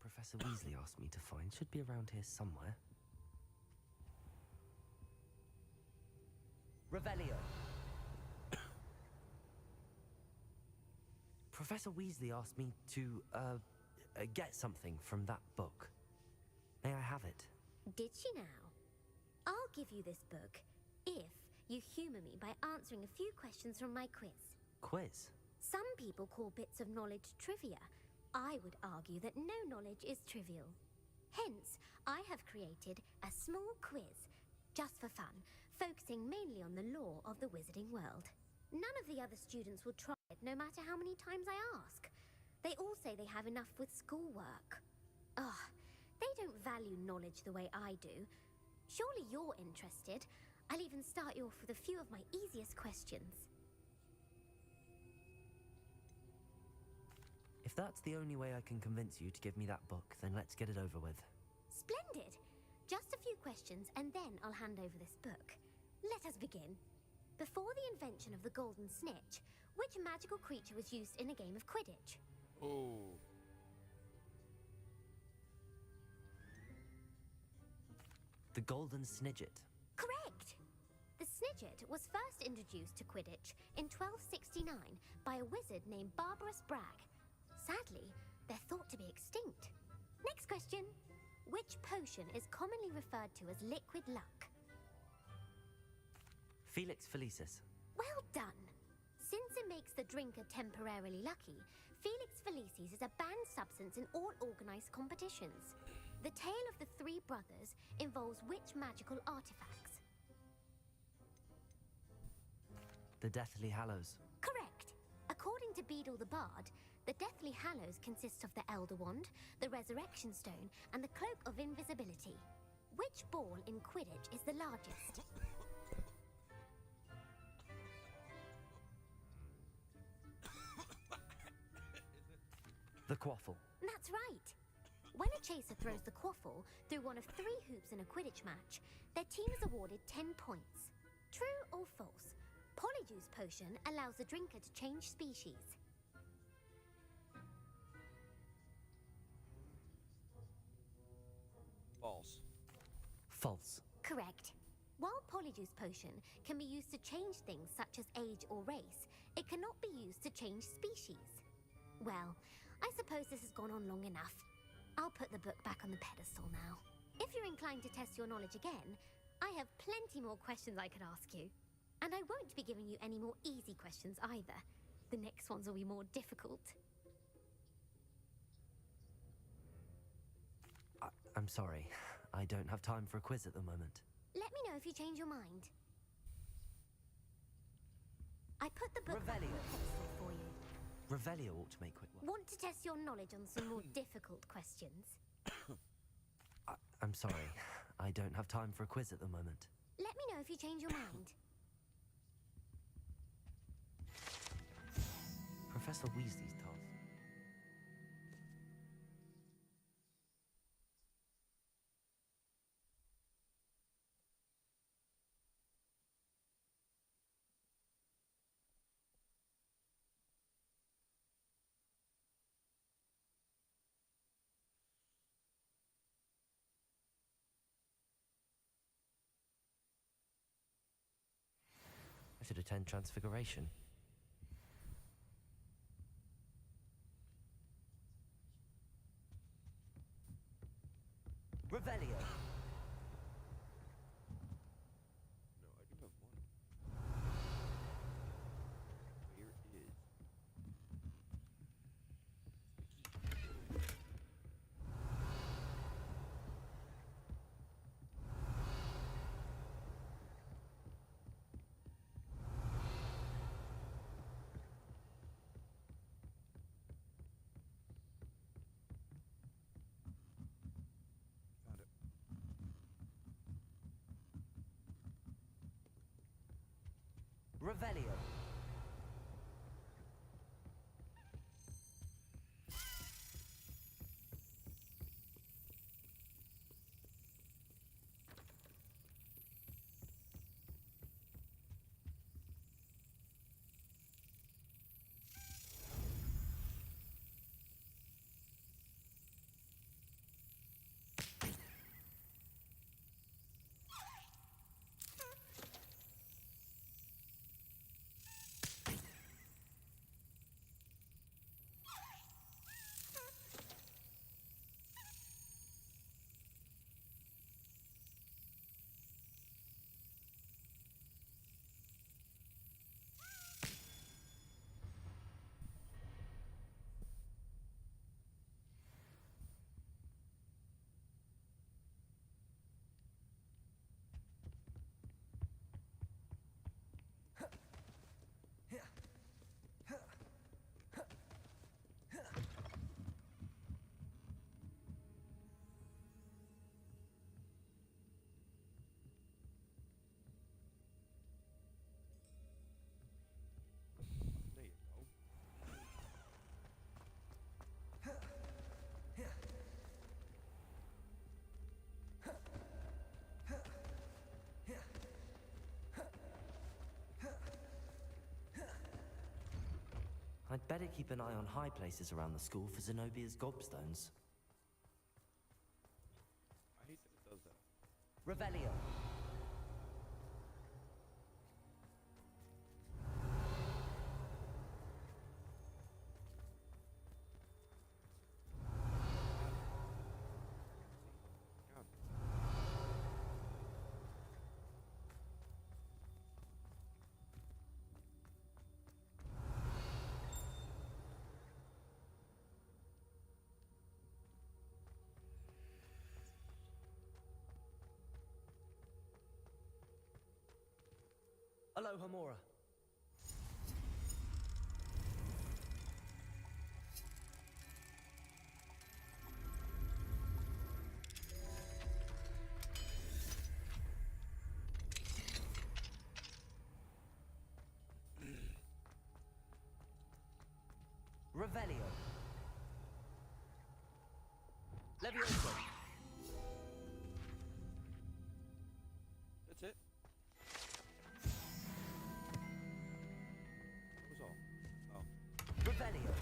Professor Weasley asked me to find should be around here somewhere. Revelio! Professor Weasley asked me to, get something from that book. May I have it? Did she now? I'll give you this book if you humour me by answering a few questions from my quiz. Quiz? Some people call bits of knowledge trivia. I would argue that no knowledge is trivial. Hence, I have created a small quiz, just for fun, focusing mainly on the lore of the wizarding world. None of the other students will try it, no matter how many times I ask. They all say they have enough with schoolwork. Ugh, they don't value knowledge the way I do. Surely you're interested. I'll even start you off with a few of my easiest questions. If that's the only way I can convince you to give me that book, then let's get it over with. Splendid! Just a few questions and then I'll hand over this book. Let us begin. Before the invention of the golden snitch, which magical creature was used in a game of Quidditch? Oh. The golden snidget. Correct! The snidget was first introduced to Quidditch in 1269 by a wizard named Barbarous Bragg. Sadly, they're thought to be extinct. Next question. Which potion is commonly referred to as liquid luck? Felix Felicis. Well done! Since it makes the drinker temporarily lucky, Felix Felicis is a banned substance in all organised competitions. The tale of the three brothers involves which magical artifacts? The Deathly Hallows. Correct! According to Beedle the Bard, the Deathly Hallows consists of the Elder Wand, the Resurrection Stone, and the Cloak of Invisibility. Which ball in Quidditch is the largest? The Quaffle. That's right! When a chaser throws the quaffle through one of 3 hoops in a Quidditch match, their team is awarded 10 points. True or false? Polyjuice potion allows the drinker to change species. False. False. Correct. While Polyjuice potion can be used to change things such as age or race, it cannot be used to change species. Well, I suppose this has gone on long enough. I'll put the book back on the pedestal now. If you're inclined to test your knowledge again, I have plenty more questions I could ask you. And I won't be giving you any more easy questions either. The next ones will be more difficult. I'm sorry. I don't have time for a quiz at the moment. Let me know if you change your mind. I put the book back on the pedestal for you. Revelio ought to make quick work. Want to test your knowledge on some more difficult questions? I'm sorry. I don't have time for a quiz at the moment. Let me know if you change your mind. Professor Weasley's task. I should attend Transfiguration. Revelio! No, I do have one. Where is... Found it. Revelio! I'd better keep an eye on high places around the school for Zenobia's gobstones. I hate that it does that. Revelio. God. Aloha Mora. Revelio. Levioso. That's it? That was all. Oh. Revelio.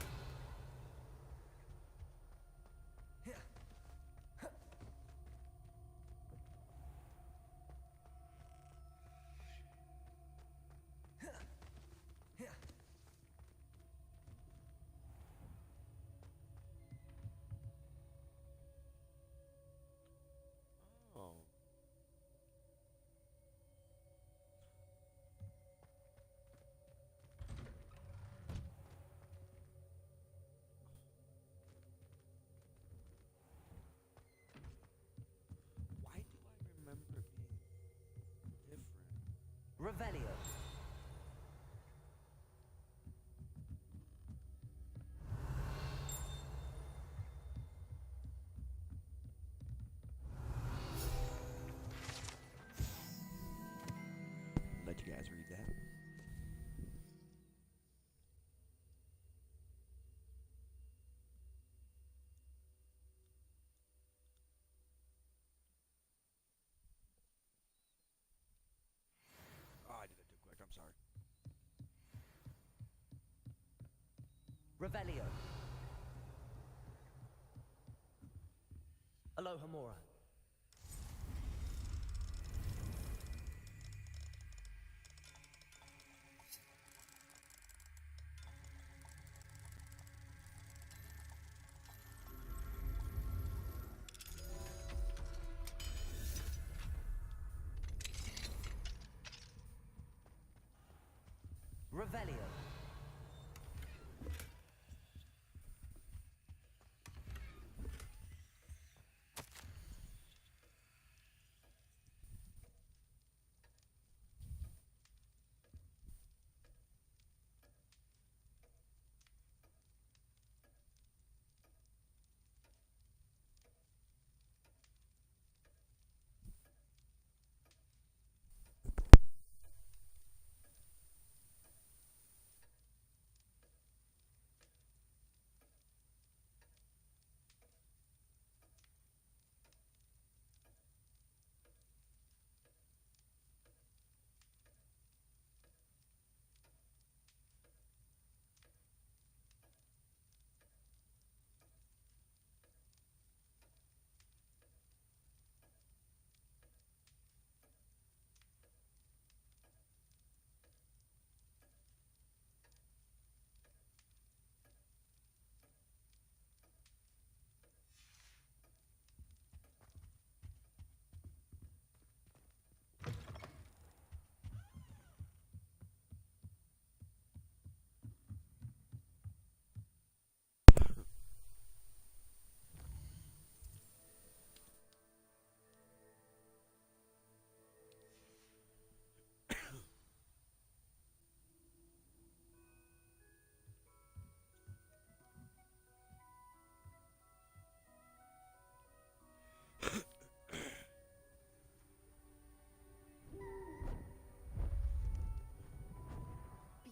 Oh. Why do I remember it being different? Revelio. Let you guys read that. Oh, I did it too quick. I'm sorry. Revelio. Aloha Mora. Revelio.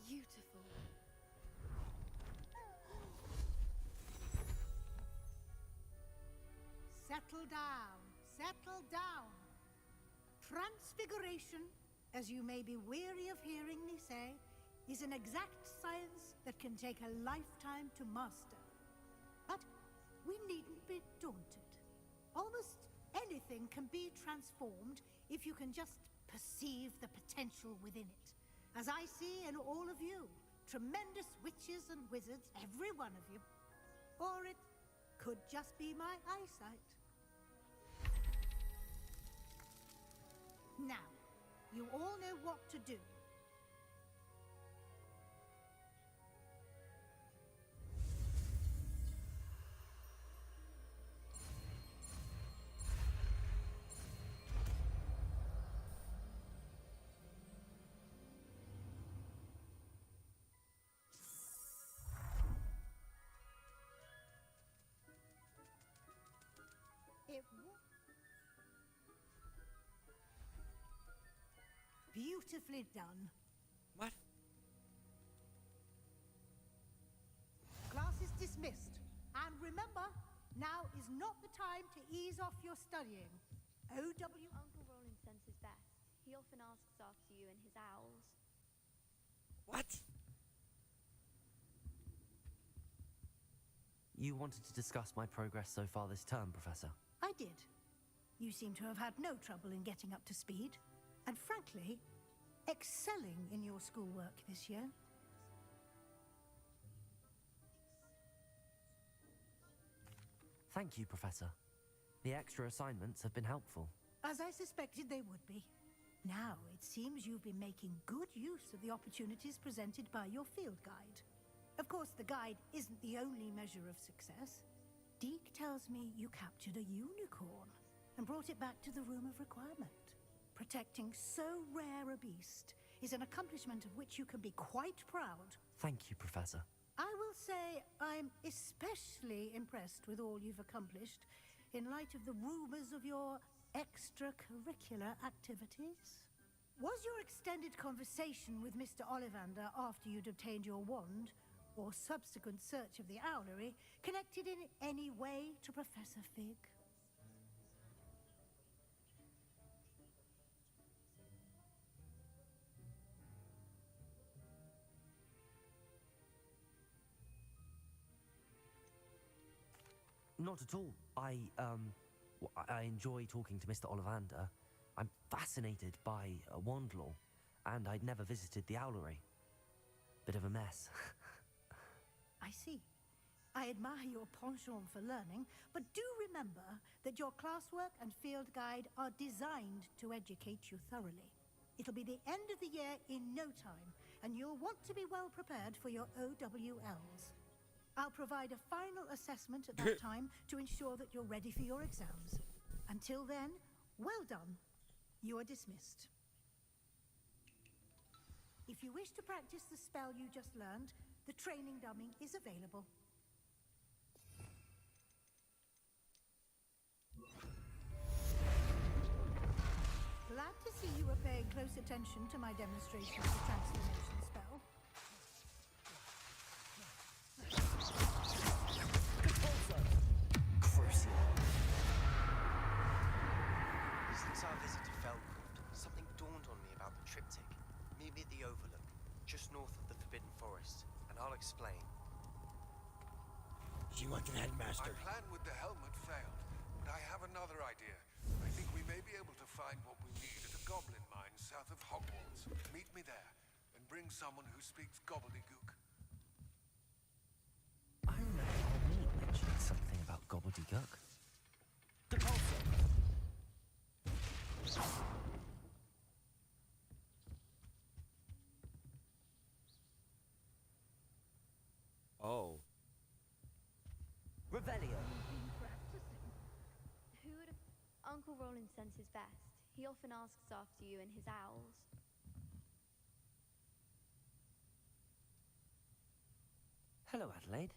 Beautiful. Settle down, settle down. Transfiguration, as you may be weary of hearing me say, is an exact science that can take a lifetime to master. But we needn't be daunted. Almost anything can be transformed if you can just perceive the potential within it. As I see in all of you, tremendous witches and wizards, every one of you. Or it could just be my eyesight. Now, you all know what to do. Beautifully done. What? Class is dismissed. And remember, now is not the time to ease off your studying. O.W. Uncle Roland senses best. He often asks after you and his owls. What? You wanted to discuss my progress so far this term, Professor? I did. You seem to have had no trouble in getting up to speed. And frankly, excelling in your schoolwork this year. Thank you, Professor. The extra assignments have been helpful. As I suspected they would be. Now, it seems you've been making good use of the opportunities presented by your field guide. Of course, the guide isn't the only measure of success. Deke tells me you captured a unicorn and brought it back to the Room of Requirement. Protecting so rare a beast is an accomplishment of which you can be quite proud. Thank you, Professor. I will say I'm especially impressed with all you've accomplished in light of the rumors of your extracurricular activities. Was your extended conversation with Mr. Ollivander after you'd obtained your wand, or subsequent search of the owlery, connected in any way to Professor Fig? Not at all. I enjoy talking to Mr. Ollivander. I'm fascinated by wand lore, and I'd never visited the owlery. Bit of a mess. I see. I admire your penchant for learning, but do remember that your classwork and field guide are designed to educate you thoroughly. It'll be the end of the year in no time, and you'll want to be well prepared for your OWLs. I'll provide a final assessment at that time to ensure that you're ready for your exams. Until then, well done. You are dismissed. If you wish to practice the spell you just learned, the training dummy is available. Glad to see you were paying close attention to my demonstration of the transformation spell. Since our visit to Felcourt, something dawned on me about the triptych. Meet me at the Overlook, just north of the Forbidden Forest, and I'll explain. See what the headmaster. My plan with the helmet failed, but I have another idea. I think we may be able to find what we need at a goblin mine south of Hogwarts. Meet me there, and bring someone who speaks gobbledygook. I remember Arlene mentioning something about gobbledygook. Depulso! Oh. Revelio! Who would have... Uncle Roland senses best. He often asks after you and his owls. Hello, Adelaide.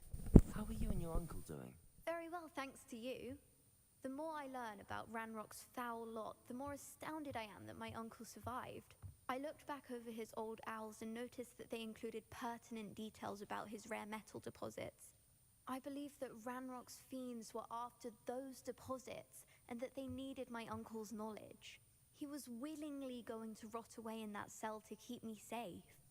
How are you and your uncle doing? Very well, thanks to you. The more I learn about Ranrock's foul lot, the more astounded I am that my uncle survived. I looked back over his old owls and noticed that they included pertinent details about his rare metal deposits. I believe that Ranrock's fiends were after those deposits and that they needed my uncle's knowledge. He was willingly going to rot away in that cell to keep me safe.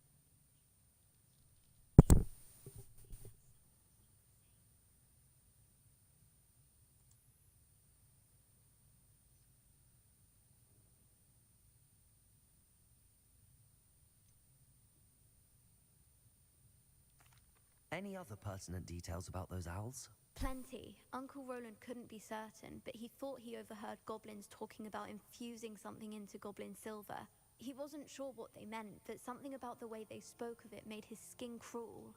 Any other pertinent details about those owls? Plenty. Uncle Roland couldn't be certain, but he thought he overheard goblins talking about infusing something into goblin silver. He wasn't sure what they meant, but something about the way they spoke of it made his skin crawl.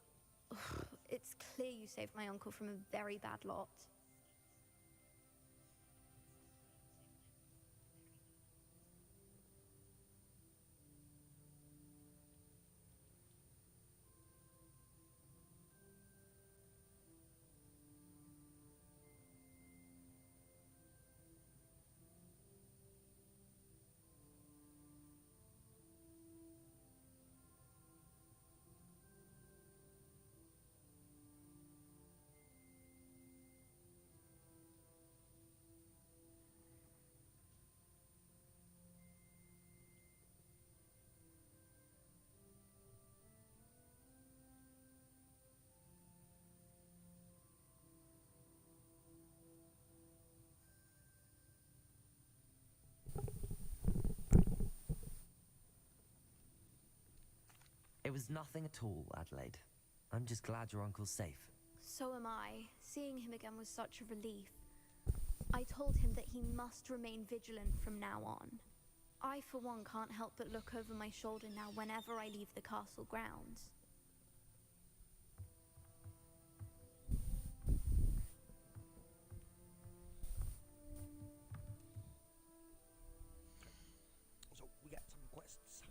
It's clear you saved my uncle from a very bad lot. It was nothing at all, Adelaide. I'm just glad your uncle's safe. So am I. Seeing him again was such a relief. I told him that he must remain vigilant from now on. I, for one, can't help but look over my shoulder now whenever I leave the castle grounds. So we got some quests.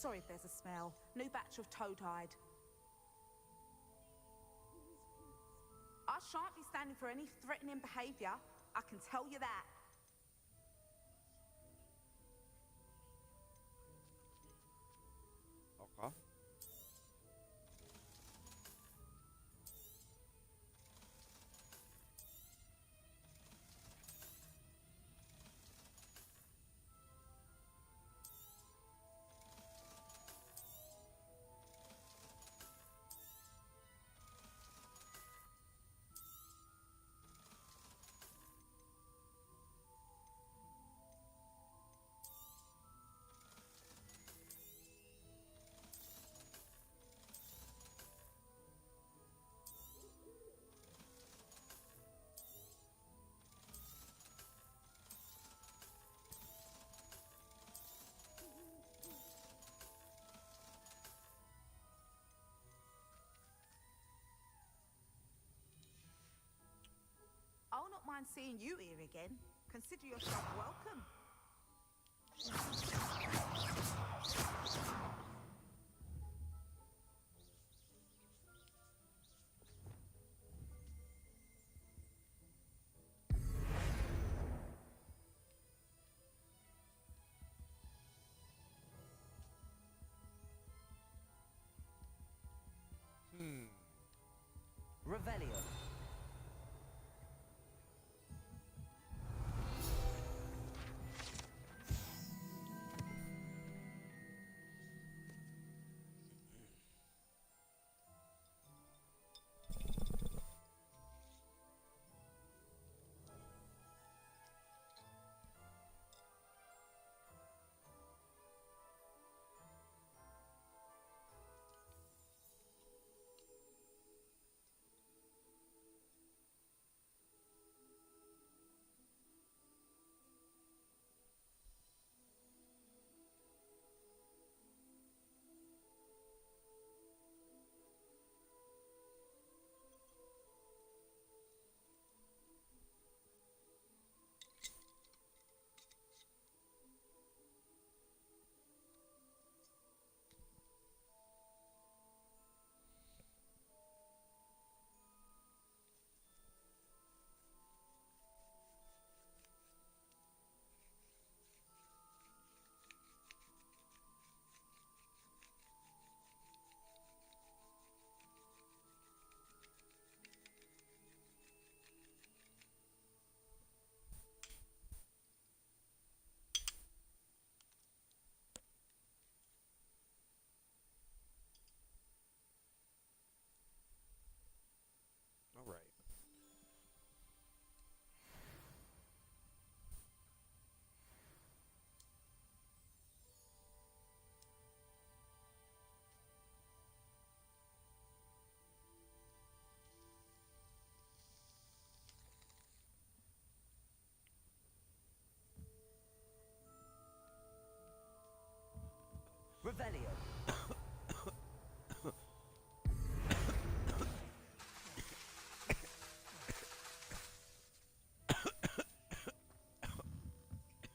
Sorry if there's a smell. New batch of toad-hide. I shan't be standing for any threatening behaviour. I can tell you that. Okay. I'll not mind seeing you here again. Consider yourself welcome. Revelio. All right. Revelio.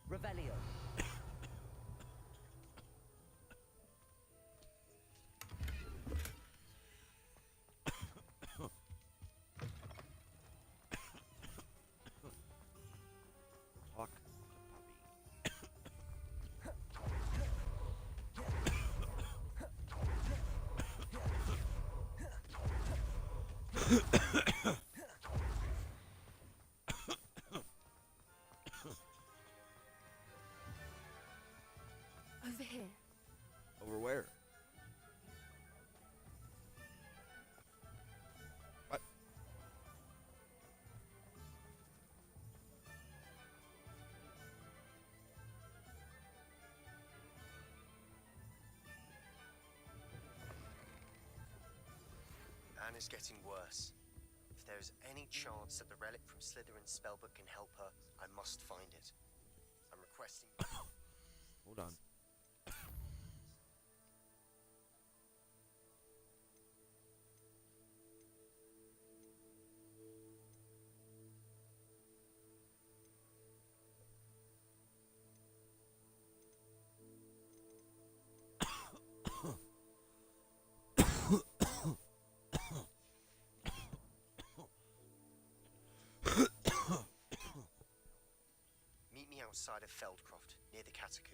Revelio. Talk to Over here. Over where? What? Anne is getting worse. If there is any chance that the relic from Slytherin's spellbook can help her, I must find it. I'm requesting... Hold on. outside of Feldcroft, near the Catacomb.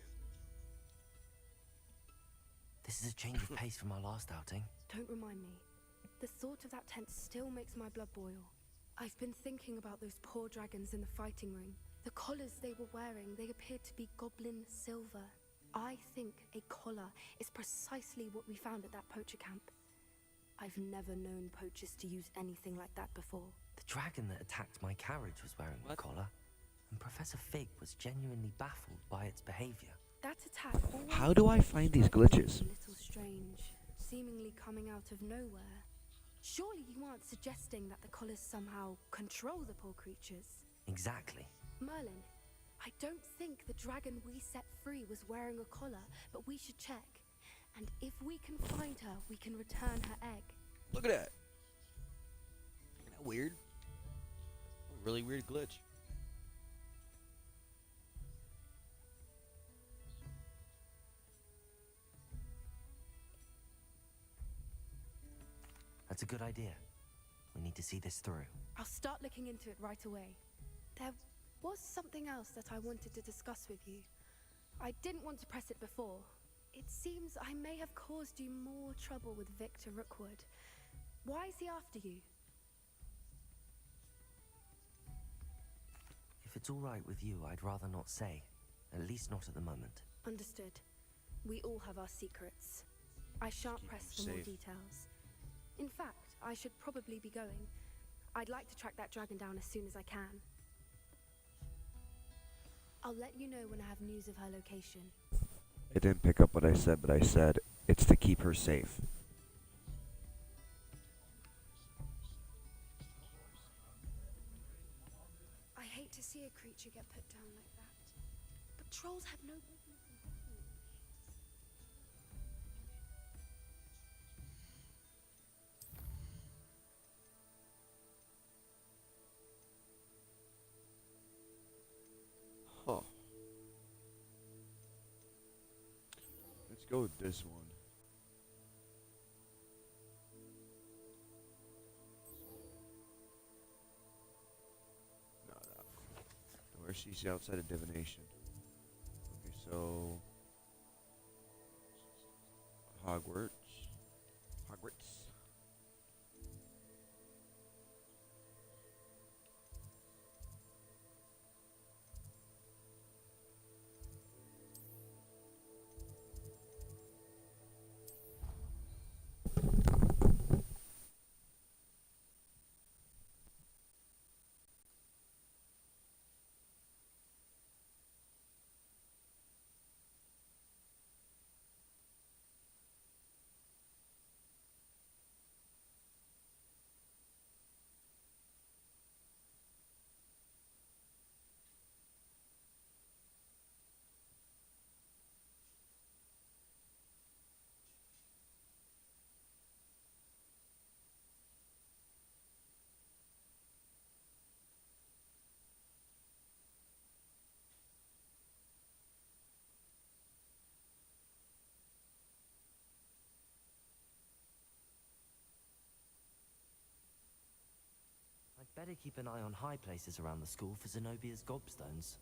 This is a change of pace from our last outing. Don't remind me. The thought of that tent still makes my blood boil. I've been thinking about those poor dragons in the fighting ring. The collars they were wearing, they appeared to be goblin silver. I think a collar is precisely what we found at that poacher camp. I've never known poachers to use anything like that before. The dragon that attacked my carriage was wearing a collar, and Professor Fig was genuinely baffled by its behavior. That attack always How do I find these glitches? a little strange, seemingly coming out of nowhere. Surely you aren't suggesting that the collars somehow control the poor creatures? Exactly. Merlin, I don't think the dragon we set free was wearing a collar, but we should check. And if we can find her, we can return her egg. Look at that. Isn't that weird? A really weird glitch. That's a good idea. We need to see this through. I'll start looking into it right away. There was something else that I wanted to discuss with you. I didn't want to press it before. It seems I may have caused you more trouble with Victor Rookwood. Why is he after you? If it's all right with you, I'd rather not say. At least not at the moment. Understood. We all have our secrets. I shan't keep press them for more safe. details. In fact, I should probably be going. I'd like to track that dragon down as soon as I can. I'll let you know when I have news of her location. I didn't pick up what I said, but I said it's to keep her safe. I hate to see a creature get put down like that. But trolls have no business in hurting you. Huh. Let's go with this one. No. Where she's outside of divination. Okay, so Hogwarts. I'd better keep an eye on high places around the school for Zenobia's gobstones.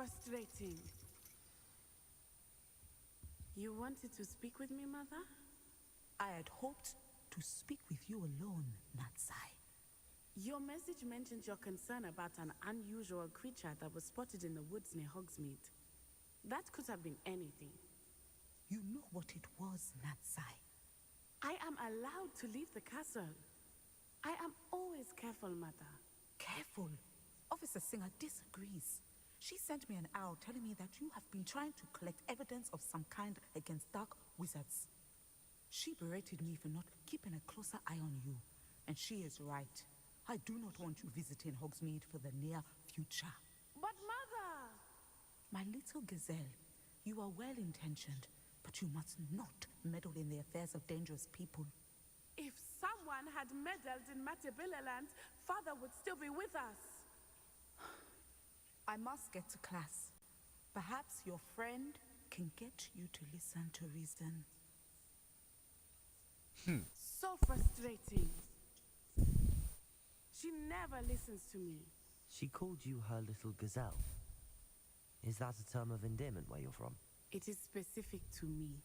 frustrating. You wanted to speak with me, Mother? I had hoped to speak with you alone, Natsai. Your message mentioned your concern about an unusual creature that was spotted in the woods near Hogsmeade. That could have been anything. You know what it was, Natsai. I am allowed to leave the castle. I am always careful, Mother. Careful. Officer Singer disagrees. She sent me an owl telling me that you have been trying to collect evidence of some kind against dark wizards. She berated me for not keeping a closer eye on you, and she is right. I do not want you visiting Hogsmeade for the near future. But Mother! My little gazelle, you are well-intentioned, but you must not meddle in the affairs of dangerous people. If someone had meddled in Matabeleland, Father would still be with us. I must get to class. Perhaps your friend can get you to listen to reason. So frustrating. She never listens to me. She called you her little gazelle. Is that a term of endearment where you're from? It is specific to me.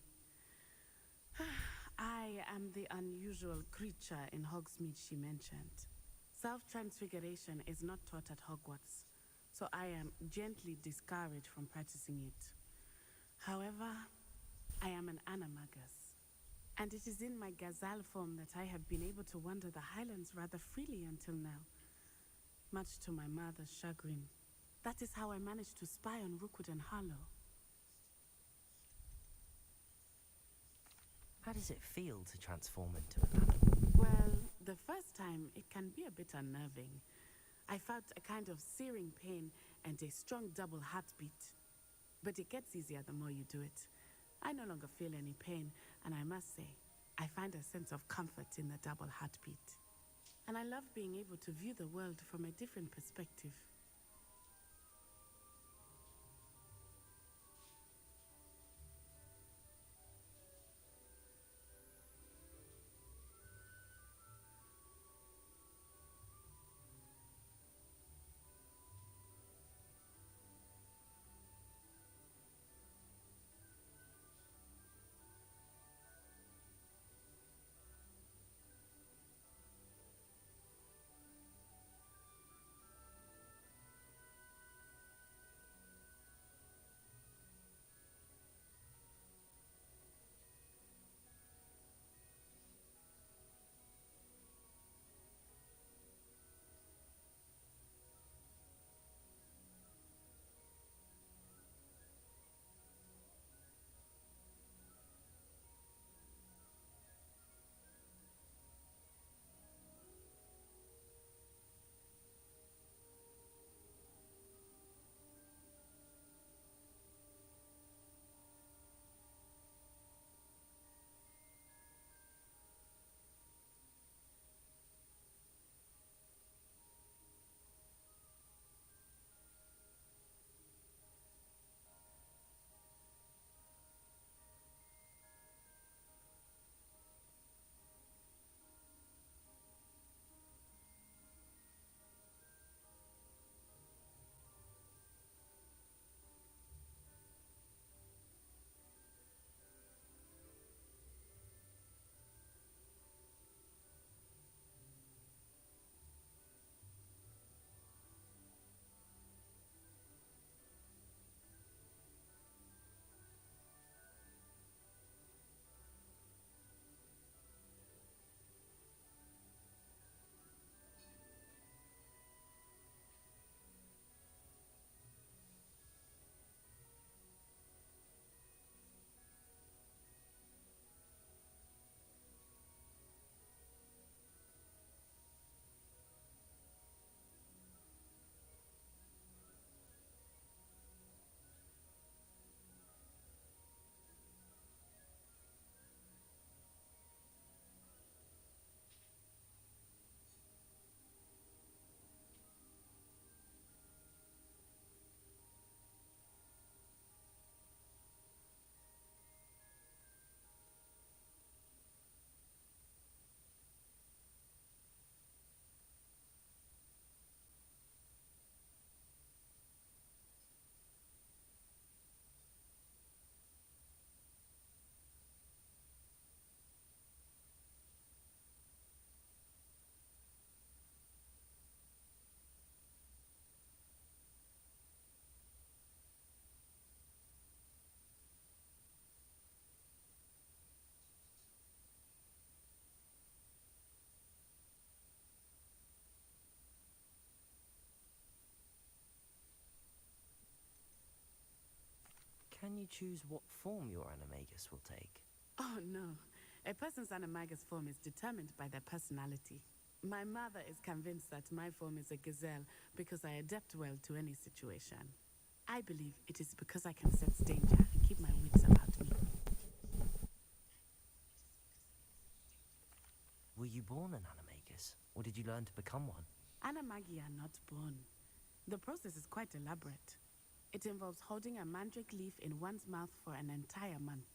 I am the unusual creature in Hogsmeade she mentioned. Self-transfiguration is not taught at Hogwarts, so I am gently discouraged from practicing it. However, I am an animagus, and it is in my gazelle form that I have been able to wander the Highlands rather freely until now, much to my mother's chagrin. That is how I managed to spy on Rookwood and Harlow. How does it feel to transform into an animal? Well, the first time it can be a bit unnerving. I felt a kind of searing pain and a strong double heartbeat. But it gets easier the more you do it. I no longer feel any pain, and I must say, I find a sense of comfort in the double heartbeat. And I love being able to view the world from a different perspective. can you choose what form your animagus will take? Oh no. A person's animagus form is determined by their personality. My mother is convinced that my form is a gazelle because I adapt well to any situation. I believe it is because I can sense danger and keep my wits about me. Were you born an animagus, or did you learn to become one? Animagi are not born. The process is quite elaborate. It involves holding a mandrake leaf in one's mouth for an entire month,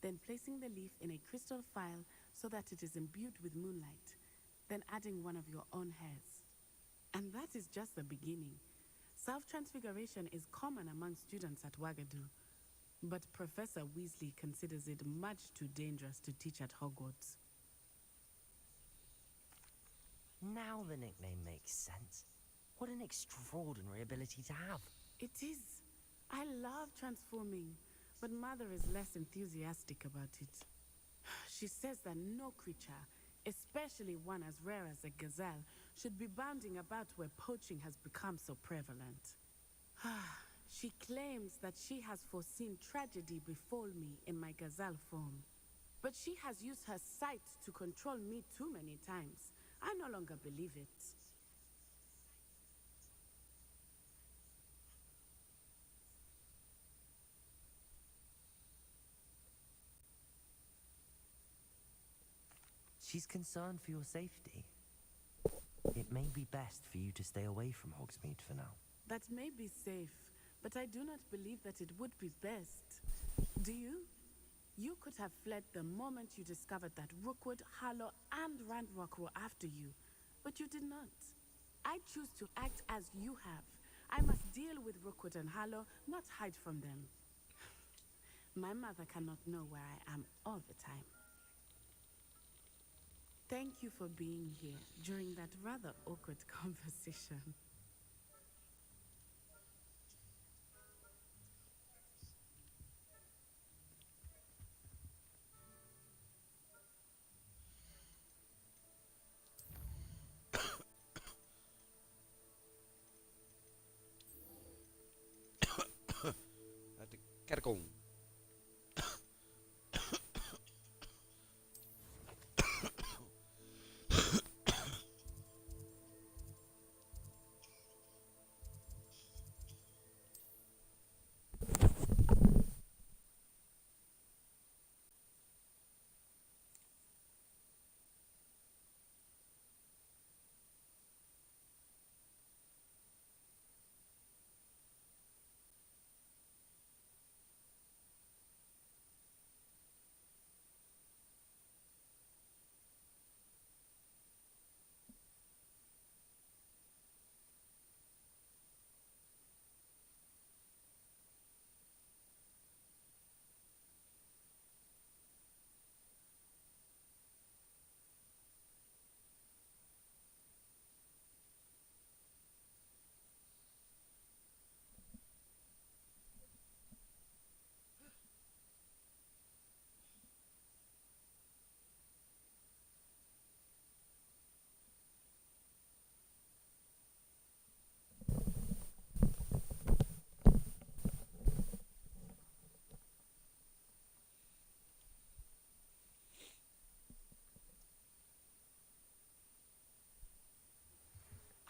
then placing the leaf in a crystal phial so that it is imbued with moonlight, then adding one of your own hairs. And that is just the beginning. Self-transfiguration is common among students at Wagadu, but Professor Weasley considers it much too dangerous to teach at Hogwarts. Now the nickname makes sense. What an extraordinary ability to have. It is. I love transforming, but Mother is less enthusiastic about it. She says that no creature, especially one as rare as a gazelle, should be bounding about where poaching has become so prevalent. She claims that she has foreseen tragedy befall me in my gazelle form. But she has used her sight to control me too many times. I no longer believe it. She's concerned for your safety. It may be best for you to stay away from Hogsmeade for now. That may be safe, but I do not believe that it would be best. Do you? You could have fled the moment you discovered that Rookwood, Harlow, and Ranrok were after you, but you did not. I choose to act as you have. I must deal with Rookwood and Harlow, not hide from them. My mother cannot know where I am all the time. Thank you for being here during that rather awkward conversation. At the catacomb.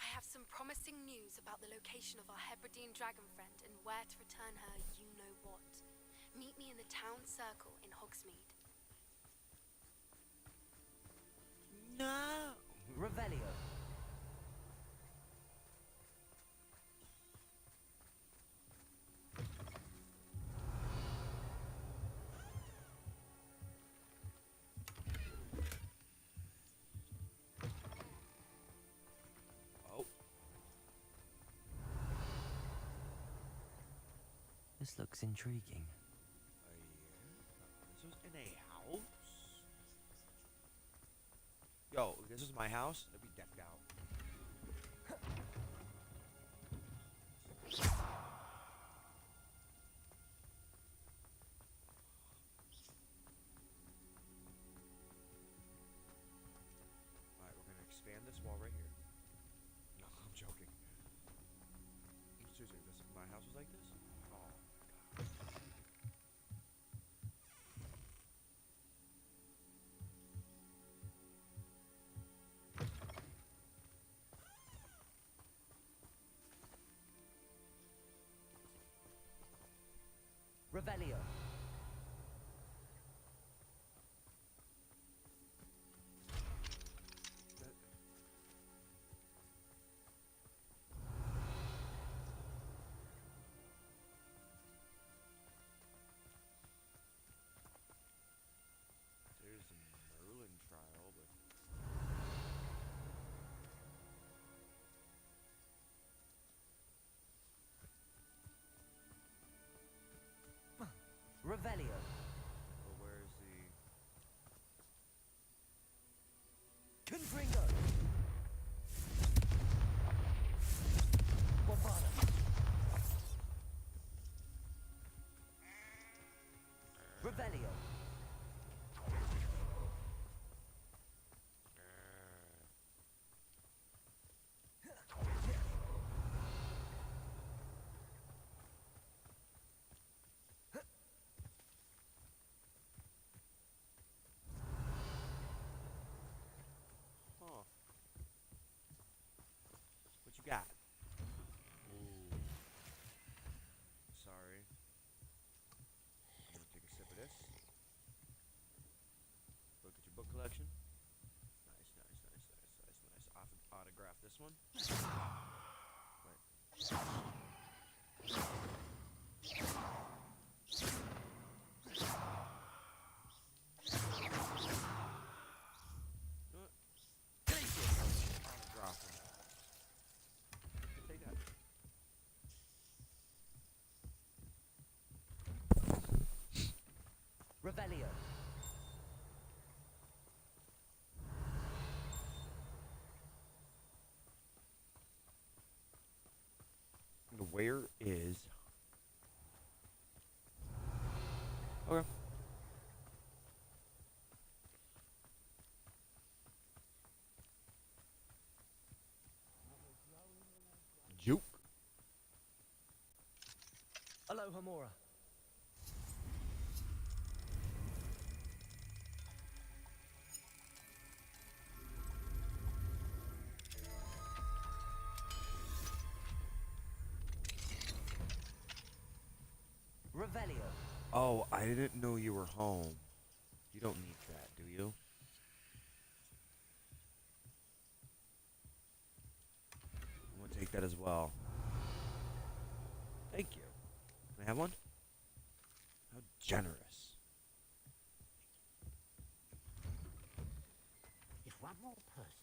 I have some promising news about the location of our Hebridean dragon friend and where to return her you-know-what. Meet me in the town circle in Hogsmeade. No. Revelio. Oh. This looks intriguing. This was in a house? Yo, if this was my house, it'd be decked out. Alright, we're gonna expand this wall right here. No, I'm joking. Seriously, if my house was like this? Oh my god. Revelio. There's a Merlin trial, but Revelio. well, where's the? Confringo. Bombarda. Revelio. Huh. What you got? Ooh. Sorry. I'm gonna take a sip of this. Look at your book collection. Nice. Autograph this one. Right. You know what? Autograph them. Take that. Revelio. Where is? Okay. Juke. Aloha Mora. Revelio. Oh, I didn't know you were home. You don't need that, do you? I'm gonna take that as well. Thank you. Can I have one? How generous. If one more personal.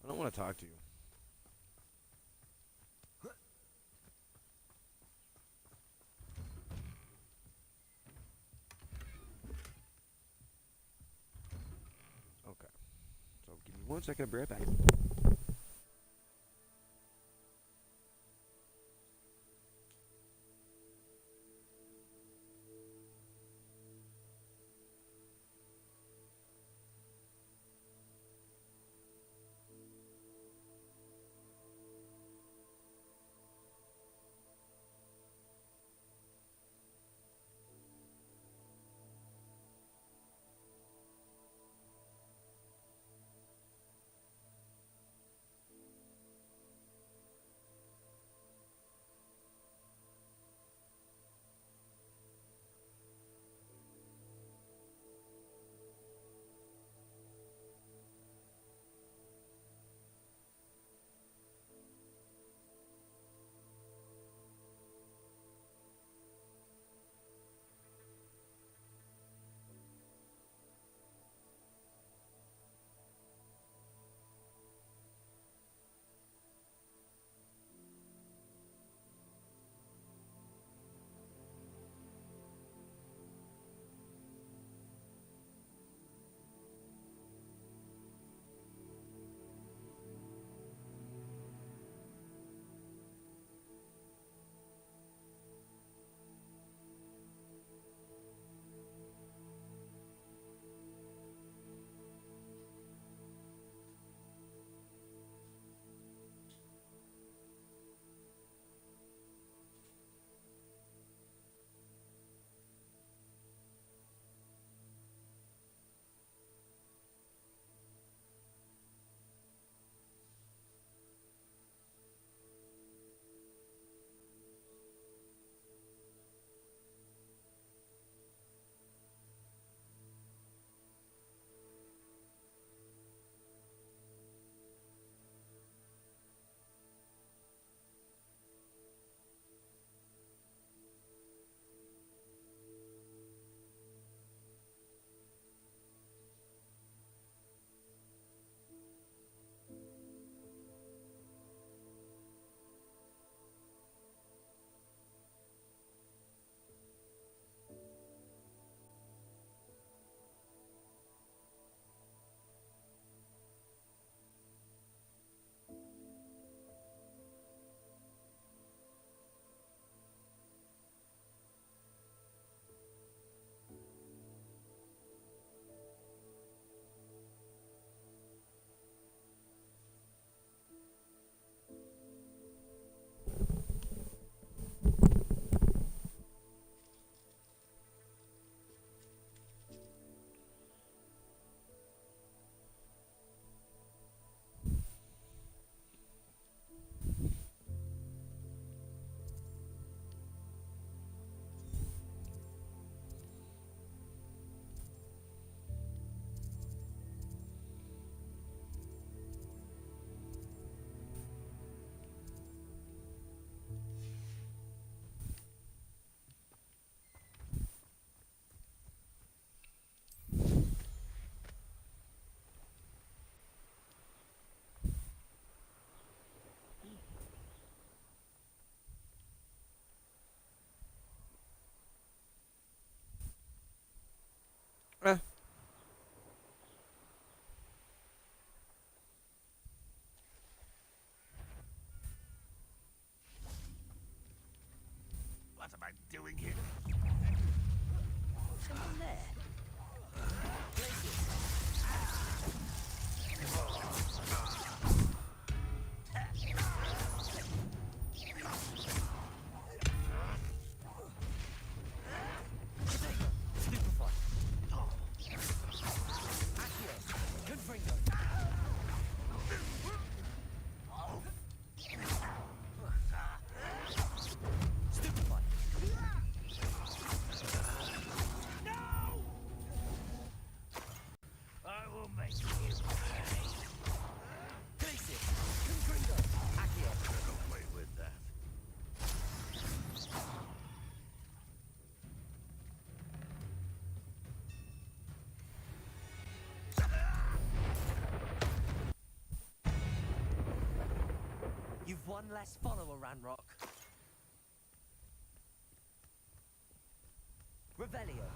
I don't want to talk to you. Okay. So give me 1 second. I'll be right back. one less follower, Ranrok. Revelio.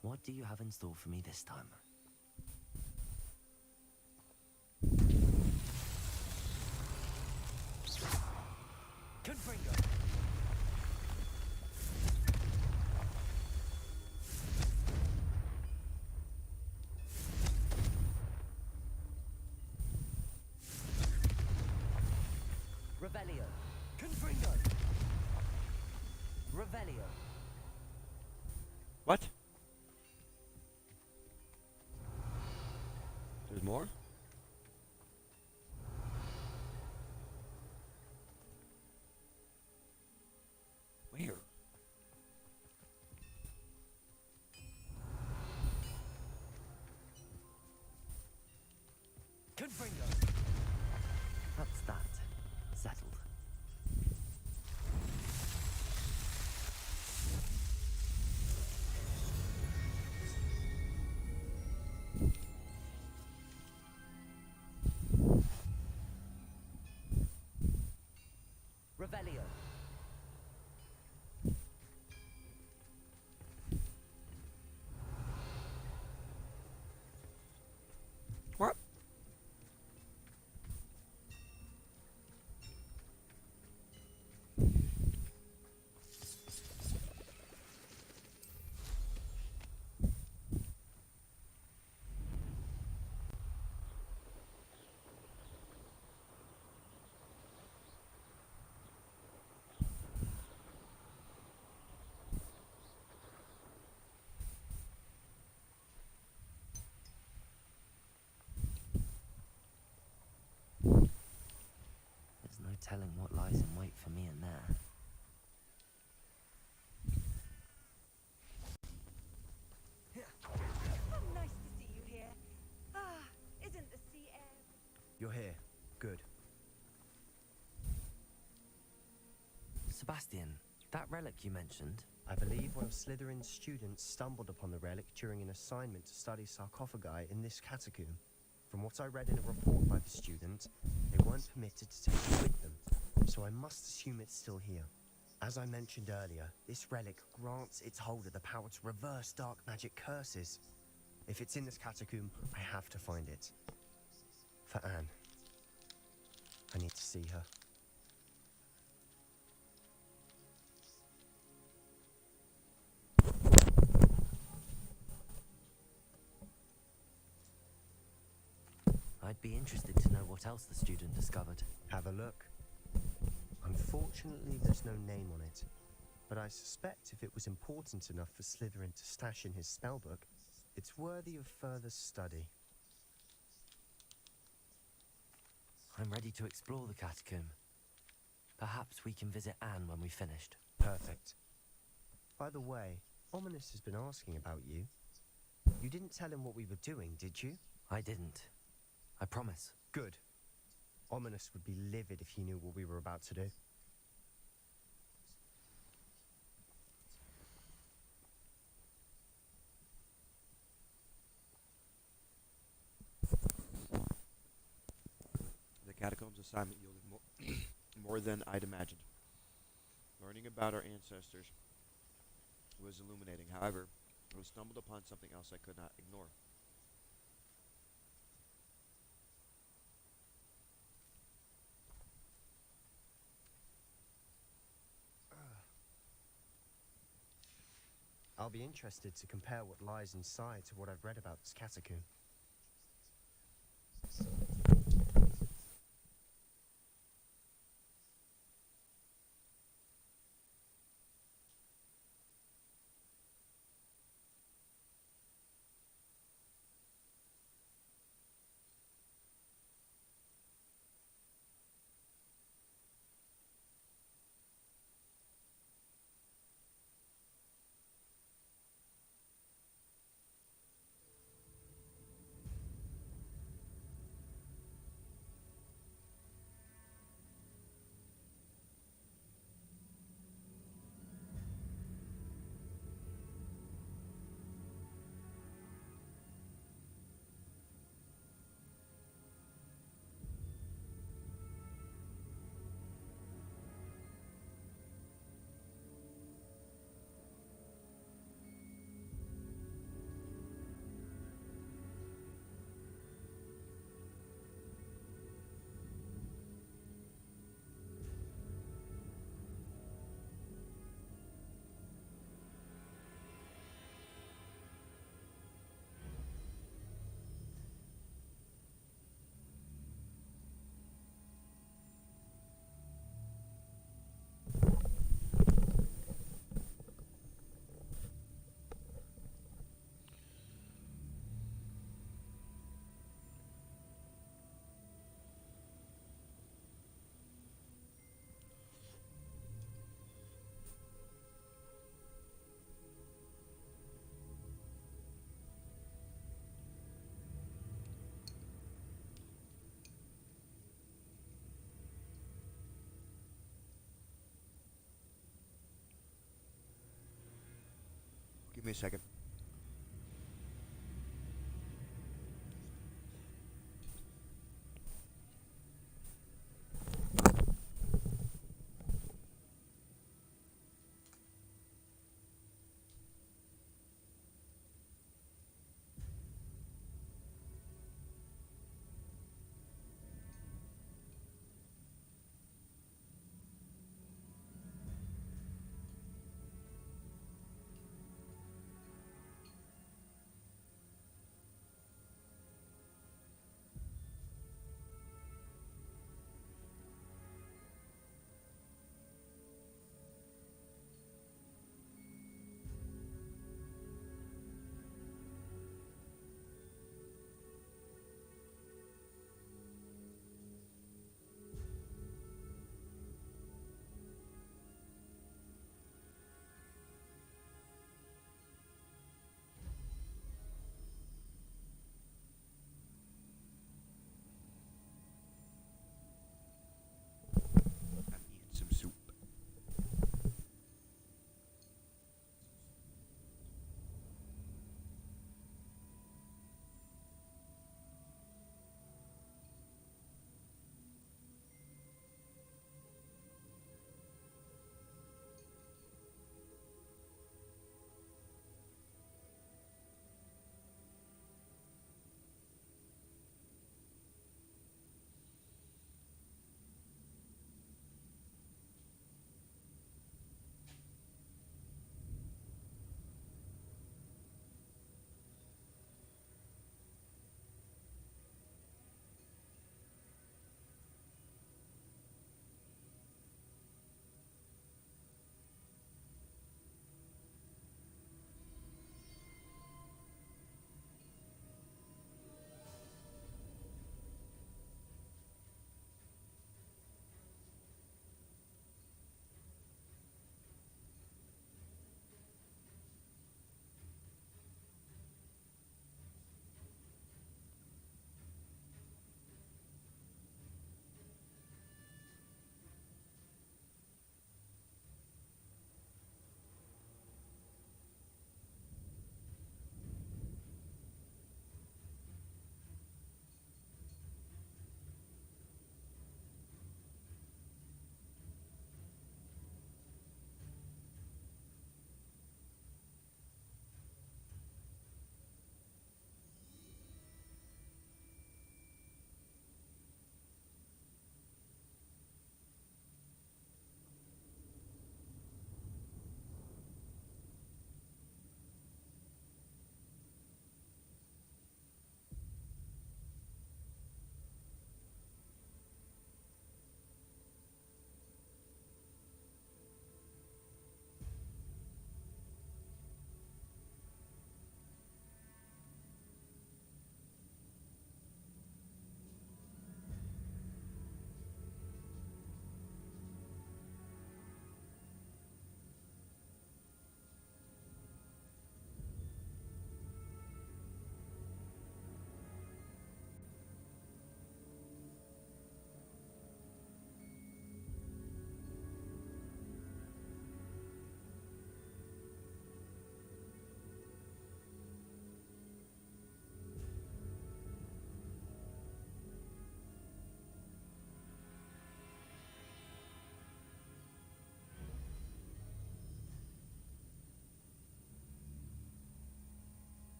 What do you have in store for me this time? Confringo. Revelio. Confringo. Revelio. What? There's more? Where? Confringo. That's that. Settled. Revelio. What? There's no telling what lies in wait for me in there. Nice to see you here. Ah, isn't the sea air? You're here. Good. Sebastian, that relic you mentioned, I believe one of Slytherin's students stumbled upon the relic during an assignment to study sarcophagi in this catacomb. From what I read in a report by the student, they weren't permitted to take it with them, so I must assume it's still here. As I mentioned earlier, this relic grants its holder the power to reverse dark magic curses. If it's in this catacomb, I have to find it. For Anne. I need to see her. I'd be interested to know what else the student discovered. Have a look. Unfortunately, there's no name on it, but I suspect if it was important enough for Slytherin to stash in his spellbook, it's worthy of further study. I'm ready to explore the catacomb. Perhaps we can visit Anne when we've finished. Perfect. By the way, Ominous has been asking about you. You didn't tell him what we were doing, did you? I didn't. I promise. Good. Ominous would be livid if he knew what we were about to do. The catacombs assignment yielded more than I'd imagined. Learning about our ancestors was illuminating. However, I stumbled upon something else I could not ignore. I'll be interested to compare what lies inside to what I've read about this catacomb. Give me a second.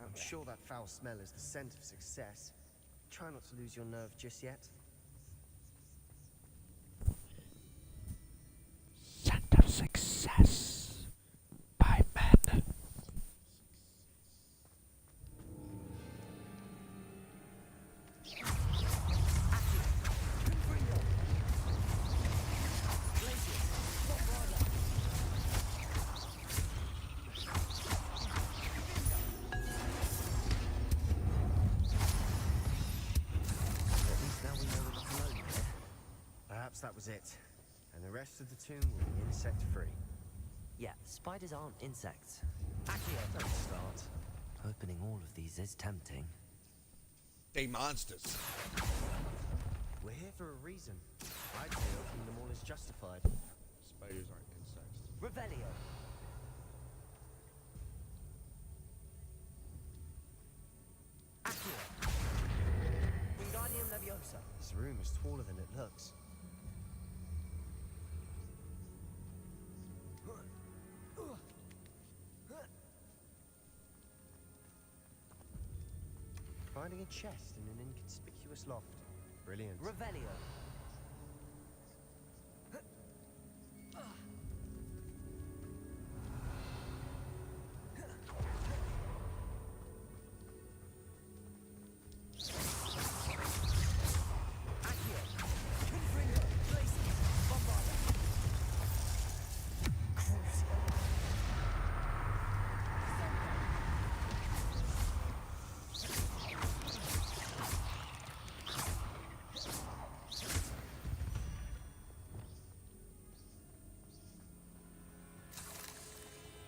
I'm sure that foul smell is the scent of success. Try not to lose your nerve just yet. Scent of success by men. Perhaps that was it. And the rest of the tomb will be insect-free. Yeah, spiders aren't insects. Accio, don't start. Opening all of these is tempting. They monsters. We're here for a reason. I'd say opening them all is justified. Spiders aren't insects. Revelio. Accio. Wingardium Leviosa. This room is taller than it looks. Finding a chest in an inconspicuous loft. Brilliant. Revelio.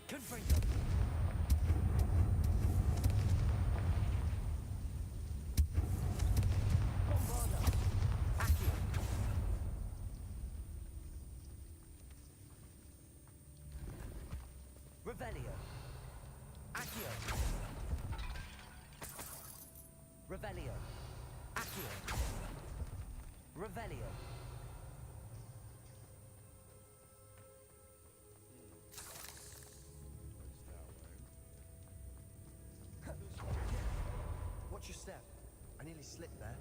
Confringo. Bombarda. Accio. Revelio. Accio. Revelio. Accio. Revelio. Watch your step. I nearly slipped there.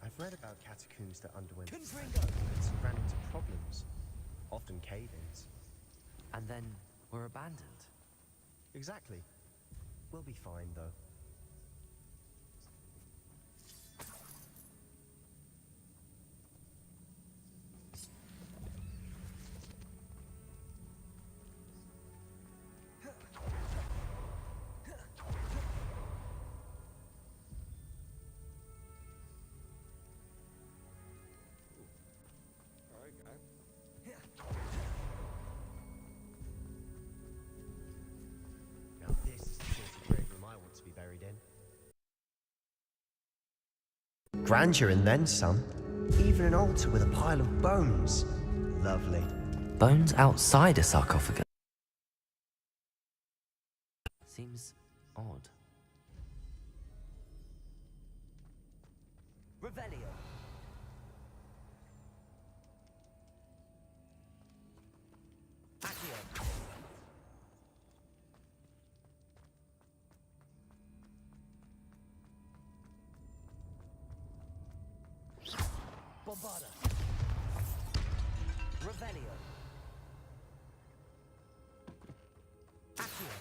I've read about catacombs that underwent Confringo. and ran into problems, often cave-ins. And then were abandoned. Exactly. We'll be fine, though. Now this is the sort of grave room I want to be buried in. Grandeur and then some. Even an altar with a pile of bones. Lovely. Bones outside a sarcophagus. Seems odd. Revelio. Accio. Bombarda. Revelio. Accio.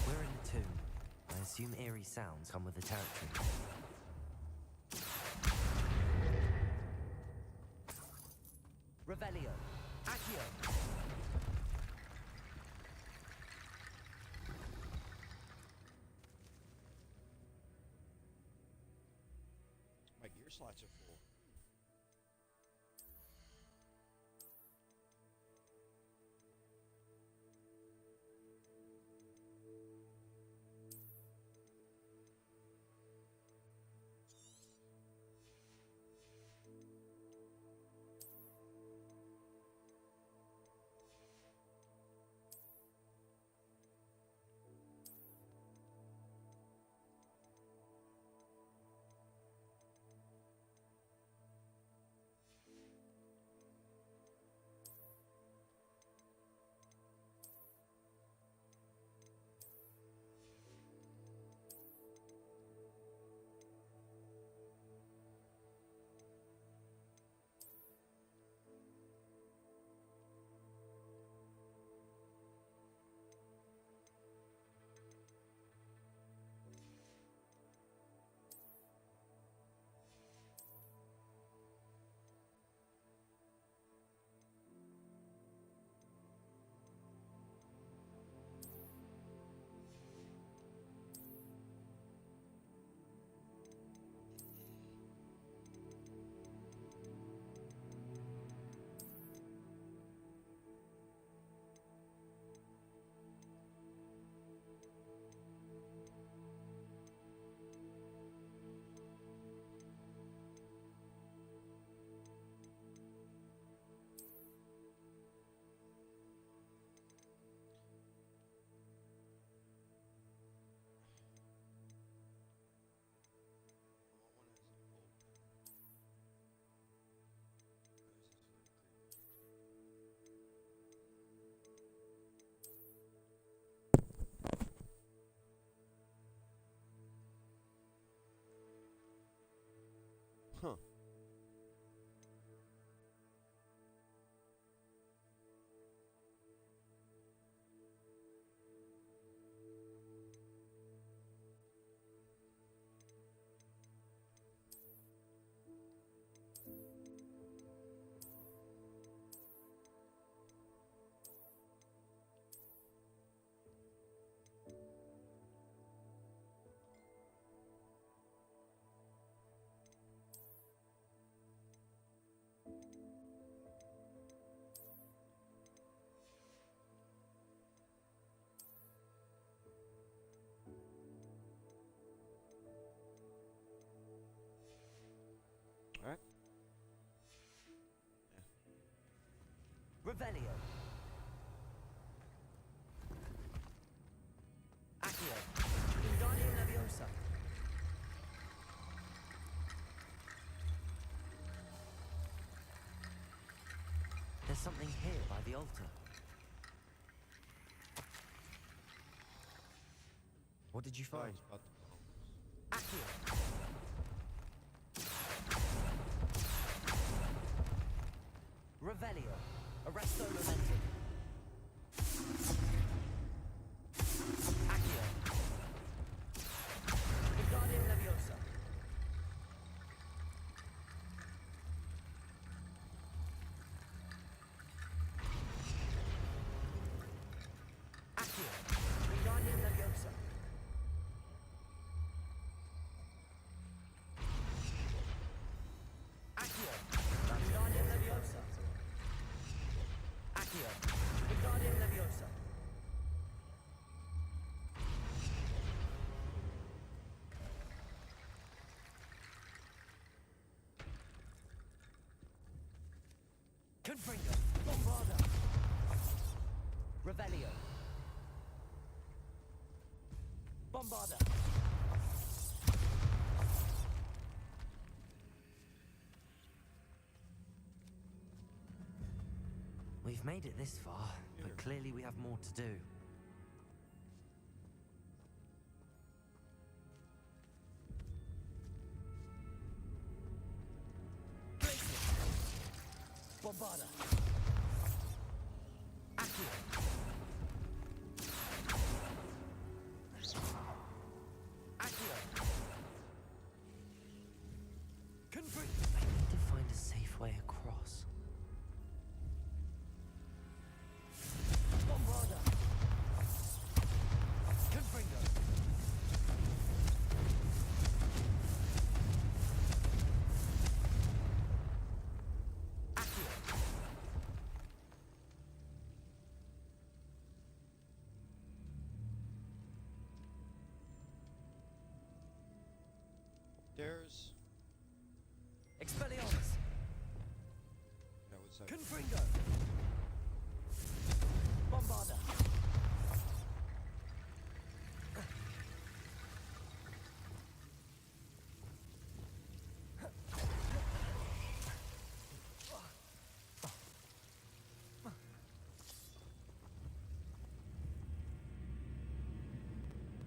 We're in the tomb. I assume eerie sounds come with the territory. Revelio. Accio. slots are full. Huh. All right. Revelio. Accio. Wingardium Leviosa. There's something here by the altar. What did you Oh, find? he's about to go home. Accio. Revelio. Arresto Momentum. Accio. Wingardium Leviosa. Accio. Wingardium Leviosa. Accio. Wingardium Leviosa. Accio. Wingardium Leviosa. Confringo. Bombarda. Revelio. Bombarda. We've made it this far, but clearly we have more to do. Glacier. Bombarda. Accio. Accio. Confringo. I need to find a safe way across. Bombarda. Confringo. There's... Expelliarmus! Yeah, what's that? Confringo! Bombarda!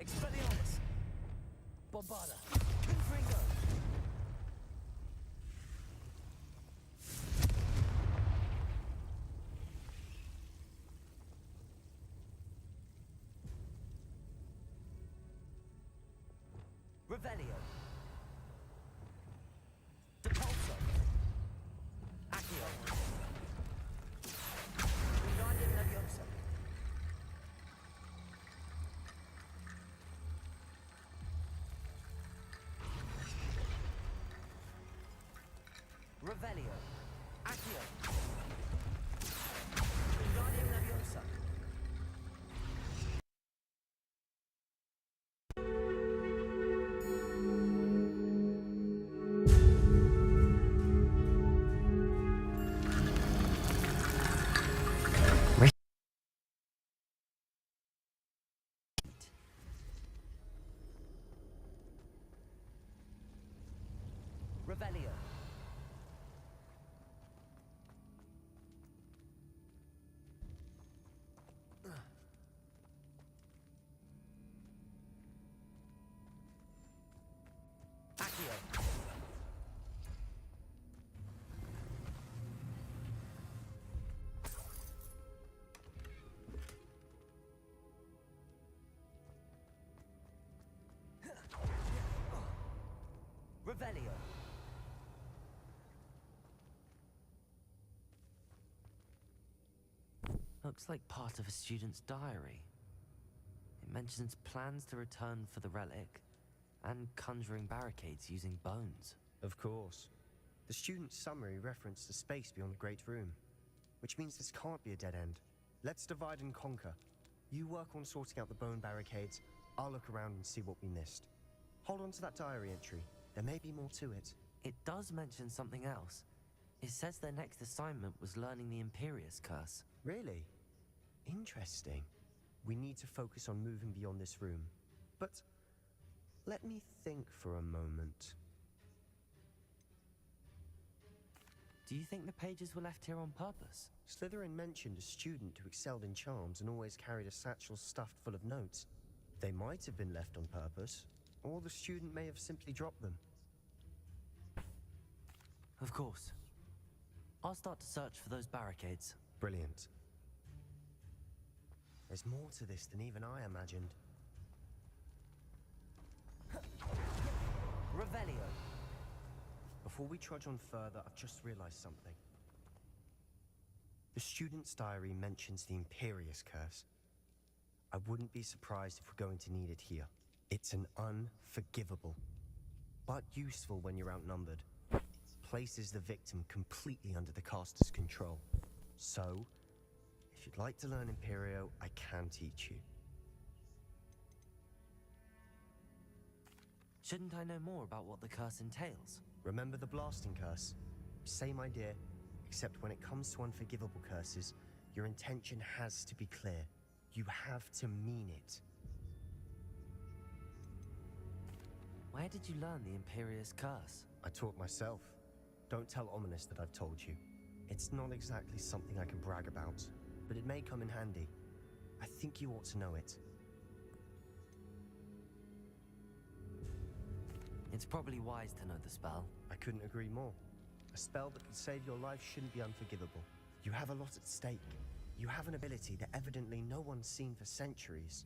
Expelliarmus! Bombarda! Confringo! Revelio. Depulso. Accio. Wingardium Leviosa. Revelio. Accio. Wingardium Leviosa. Revelio. Accio. Revelio. Looks like part of a student's diary. It mentions plans to return for the relic and conjuring barricades using bones. Of course. The student's summary referenced a space beyond the Great Room, which means this can't be a dead end. Let's divide and conquer. You work on sorting out the bone barricades, I'll look around and see what we missed. Hold on to that diary entry. There may be more to it. It does mention something else. It says their next assignment was learning the Imperious Curse. Really? Interesting. We need to focus on moving beyond this room. But let me think for a moment. Do you think the pages were left here on purpose? Slytherin mentioned a student who excelled in charms and always carried a satchel stuffed full of notes. They might have been left on purpose, or the student may have simply dropped them. Of course. I'll start to search for those barricades. Brilliant. There's more to this than even I imagined. Revelio. Before we trudge on further, I've just realized something. The student's diary mentions the Imperious Curse. I wouldn't be surprised if we're going to need it here. It's an unforgivable, but useful when you're outnumbered. Places the victim completely under the caster's control. So, if you'd like to learn Imperio, I can teach you. Shouldn't I know more about what the curse entails? Remember the blasting curse? Same idea, except when it comes to unforgivable curses, your intention has to be clear. You have to mean it. Where did you learn the Imperious Curse? I taught myself. Don't tell Ominous that I've told you. It's not exactly something I can brag about, but it may come in handy. I think you ought to know it. It's probably wise to know the spell. I couldn't agree more. A spell that could save your life shouldn't be unforgivable. You have a lot at stake. You have an ability that evidently no one's seen for centuries.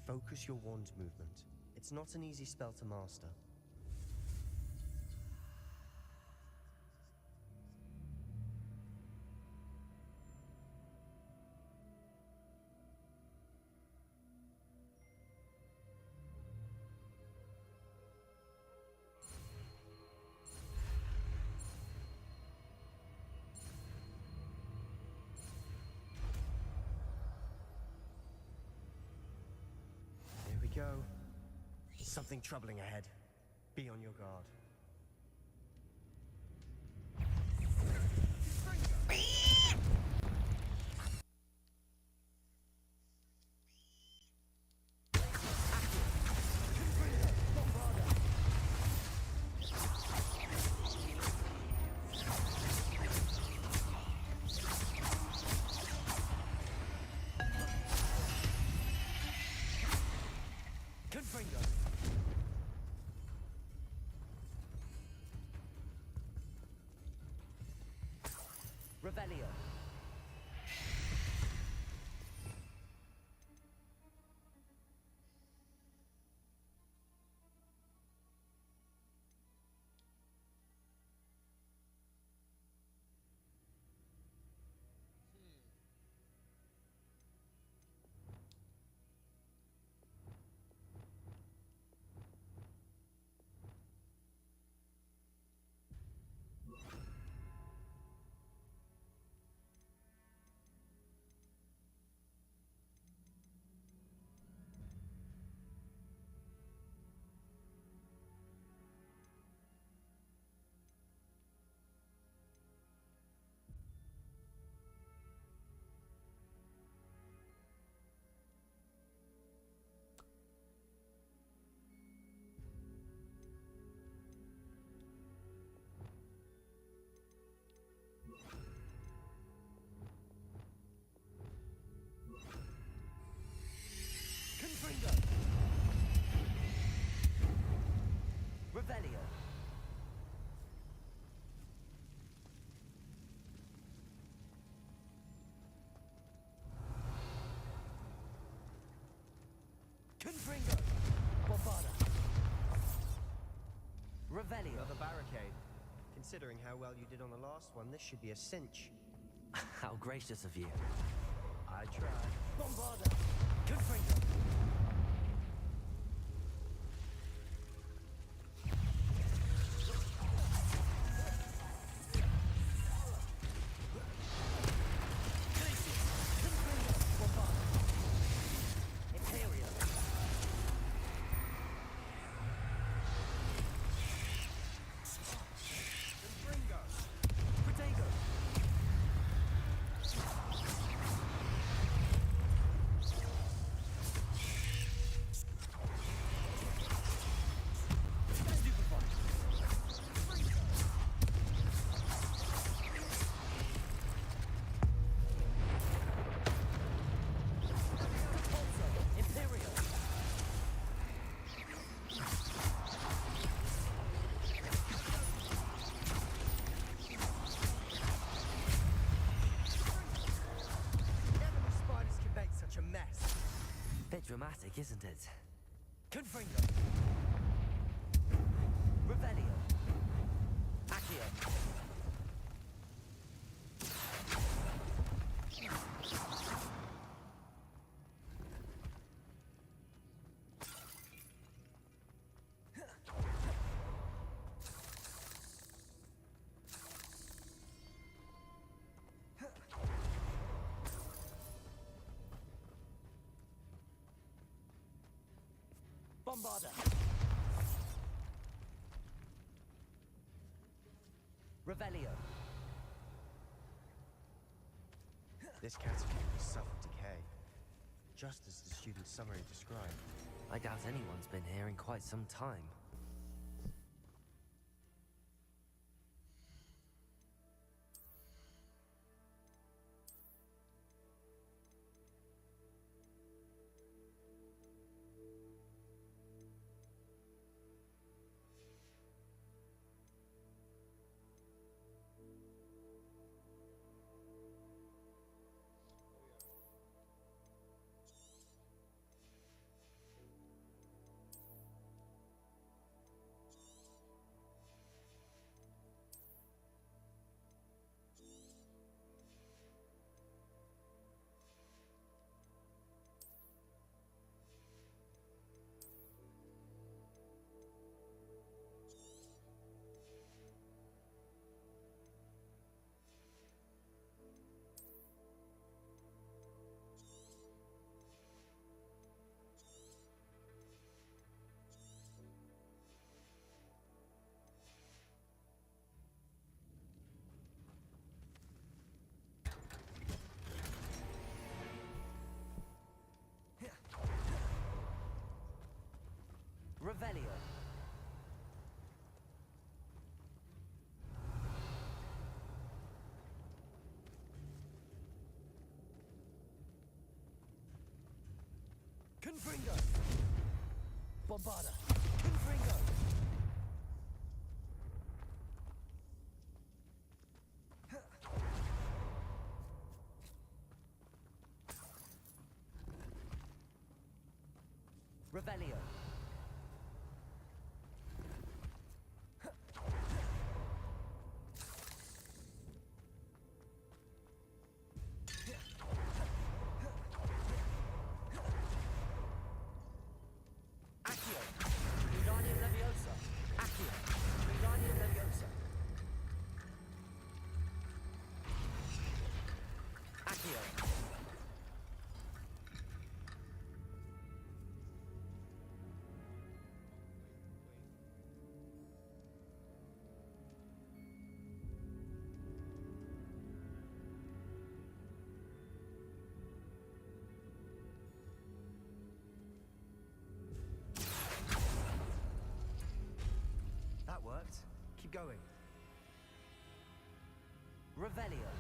Focus your wand movement. It's not an easy spell to master. Go. Something troubling ahead. Be on your guard. Revelio. Revelio. Confringo. Bombarda. Revelio. Another barricade. Considering how well you did on the last one, this should be a cinch. How gracious of you. I tried. Bombarda. Confringo. Bit dramatic, isn't it? Confringo. Revelio. Accio. Bombarda. Revelio. This catacomb has suffered decay, just as the student's summary described. I doubt anyone's been here in quite some time. Revelio. Confringo. Bombarda. Confringo. Revelio. Accio. Wingardium Leviosa. Accio. Wingardium Leviosa. Accio. That worked. Keep going. Revelio.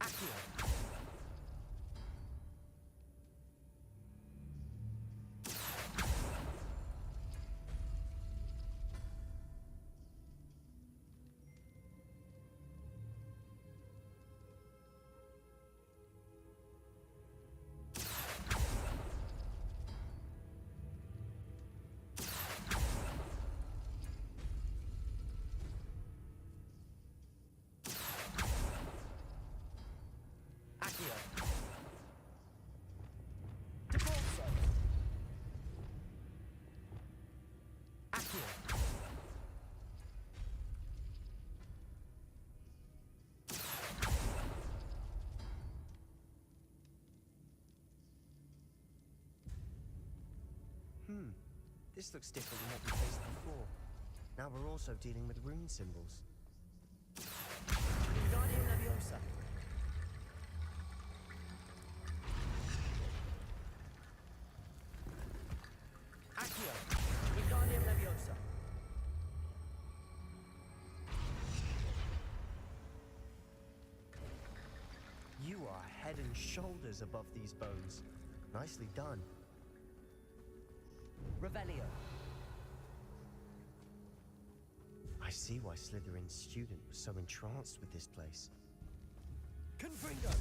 Accio. Accio. Debolso. Accio. This looks different than what we faced before. Now we're also dealing with rune symbols. Wingardium Leviosa. Accio. Wingardium Leviosa. You are head and shoulders above these bones. Nicely done. Revelio. I see why Slytherin's student was so entranced with this place. Confringo.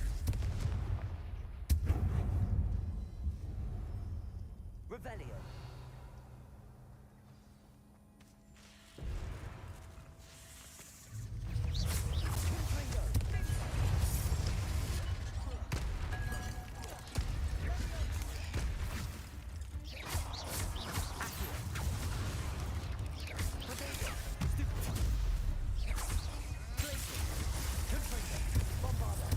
Revelio. Confringo. Accio. Protego. Glacier. Confringo. Bombarda.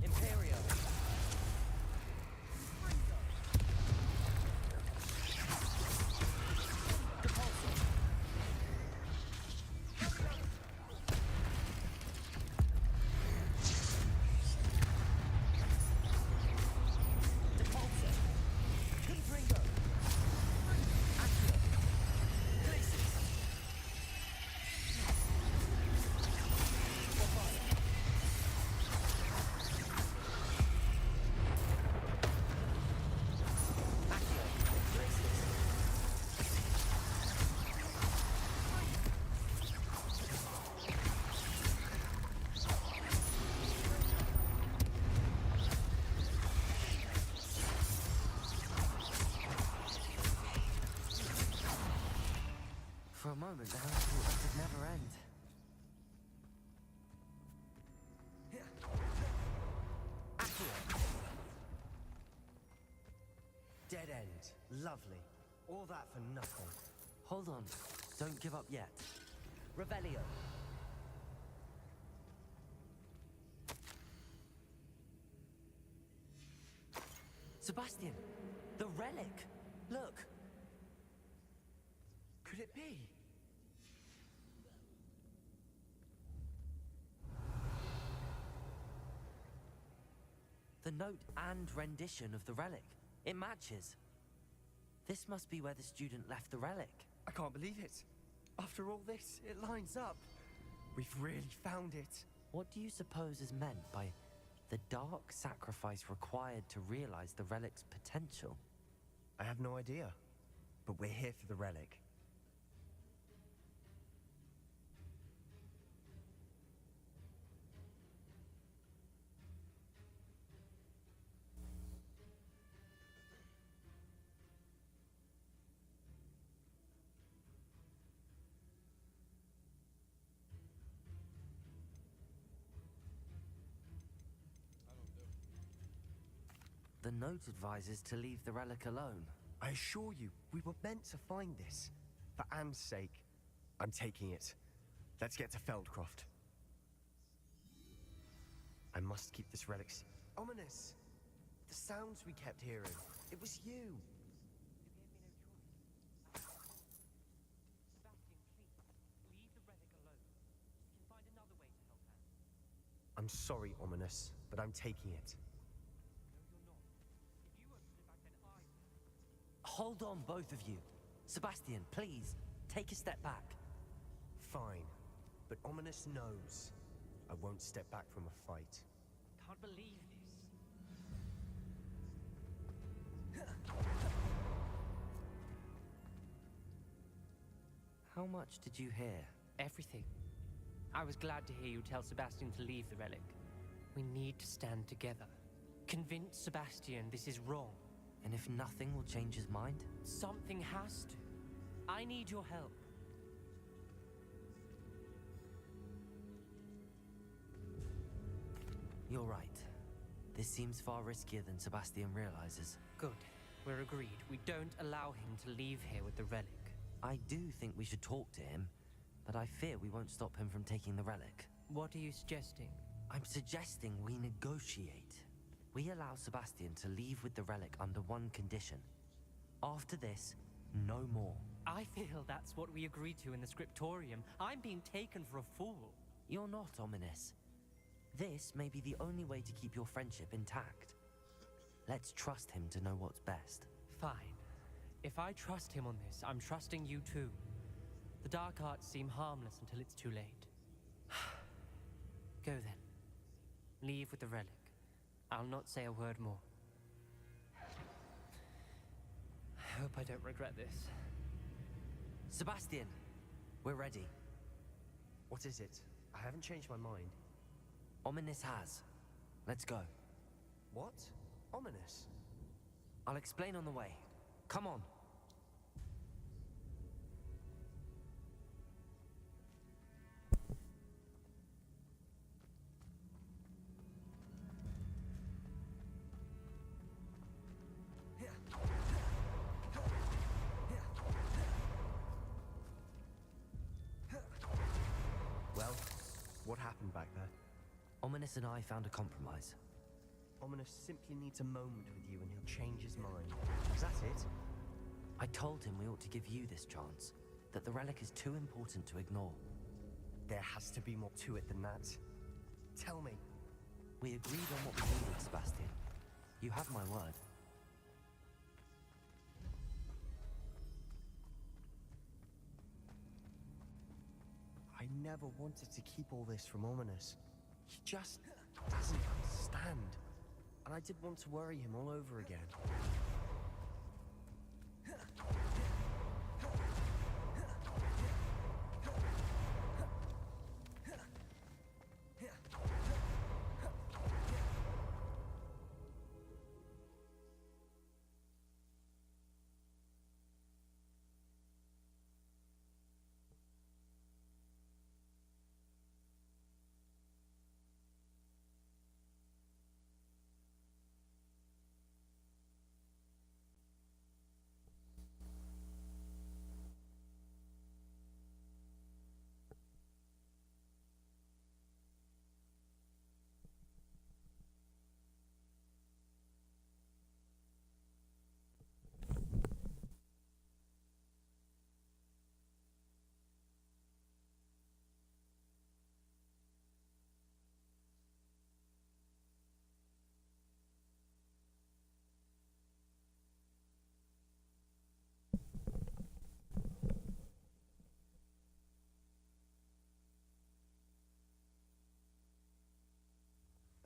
Imperio. Depulso. Depulso. Confringo. Accio. Glacier. Bombarda. Accio. Glacier. For a moment, I thought this would never end. Accio. Dead end. Lovely. All that for nothing. Hold on. Don't give up yet. Revelio. Sebastian! The relic! Look! Could it be? The note and rendition of the relic. It matches. This must be where the student left the relic. I can't believe it. After all this, it lines up. We've really found it. What do you suppose is meant by the dark sacrifice required to realize the relic's potential? I have no idea. But we're here for the relic. The note advises to leave the relic alone. I assure you, we were meant to find this. For Anne's sake. I'm taking it. Let's get to Feldcroft. I must keep this relic ominous. The sounds we kept hearing. It was you. I'm sorry, Ominous, but I'm taking it. Hold on, both of you. Sebastian, please, take a step back. Fine, but Ominous knows I won't step back from a fight. Can't believe this. How much did you hear? Everything. I was glad to hear you tell Sebastian to leave the relic. We need to stand together. Convince Sebastian this is wrong. And if nothing will change his mind? Something has to. I need your help. You're right. This seems far riskier than Sebastian realizes. Good. We're agreed. We don't allow him to leave here with the relic. I do think we should talk to him, but I fear we won't stop him from taking the relic. What are you suggesting? I'm suggesting we negotiate. We allow Sebastian to leave with the relic under one condition. After this, no more. I feel that's what we agreed to in the scriptorium. I'm being taken for a fool. You're not, Ominous. This may be the only way to keep your friendship intact. Let's trust him to know what's best. Fine. If I trust him on this, I'm trusting you too. The dark arts seem harmless until it's too late. Go then. Leave with the relic. I'll not say a word more. I hope I don't regret this. Sebastian, we're ready. What is it? I haven't changed my mind. Ominous has. Let's go. What? Ominous? I'll explain on the way. Come on. Well, what happened back there? Ominous and I found a compromise. Ominous simply needs a moment with you and he'll change his mind. Is that it? I told him we ought to give you this chance, that the relic is too important to ignore. There has to be more to it than that. Tell me. We agreed on what we needed, Sebastian. You have my word. I never wanted to keep all this from Ominous. He just doesn't understand. And I did want to worry him all over again.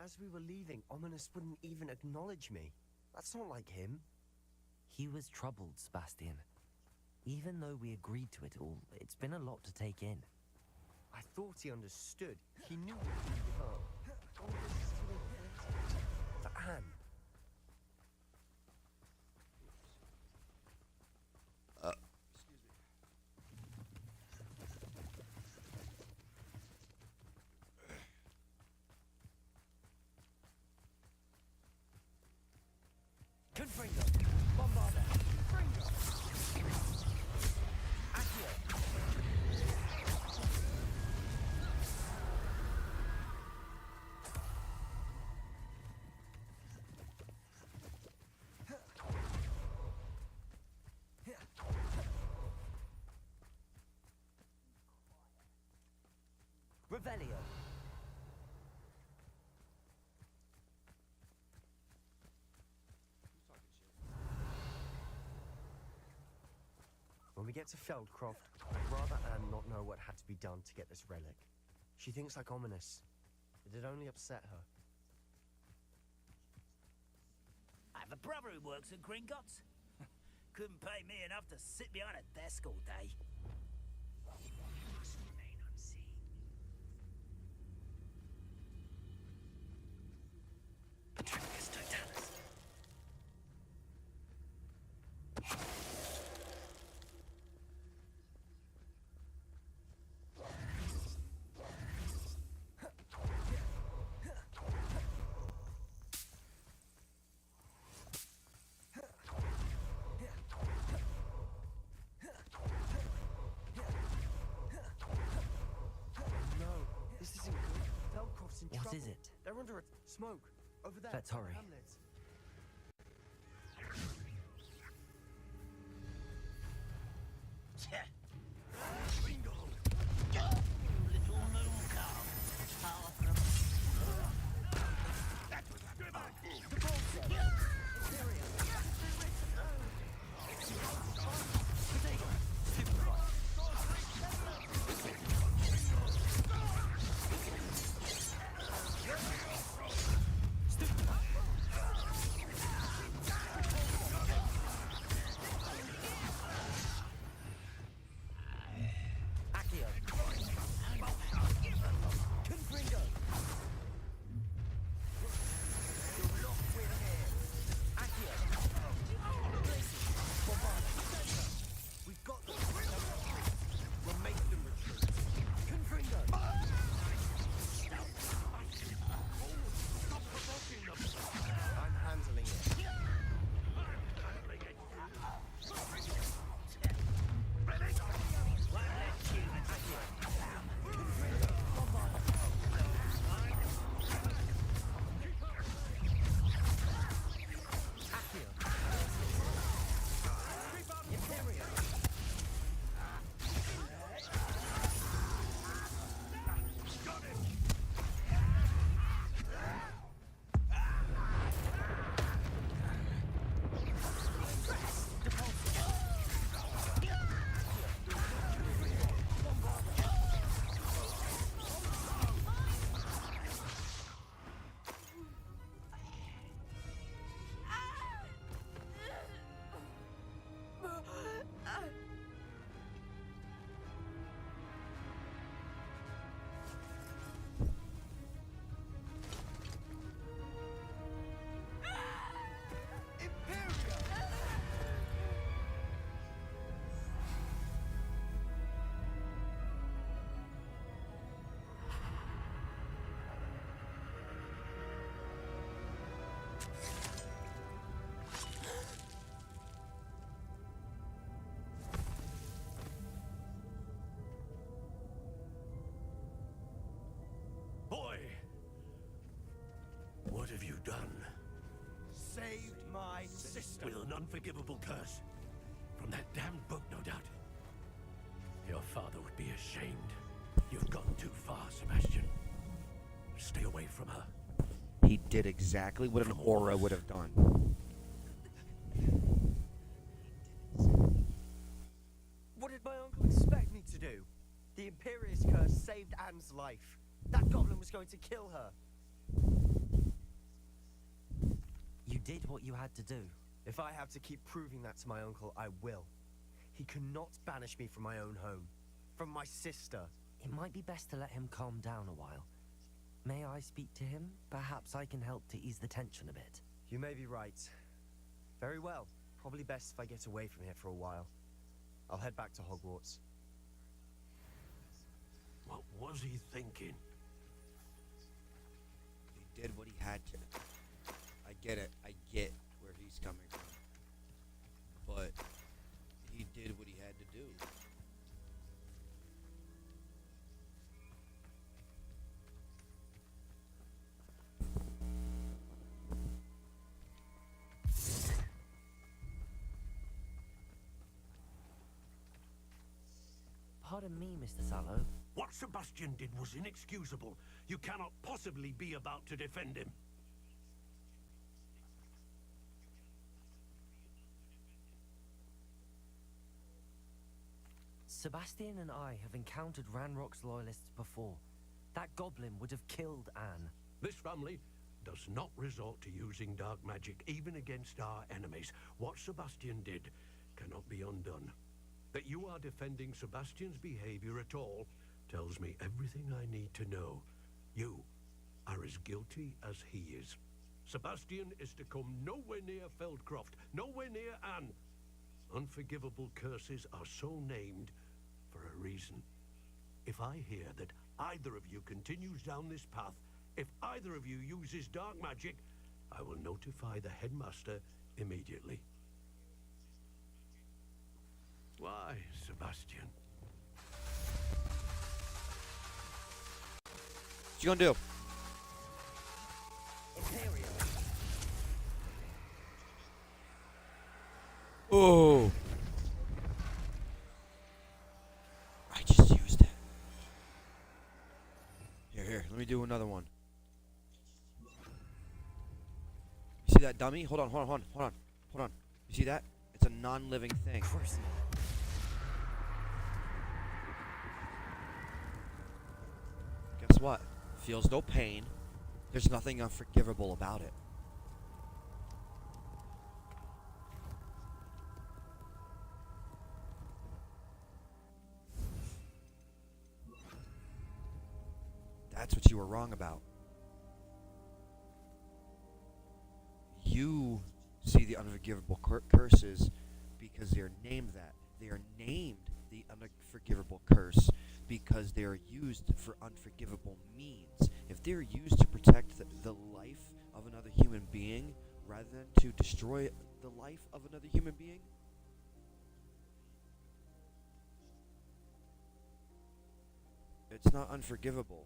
As we were leaving, Ominous wouldn't even acknowledge me. That's not like him. He was troubled, Sebastian. Even though we agreed to it all, it's been a lot to take in. I thought he understood. He knew we couldn't give up. All this is still important. For Anne. Excuse me. Confringo! Bombarda! Fringo! Accio! Revelio! Who's talking shit? When we get to Feldcroft, I'd rather Anne not know what had to be done to get this relic. She thinks like Ominous. It'd only upset her. I have a brother who works at Gringotts. Couldn't pay me enough to sit behind a desk all day. Must remain unseen. Patricius Totalis. No, this isn't good. Feldcroft's in What trouble. is it? They're under a smoke. Over there. Let's by the hurry. hamlet. Bingo! Little moon calf. Far from... That was a good one. Accio! Confringo! You're locked with here! Accio! Bombarda! We've got them! We'll make them retreat! Confringo! Stop provoking them! I'm handling it. Boy! What have you done? Saved my sister. With an unforgivable curse. From that damned book, no doubt. Your father would be ashamed. You've gone too far, Sebastian. Stay away from her. He did exactly what an aura would have done. What did my uncle expect me to do? The Imperious curse saved Anne's life. That goblin was going to kill her. did what you had to do. If I have to keep proving that to my uncle, I will. He cannot banish me from my own home. From my sister. It might be best to let him calm down a while. May I speak to him? Perhaps I can help to ease the tension a bit. You may be right. Very well. Probably best if I get away from here for a while. I'll head back to Hogwarts. What was he thinking? He did what he had to. I get it. I get where he's coming from. But he did what he had to do. Pardon me, Mr. Sallow. What Sebastian did was inexcusable. You cannot possibly be about to defend him. Sebastian and I have encountered Ranrock's loyalists before. That goblin would have killed Anne. This family does not resort to using dark magic, even against our enemies. What Sebastian did cannot be undone. That you are defending Sebastian's behavior at all tells me everything I need to know. You are as guilty as he is. Sebastian is to come nowhere near Feldcroft, nowhere near Anne. Unforgivable curses are so named for a reason. If I hear that either of you continues down this path, if either of you uses dark magic, I will notify the headmaster immediately. Why, Sebastian? What you gonna do? Oh. I just used it. Here, let me do another one. You see that dummy? Hold on. You see that? It's a non-living thing. Guess what? Feels no pain. There's nothing unforgivable about it. That's what you were wrong about. You see the unforgivable curses because they are named that. They are named the unforgivable curse because they are used for unforgivable means. If they're used to protect the life of another human being rather than to destroy the life of another human being, it's not unforgivable.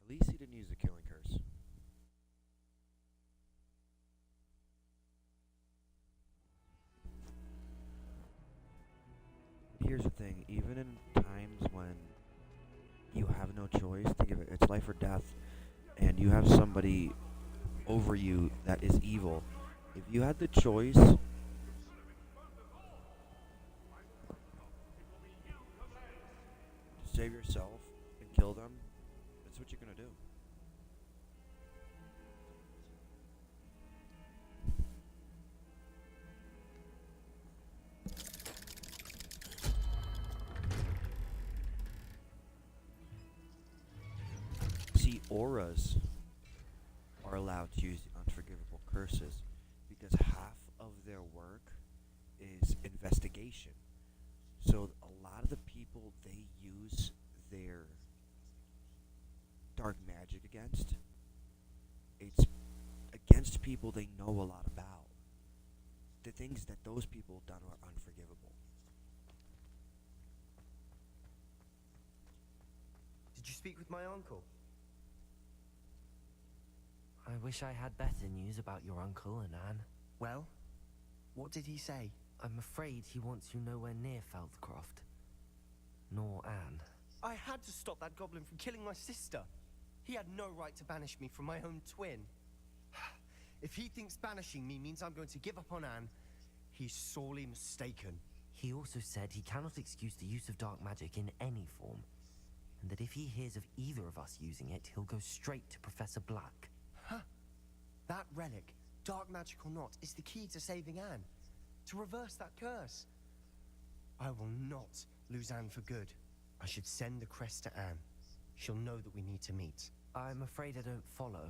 At least he didn't use the killing curse. Here's the thing, even in times when you have no choice, think of it, it's life or death, and you have somebody over you that is evil. If you had the choice to save yourself and kill them, that's what you're gonna do. auras are allowed to use the unforgivable curses because half of their work is investigation. So a lot of the people they use their dark magic against, it's against people they know a lot about. The things that those people have done are unforgivable. Did you speak with my uncle? I wish I had better news about your uncle and Anne. Well, what did he say? I'm afraid he wants you nowhere near Feldcroft. Nor Anne. I had to stop that goblin from killing my sister. He had no right to banish me from my own twin. If he thinks banishing me means I'm going to give up on Anne, he's sorely mistaken. He also said he cannot excuse the use of dark magic in any form, and that if he hears of either of us using it, he'll go straight to Professor Black. Huh. That relic, dark magic or not, is the key to saving Anne. To reverse that curse. I will not lose Anne for good. I should send the crest to Anne. She'll know that we need to meet. I'm afraid I don't follow.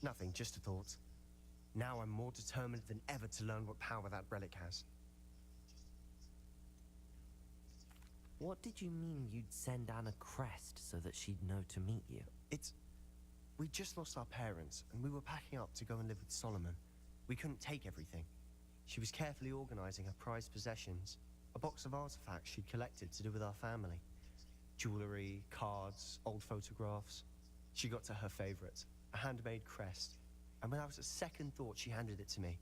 Nothing, just a thought. Now I'm more determined than ever to learn what power that relic has. What did you mean you'd send Anne a crest so that she'd know to meet you? We just lost our parents, and we were packing up to go and live with Solomon. We couldn't take everything. She was carefully organizing her prized possessions, a box of artifacts she'd collected to do with our family. Jewelry, cards, old photographs. She got to her favorite, a handmade crest, and without a second thought she handed it to me.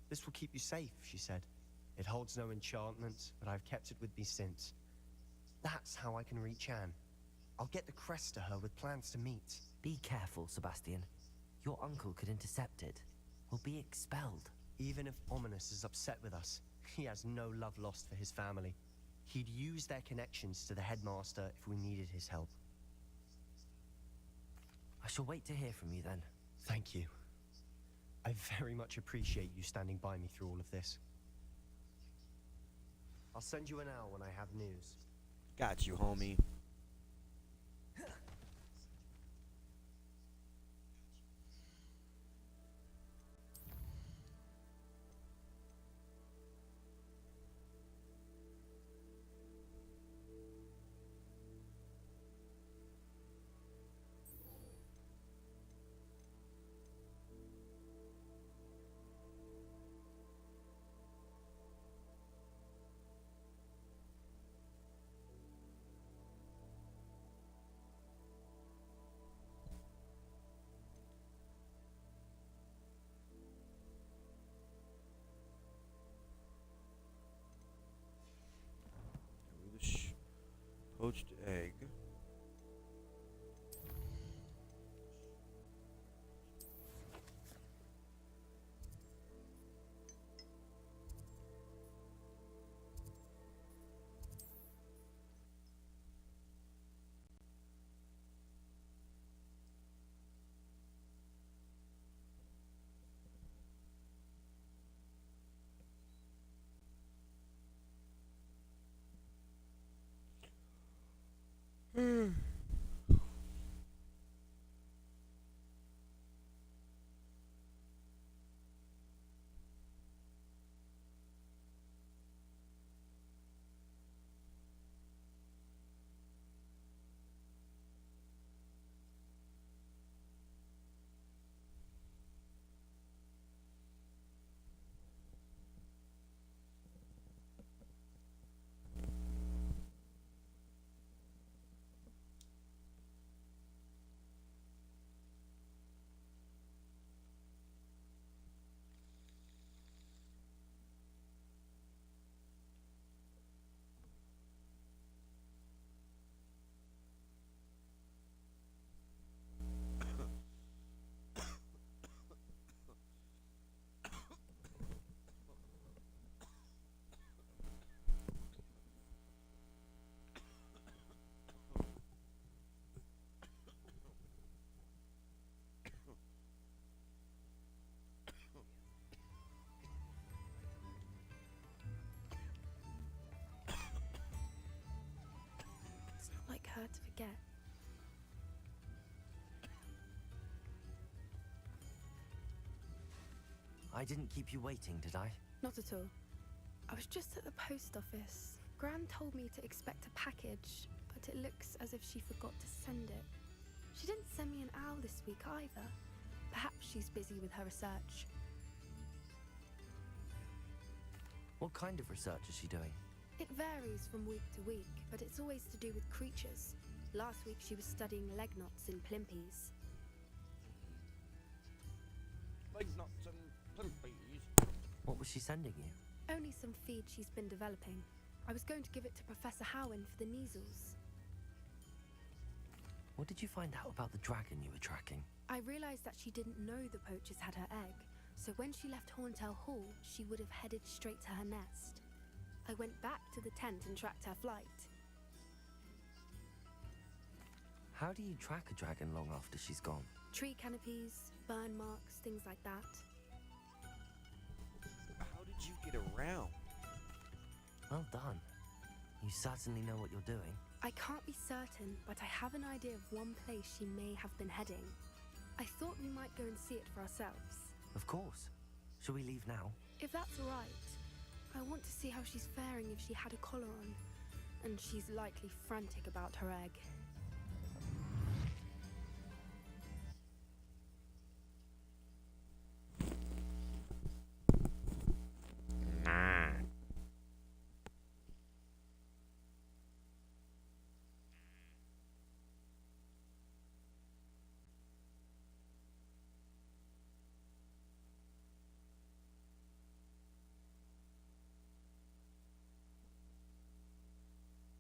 This will keep you safe, she said. It holds no enchantment, but I've kept it with me since. That's how I can reach Anne. I'll get the crest to her with plans to meet. Be careful, Sebastian. Your uncle could intercept it. We'll be expelled. Even if Ominous is upset with us, he has no love lost for his family. He'd use their connections to the headmaster if we needed his help. I shall wait to hear from you then. Thank you. I very much appreciate you standing by me through all of this. I'll send you an hour when I have news. Got you, homie. Poached egg. It's not like her to forget. I didn't keep you waiting, did I? Not at all. I was just at the post office. Gran told me to expect a package, but it looks as if she forgot to send it. She didn't send me an owl this week either. Perhaps she's busy with her research. What kind of research is she doing? It varies from week to week, but it's always to do with creatures. Last week she was studying leg knots in plimpies. Leg knots and plimpies. What was she sending you? Only some feed she's been developing. I was going to give it to Professor Howen for the measles. What did you find out about the dragon you were tracking? I realized that she didn't know the poachers had her egg, so when she left Horntail Hall, she would have headed straight to her nest. I went back to the tent and tracked her flight. How do you track a dragon long after she's gone? Tree canopies, burn marks, things like that. How did you get around? Well done. You certainly know what you're doing. I can't be certain, but I have an idea of one place she may have been heading. I thought we might go and see it for ourselves. Of course. Shall we leave now? If that's all right. I want to see how she's faring if she had a collar on. And she's likely frantic about her egg.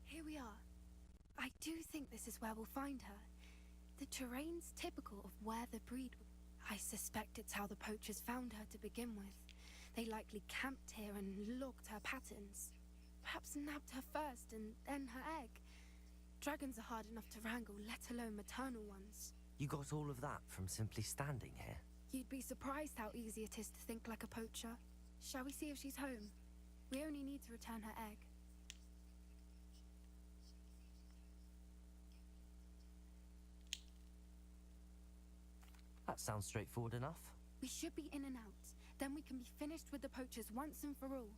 Here we are. I do think this is where we'll find her. The terrain's typical of where the breed... I suspect it's how the poachers found her to begin with. They likely camped here and logged her patterns. Perhaps nabbed her first and then her egg. Dragons are hard enough to wrangle, let alone maternal ones. You got all of that from simply standing here? You'd be surprised how easy it is to think like a poacher. Shall we see if she's home? We only need to return her egg. That sounds straightforward enough. We should be in and out. Then we can be finished with the poachers once and for all.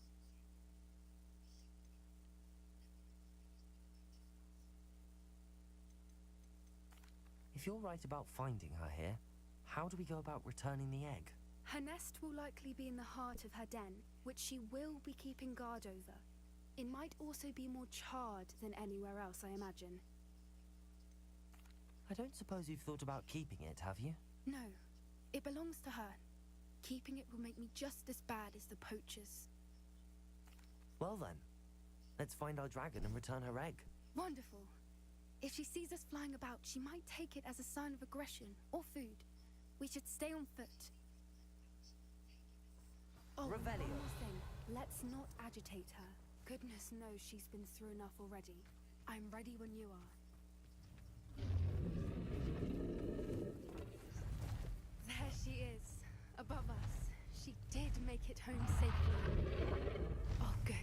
If you're right about finding her here, how do we go about returning the egg? Her nest will likely be in the heart of her den, which she will be keeping guard over. It might also be more charred than anywhere else, I imagine. I don't suppose you've thought about keeping it, have you? No, it belongs to her. Keeping it will make me just as bad as the poachers. Well then, let's find our dragon and return her egg. Wonderful. If she sees us flying about, she might take it as a sign of aggression or food. We should stay on foot. Oh, Revelio. one more thing. Let's not agitate her. Goodness knows she's been through enough already. I'm ready when you are. There she is, above us. She did make it home safely. Oh, good.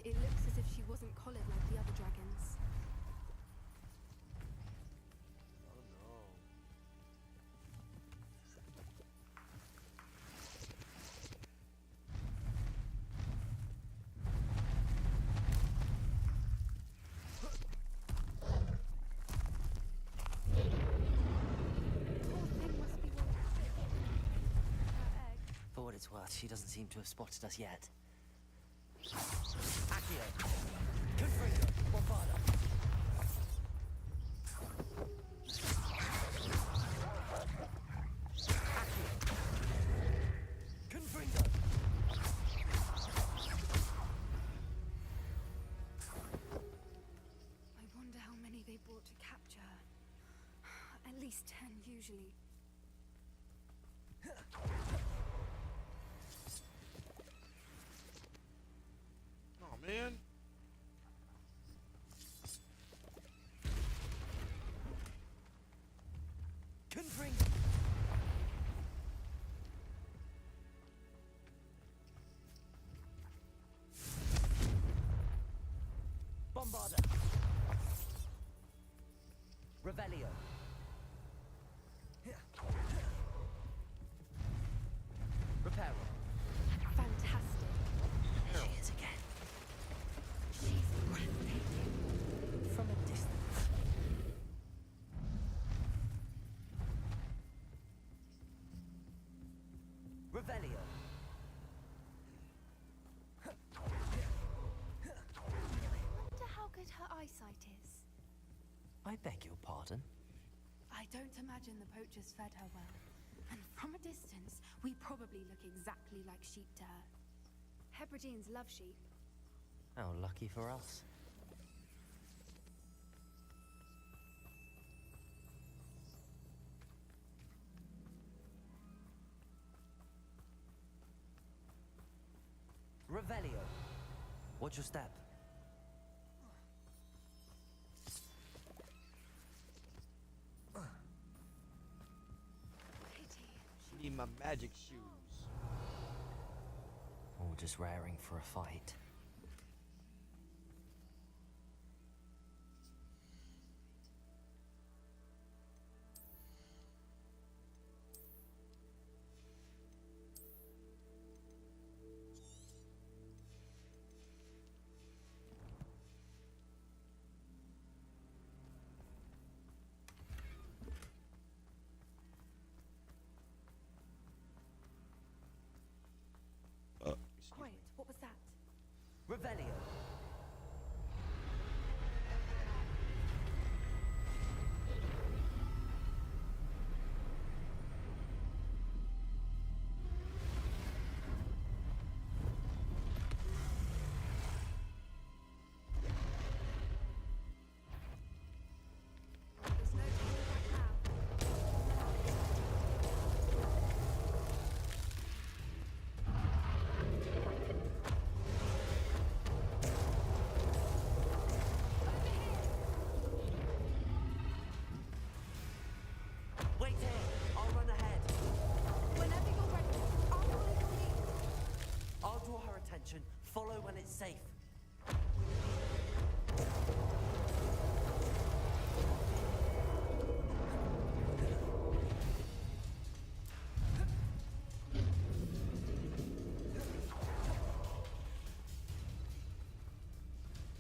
It looks as if she wasn't collared like the other dragons. Oh no. For what it's worth, she doesn't seem to have spotted us yet. Accio! Confringo! Bombada! Accio! Confringo! I wonder how many they brought to capture her. At least 10 usually. Oh man. Confringo! Bombada! Revelio! Reparo! Revelio. Wonder how good her eyesight is. I beg your pardon? I don't imagine the poachers fed her well. And from a distance, we probably look exactly like sheep to her. Hebrideans love sheep. How lucky for us. Revelio. What's your step? Need my magic shoes. Or just raring for a fight. Quiet, what was that? Revelio. There's no turning back now. Wait here. I'll run ahead. Whenever you're ready, I'll follow your lead. I'll draw her attention. Follow when it's safe.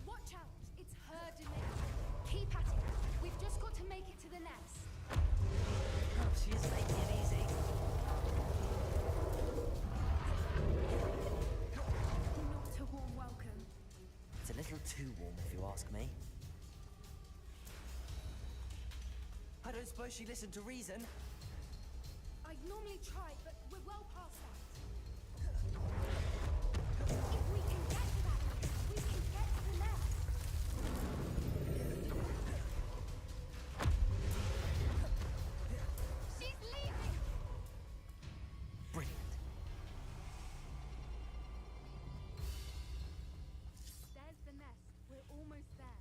Watch out, it's her domain. Keep at it. We've just got to make it to the nest. Oh, she is making it easy. Not a warm welcome. It's a little too warm, if you ask me. I don't suppose she listened to reason. I'd normally try, but we're well past that. If we can get to that nest, we can get to the nest. She's leaving! Brilliant. There's the nest. We're almost there.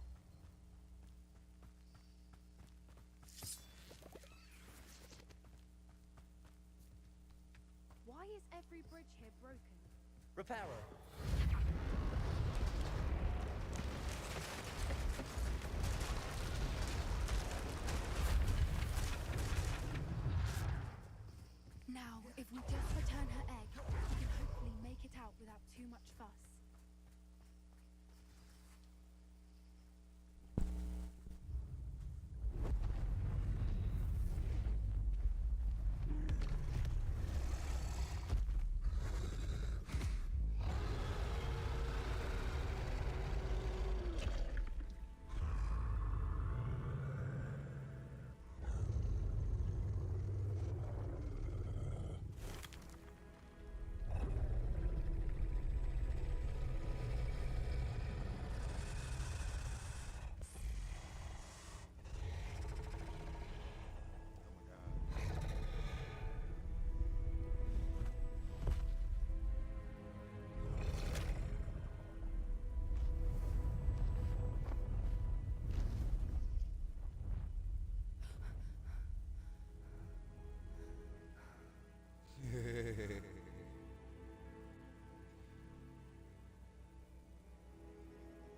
Why is every bridge here broken? Reparo. Now, if we just return her egg, we can hopefully make it out without too much fuss.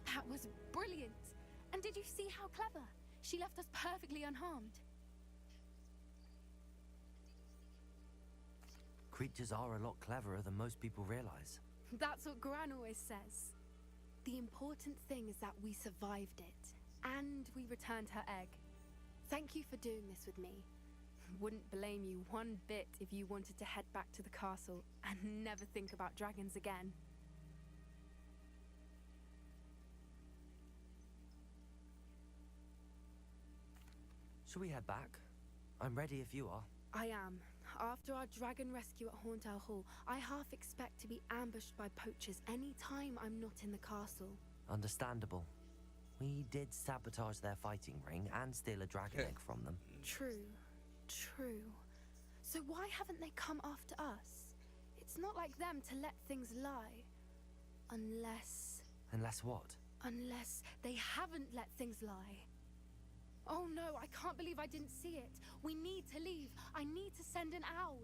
That was brilliant! And did you see how clever? She left us perfectly unharmed. Creatures are a lot cleverer than most people realize. That's what Gran always says. The important thing is that we survived it, and we returned her egg. Thank you for doing this with me. Wouldn't blame you one bit if you wanted to head back to the castle and never think about dragons again. Shall we head back? I'm ready if you are. I am. After our dragon rescue at Hauntow Hall, I half expect to be ambushed by poachers any time I'm not in the castle. Understandable. We did sabotage their fighting ring and steal a dragon egg from them. True. True. So why haven't they come after us? It's not like them to let things lie. Unless Unless what? Unless they haven't let things lie. Oh no, I can't believe I didn't see it. We need to leave. I need to send an owl.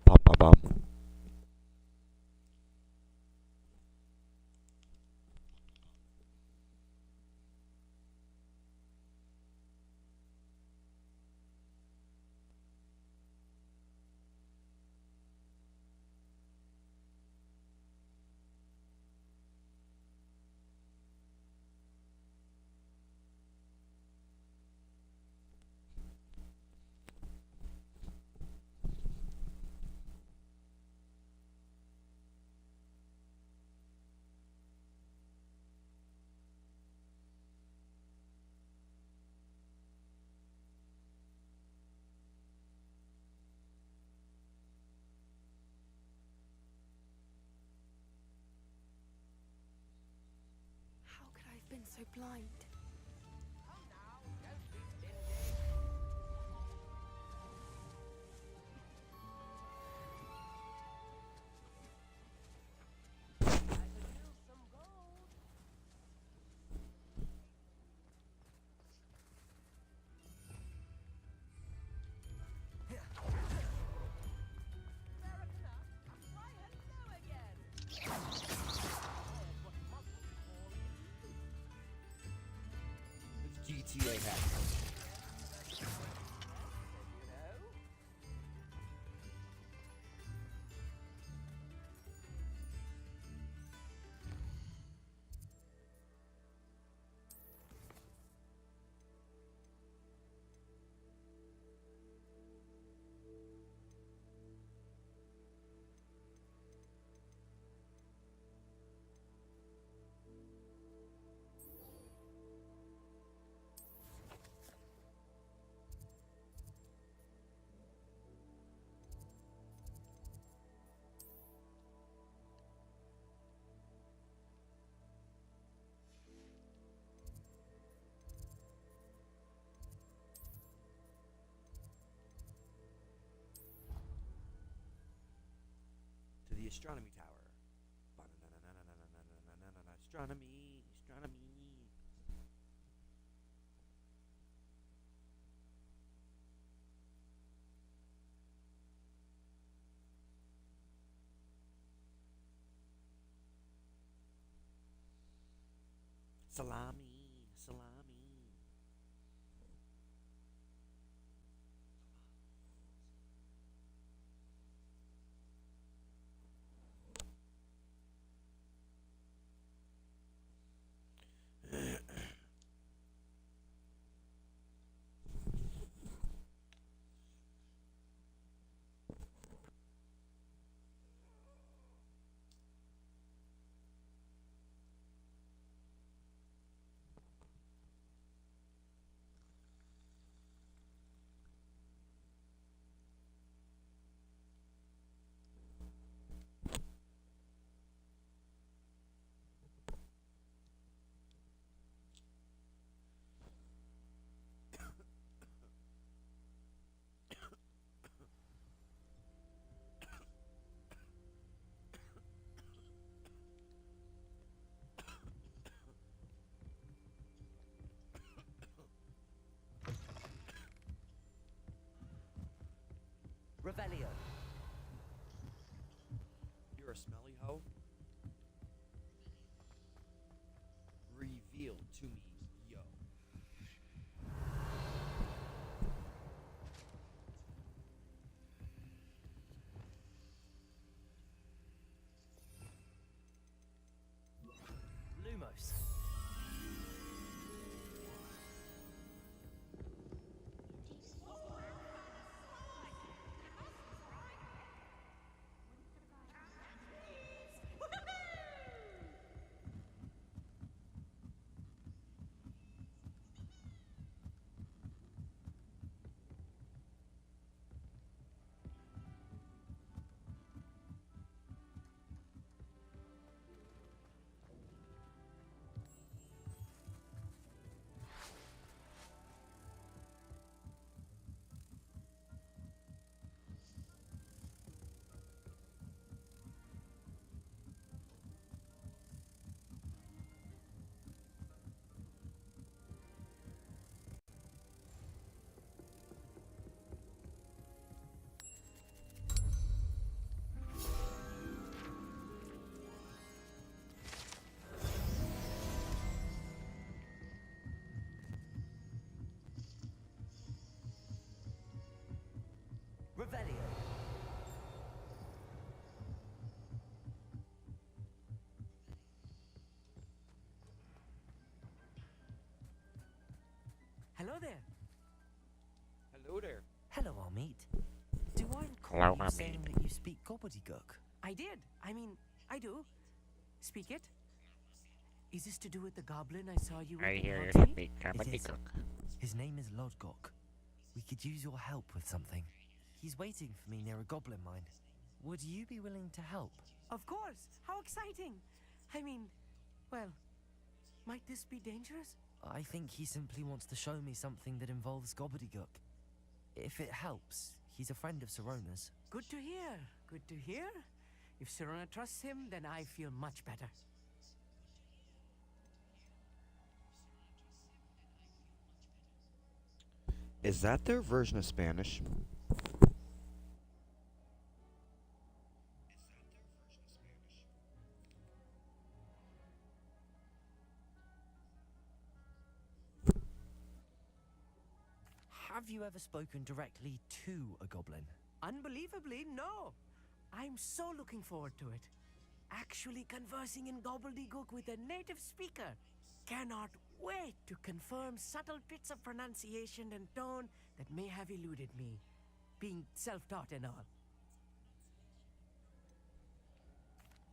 Bum, bum, bum. How could I have been so blind? GTA hack. To the astronomy tower. Astronomy, astronomy. Salami, salami. Revelio. You're a smelly hoe? Reveal to me, yo. Lumos. Revelio. Hello there. Hello there. Hello, Amit. Do I recall Hello, you Amit. saying that you speak gobbledygook? I did. I mean, I do. Speak it. Is this to do with the goblin I saw you with I in hear you Hogsmeade? speak It is. gobbledygook. His name is Lodgok. We could use your help with something. He's waiting for me near a goblin mine. Would you be willing to help? Of course. How exciting. I mean, well, might this be dangerous? I think he simply wants to show me something that involves gobbledygook. If it helps, he's a friend of Sirona's. Good to hear. Good to hear. If Sirona trusts him, then I feel much better. Is that their version of Spanish? Have you ever spoken directly to a goblin? Unbelievably, no. I'm so looking forward to it. Actually conversing in gobbledygook with a native speaker. Cannot wait to confirm subtle bits of pronunciation and tone that may have eluded me, being self-taught and all.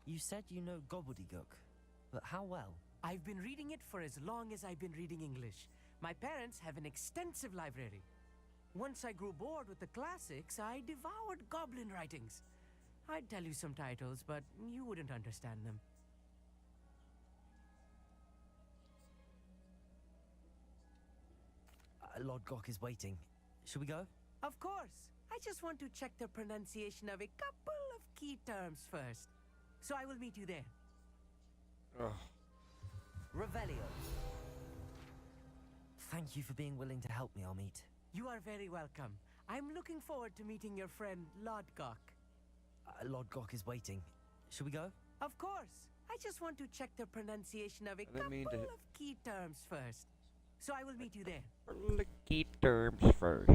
You said you know gobbledygook, but how well? I've been reading it for as long as I've been reading English. My parents have an extensive library. Once I grew bored with the classics, I devoured goblin writings. I'd tell you some titles, but you wouldn't understand them. Lodgok is waiting. Should we go? Of course. I just want to check the pronunciation of a couple of key terms first. So I will meet you there. Ugh. Revelio. Thank you for being willing to help me, Amit. You are very welcome. I'm looking forward to meeting your friend, Lodgok. Lodgok is waiting. Should we go? Of course. I just want to check the pronunciation of a I didn't mean couple to- of key terms first. So I will meet you there. Key terms first.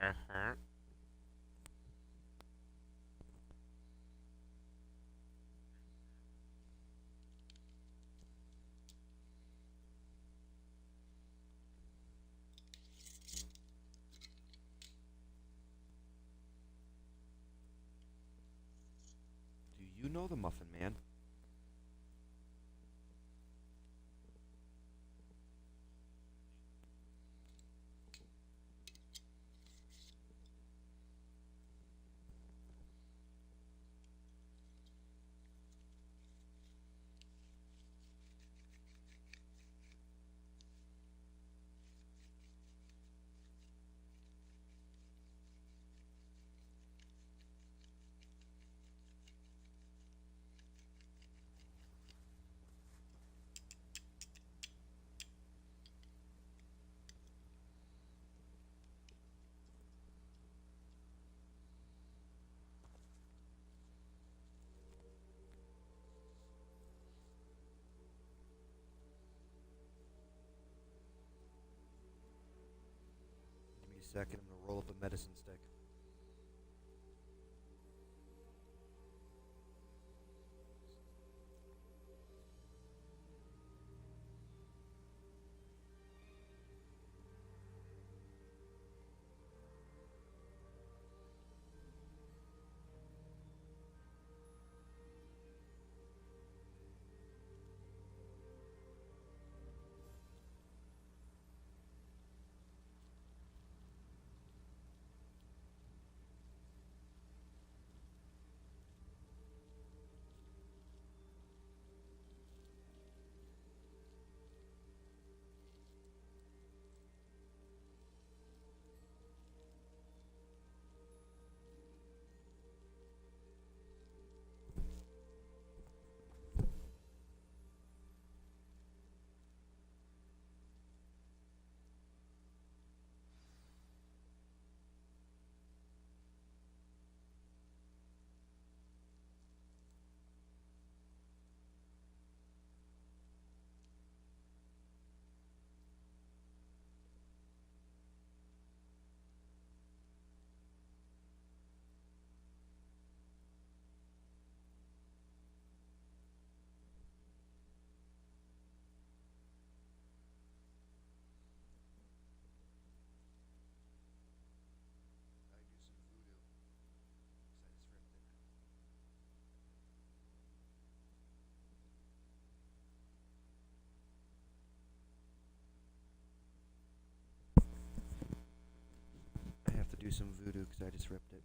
Uh-huh. Do you know the Muffin Man? second. I'm gonna roll up a medicine stick. I have to do some voodoo because I just ripped it.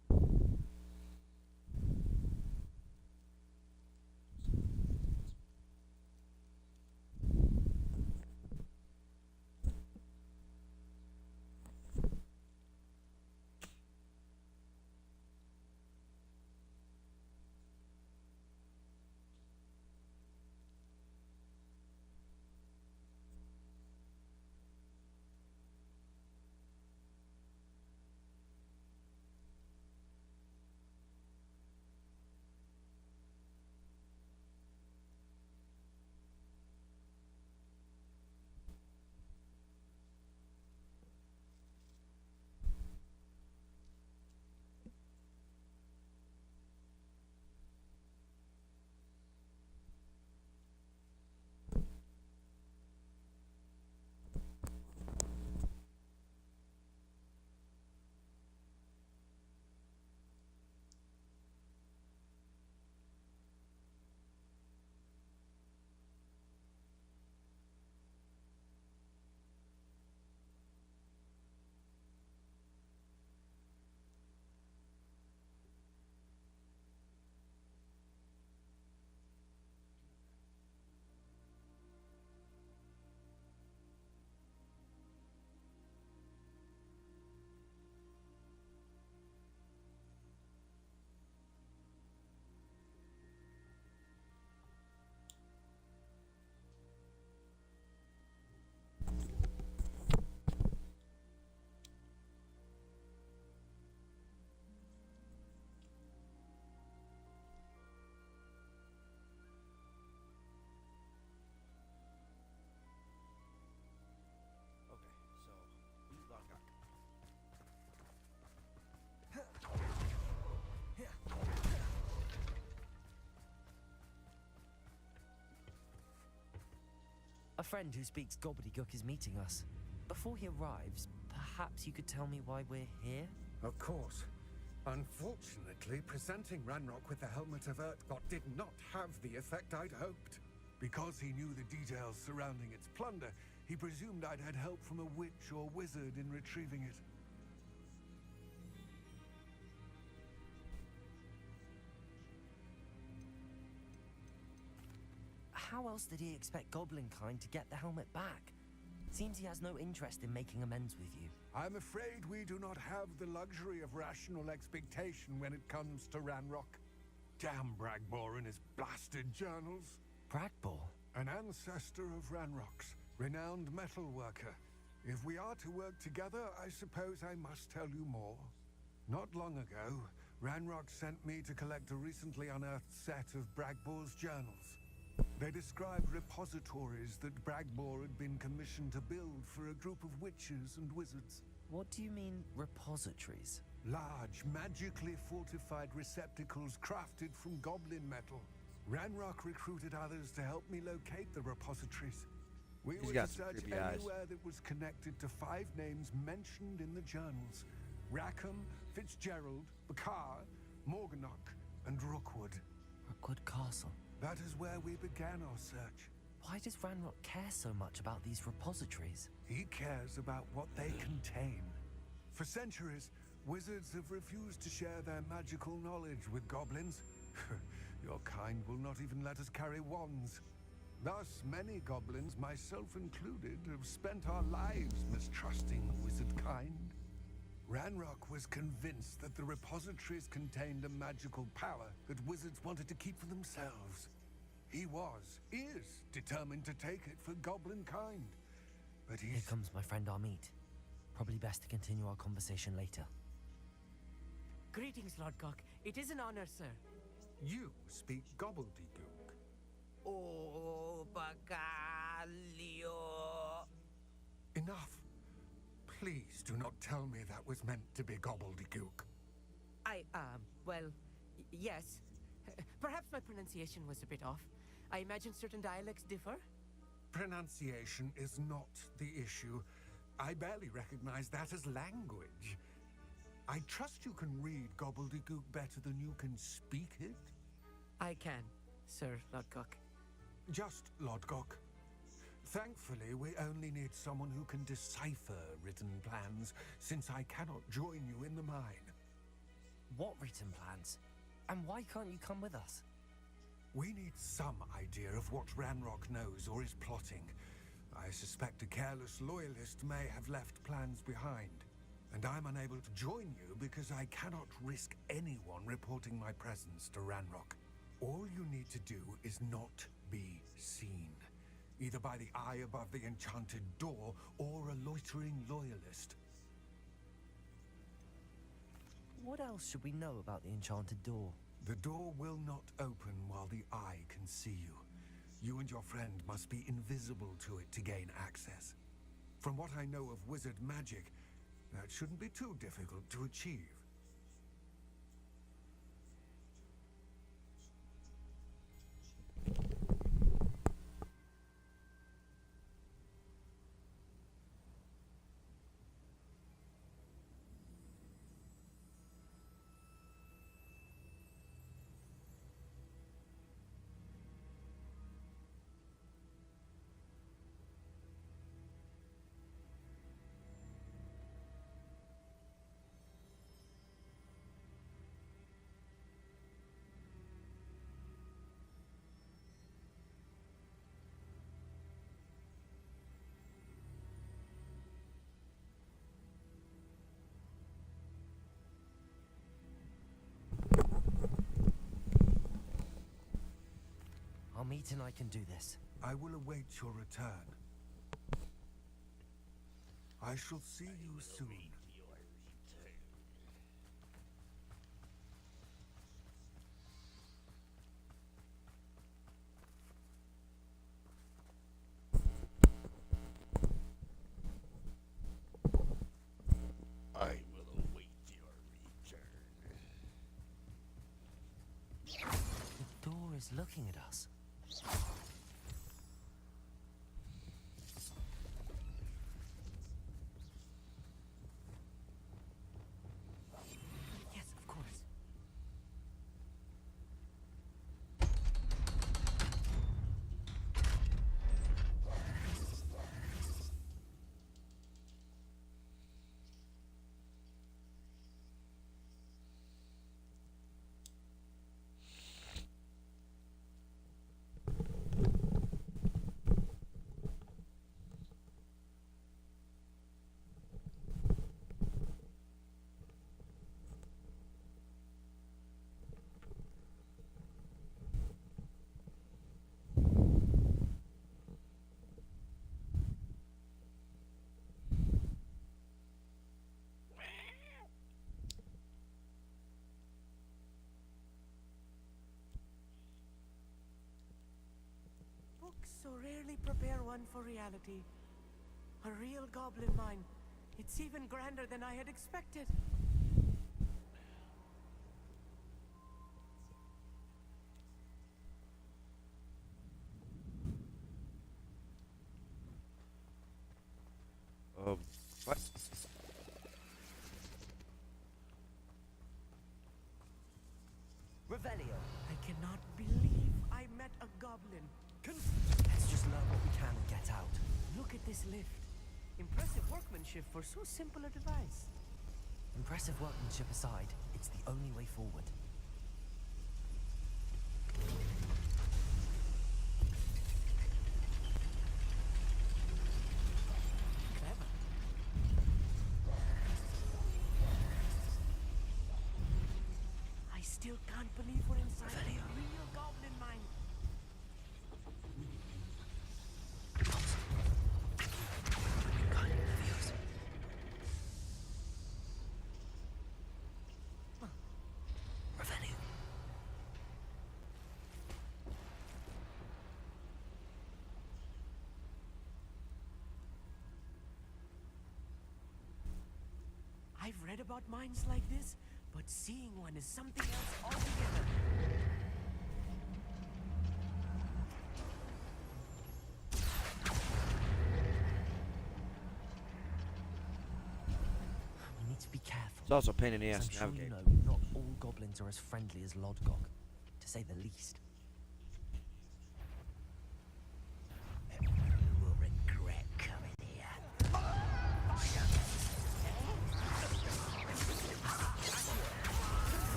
A friend who speaks gobbledygook is meeting us. Before he arrives, perhaps you could tell me why we're here? Of course. Unfortunately, presenting Ranrok with the Helmet of Urtkot did not have the effect I'd hoped. Because he knew the details surrounding its plunder, he presumed I'd had help from a witch or wizard in retrieving it. How else did he expect Goblinkind to get the helmet back? Seems he has no interest in making amends with you. I'm afraid we do not have the luxury of rational expectation when it comes to Ranrok. Damn Bragbor and his blasted journals. Bragbor? An ancestor of Ranrock's, renowned metalworker. If we are to work together, I suppose I must tell you more. Not long ago, Ranrock sent me to collect a recently unearthed set of Bragbor's journals. They described repositories that Bragbor had been commissioned to build for a group of witches and wizards. What do you mean, repositories? Large, magically fortified receptacles crafted from goblin metal. Ranrok recruited others to help me locate the repositories. We He's were got to some search creepy eyes. anywhere that was connected to 5 names mentioned in the journals. Rackham, Fitzgerald, Bakar, Morganach, and Rookwood. Rookwood Castle. That is where we began our search. Why does Ranrok care so much about these repositories? He cares about what they contain. For centuries, wizards have refused to share their magical knowledge with goblins. Your kind will not even let us carry wands. Thus, many goblins, myself included, have spent our lives mistrusting the wizard kind. Ranrok was convinced that the repositories contained a magical power that wizards wanted to keep for themselves. He is determined to take it for goblin kind. But Here comes my friend Amit. Probably best to continue our conversation later. Greetings, Lord Cock. It is an honor, sir. You speak gobbledygook. Oh, Bacalio. Enough. Please do not tell me that was meant to be gobbledygook. Yes. Perhaps my pronunciation was a bit off. I imagine certain dialects differ. Pronunciation is not the issue. I barely recognize that as language. I trust you can read gobbledygook better than you can speak it? I can, Sir Lodgok. Just Lodgok. Thankfully, we only need someone who can decipher written plans, since I cannot join you in the mine. What written plans? And why can't you come with us? We need some idea of what Ranrok knows or is plotting. I suspect a careless loyalist may have left plans behind. And I'm unable to join you because I cannot risk anyone reporting my presence to Ranrok. All you need to do is not be seen, either by the eye above the enchanted door or a loitering loyalist. What else should we know about the enchanted door? The door will not open while the eye can see you. You and your friend must be invisible to it to gain access. From what I know of wizard magic, that shouldn't be too difficult to achieve. Amit and I can do this. I will await your return. I shall see you soon. I will await your return. The door is looking at us. Yes, of course. Books so rarely prepare one for reality. A real goblin mine. It's even grander than I had expected. What? Revelio. I cannot believe I met a goblin. Let's just learn what we can and get out. Look at this lift. Impressive workmanship for so simple a device. Impressive workmanship aside, it's the only way forward. Clever. I still can't believe we're inside a real goblin mine. I've read about mines like this, but seeing one is something else altogether. We need to be careful. It's also a pain in the ass I'm to sure navigate. you know, not all goblins are as friendly as Lodgok, to say the least. You will regret coming here.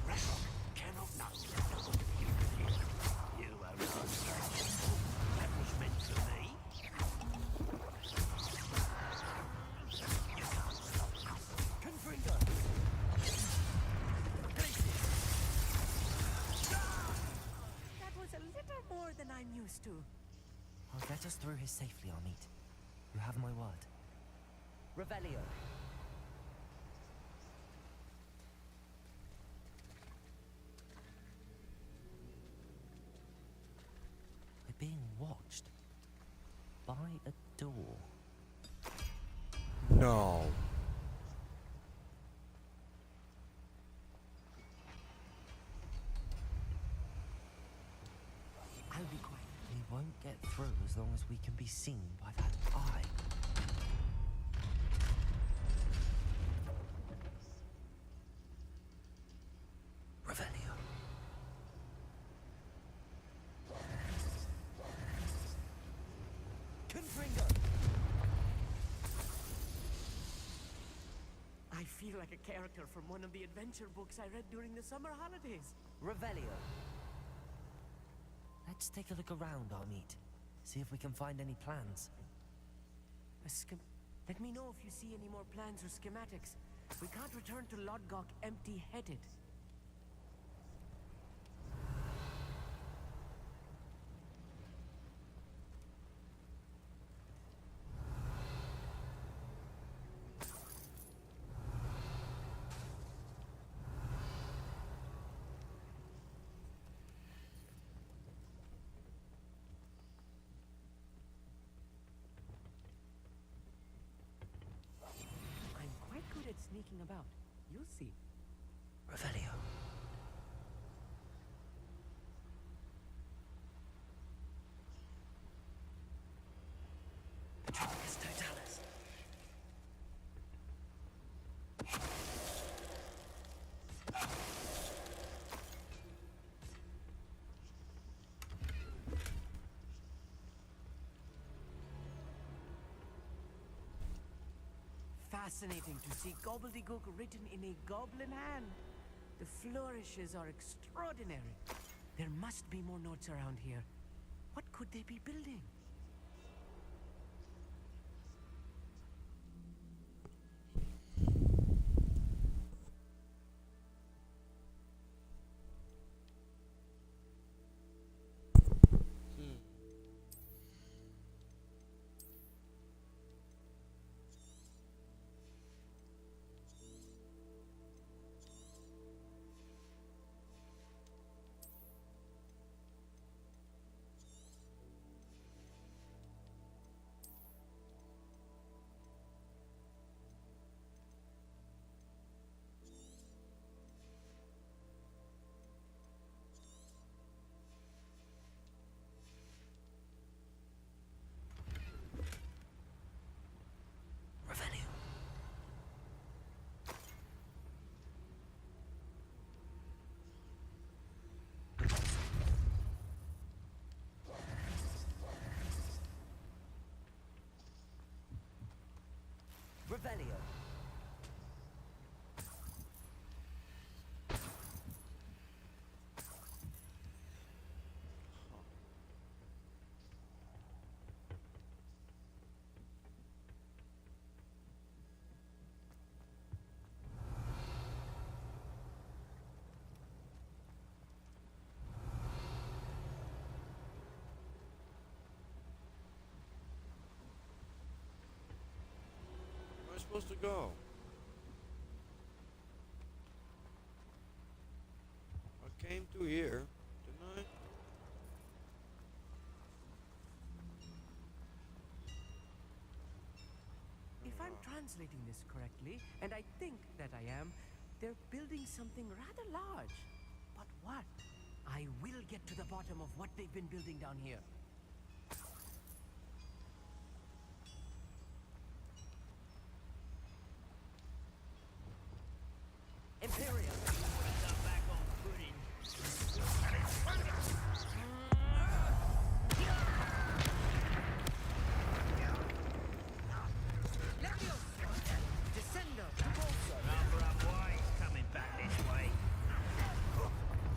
Ranrok cannot not. You are not. That was meant for me. You can't stop us. Confringo! That was a little more than I'm used to. I'll get us through here safely, Amit. You have my word. Revelio. We're being watched by a door. No. I'll be quiet. We won't get through as long as we can be seen by that eye. Revelio. Confringo! I feel like a character from one of the adventure books I read during the summer holidays. Revelio. Let's take a look around, Amit. See if we can find any plans. Let me know if you see any more plans or schematics. We can't return to Lodgok empty-headed. I'm quite good at sneaking about. You'll see. Revelio. Petricus Totalis. Fascinating to see gobbledygook written in a goblin hand. The flourishes are extraordinary. There must be more notes around here. What could they be building? Revelio. Where am I supposed to go? I came through here, didn't I? If I'm translating this correctly, and I think that I am, they're building something rather large. But what? I will get to the bottom of what they've been building down here. Imperium. Back on footing. Descendo! Number up wide, coming back this way.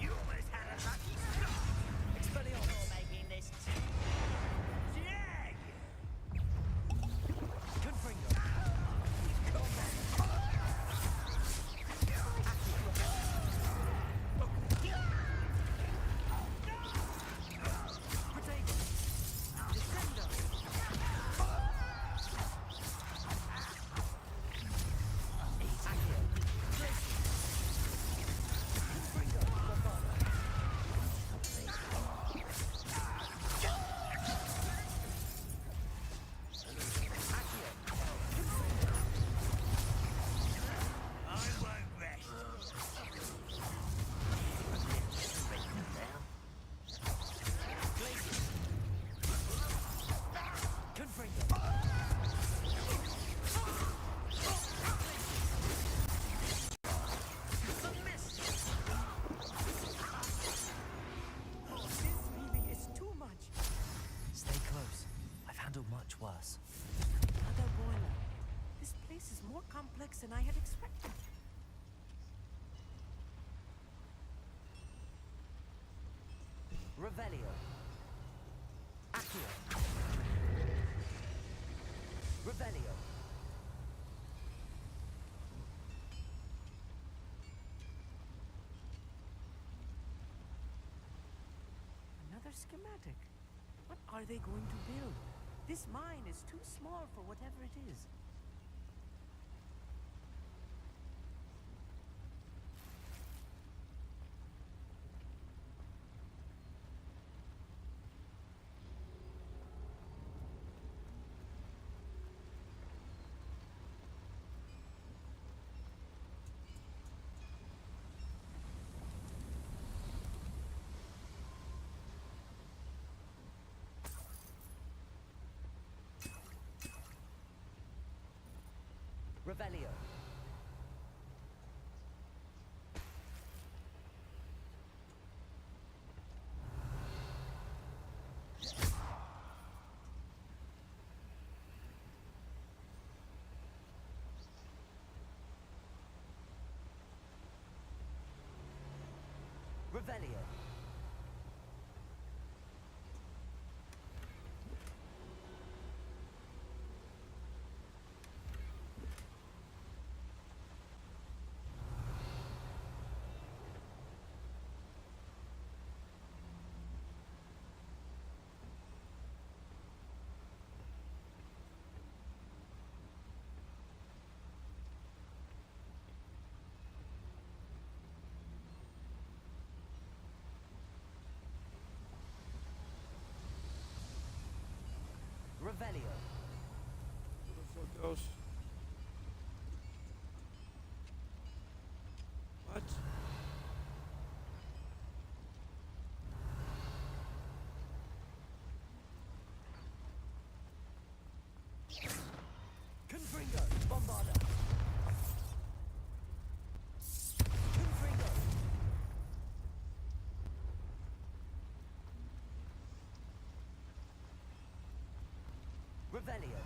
You almost had a lucky start. Expelliarmus. You're making this jag. Confringo. Much worse. Another boiler. This place is more complex than I had expected. Revelio. Accio. Revelio. Another schematic. What are they going to build? This mine is too small for whatever it is. Revelio. Revelio. Revelio. Where the fuck goes? What? Confringo. Bombarda. Confringo. Revelio.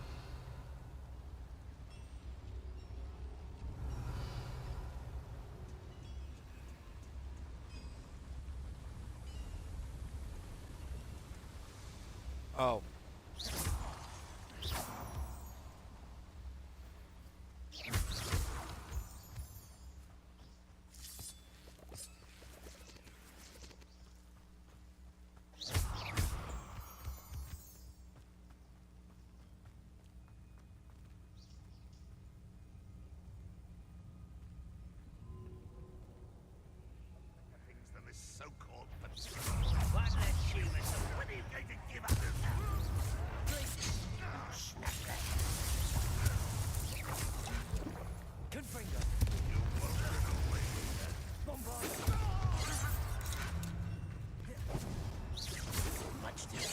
Oh. Things than this so-called one less human. So when are you going to give up? Snap that. Confringo. You won't get away. Bombard. Much too.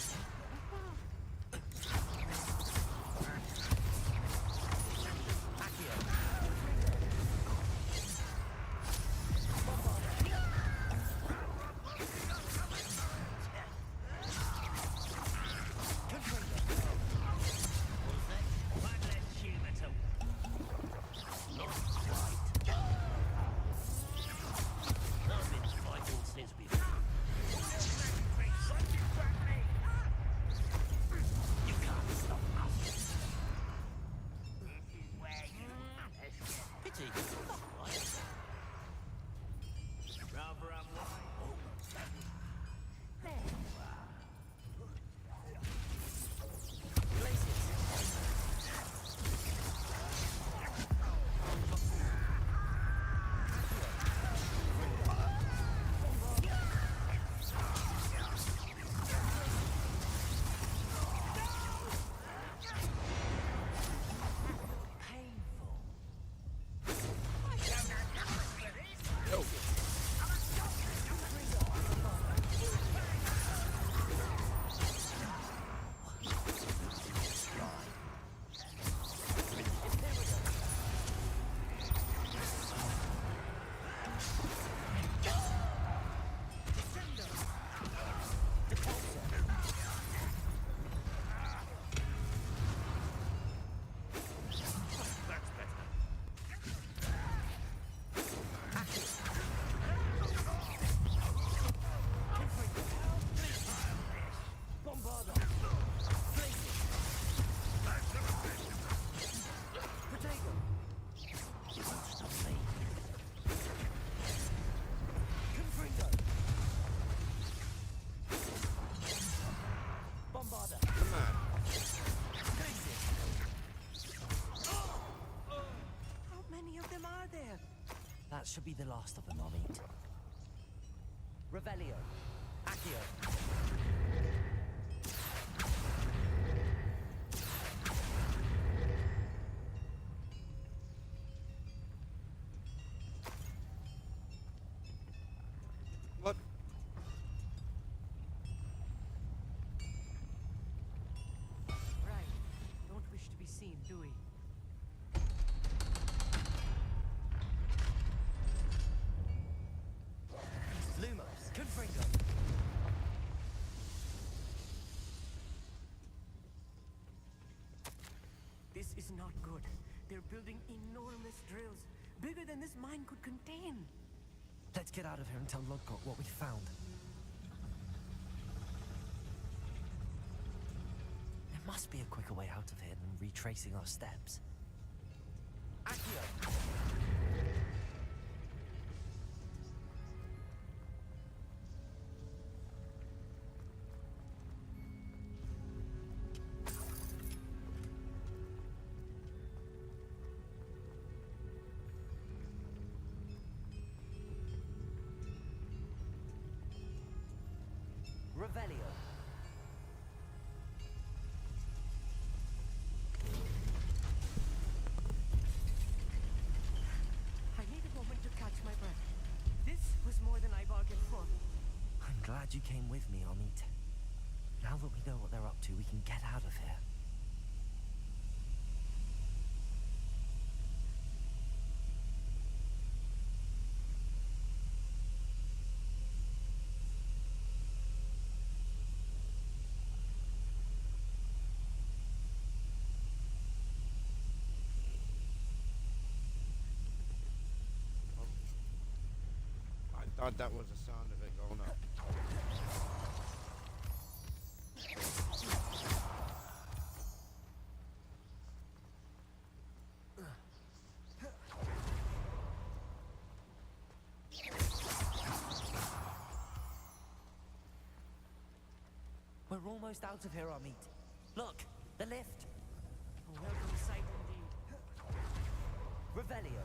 That should be the last of them, I'll eat. Revelio. Accio. What? Right. Don't wish to be seen, do we? Lumos. Confringo. This is not good. They're building enormous drills, bigger than this mine could contain. Let's get out of here and tell Lodgok what we found. There must be a quicker way out of here than retracing our steps. Accio. Revelio. I need a moment to catch my breath. This was more than I bargained for. I'm glad you came with me, Amit. Now that we know what they're up to, we can get out of here. I thought that was the sound of it going up. almost out of here, Amit. Look, the lift. A welcome sight indeed. Revelio.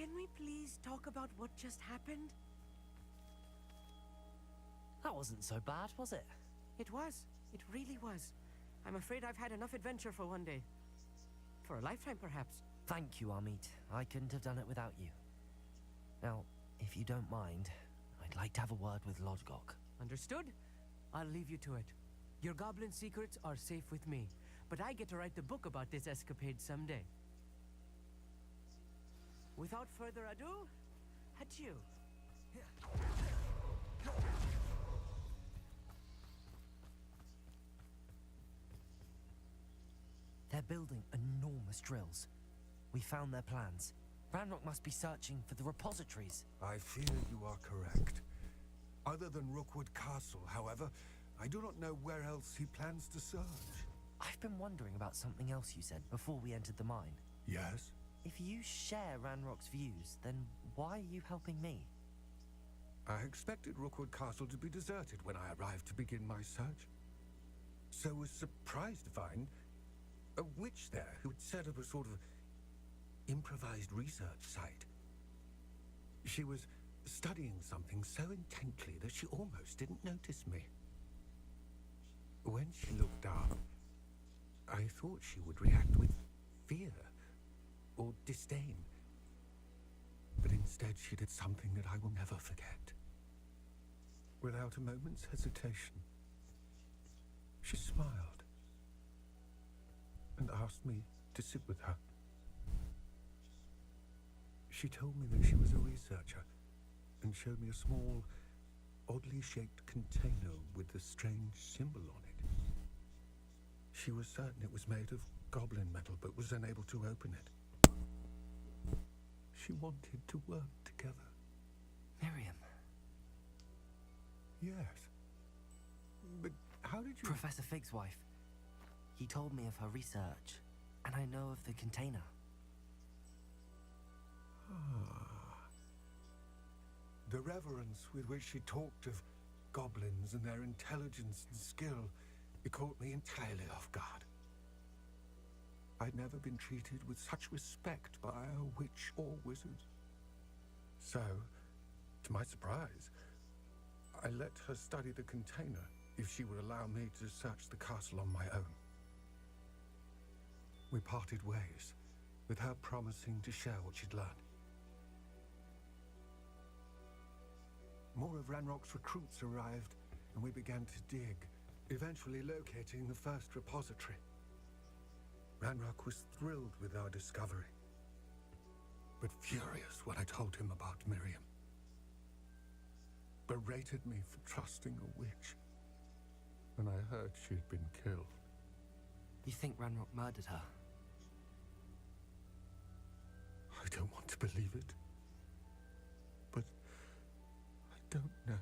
Can we please talk about what just happened? That wasn't so bad, was it? It was. It really was. I'm afraid I've had enough adventure for one day. For a lifetime, perhaps. Thank you, Amit. I couldn't have done it without you. Now, if you don't mind, I'd like to have a word with Lodgok. Understood? I'll leave you to it. Your goblin secrets are safe with me, but I get to write the book about this escapade someday. Without further ado, adieu. They're building enormous drills. We found their plans. Ranrok must be searching for the repositories. I fear you are correct. Other than Rookwood Castle, however, I do not know where else he plans to search. I've been wondering about something else you said before we entered the mine. Yes? If you share Ranrock's views, then why are you helping me? I expected Rookwood Castle to be deserted when I arrived to begin my search. So was surprised to find a witch there who had set up a sort of improvised research site. She was studying something so intently that she almost didn't notice me. When she looked up, I thought she would react with fear or disdain. But instead she did something that I will never forget. Without a moment's hesitation, she smiled and asked me to sit with her. She told me that she was a researcher and showed me a small, oddly shaped container with a strange symbol on it. She was certain it was made of goblin metal, but was unable to open it. She wanted to work together. Miriam. Yes. But how did you... Professor Fig's wife. He told me of her research, and I know of the container. The reverence with which she talked of goblins and their intelligence and skill, it caught me entirely off guard. I'd never been treated with such respect by a witch or wizard. So, to my surprise, I let her study the container if she would allow me to search the castle on my own. We parted ways, with her promising to share what she'd learned. More of Ranrock's recruits arrived, and we began to dig, eventually locating the first repository. Ranrock was thrilled with our discovery, but furious when I told him about Miriam. Berated me for trusting a witch, when I heard she'd been killed. You think Ranrock murdered her? I don't want to believe it, but I don't know.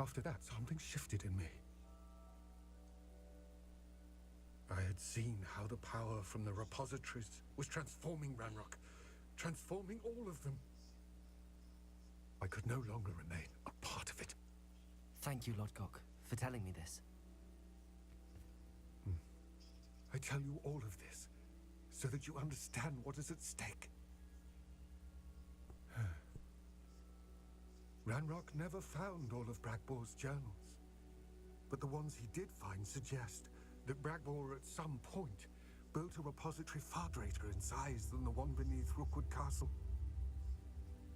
After that, something shifted in me. I had seen how the power from the repositories was transforming Ranrock, transforming all of them. I could no longer remain a part of it. Thank you, Lodgok, for telling me this. I tell you all of this so that you understand what is at stake. Ranrock never found all of Bragbor's journals, but the ones he did find suggest that Bragbor at some point built a repository far greater in size than the one beneath Rookwood Castle.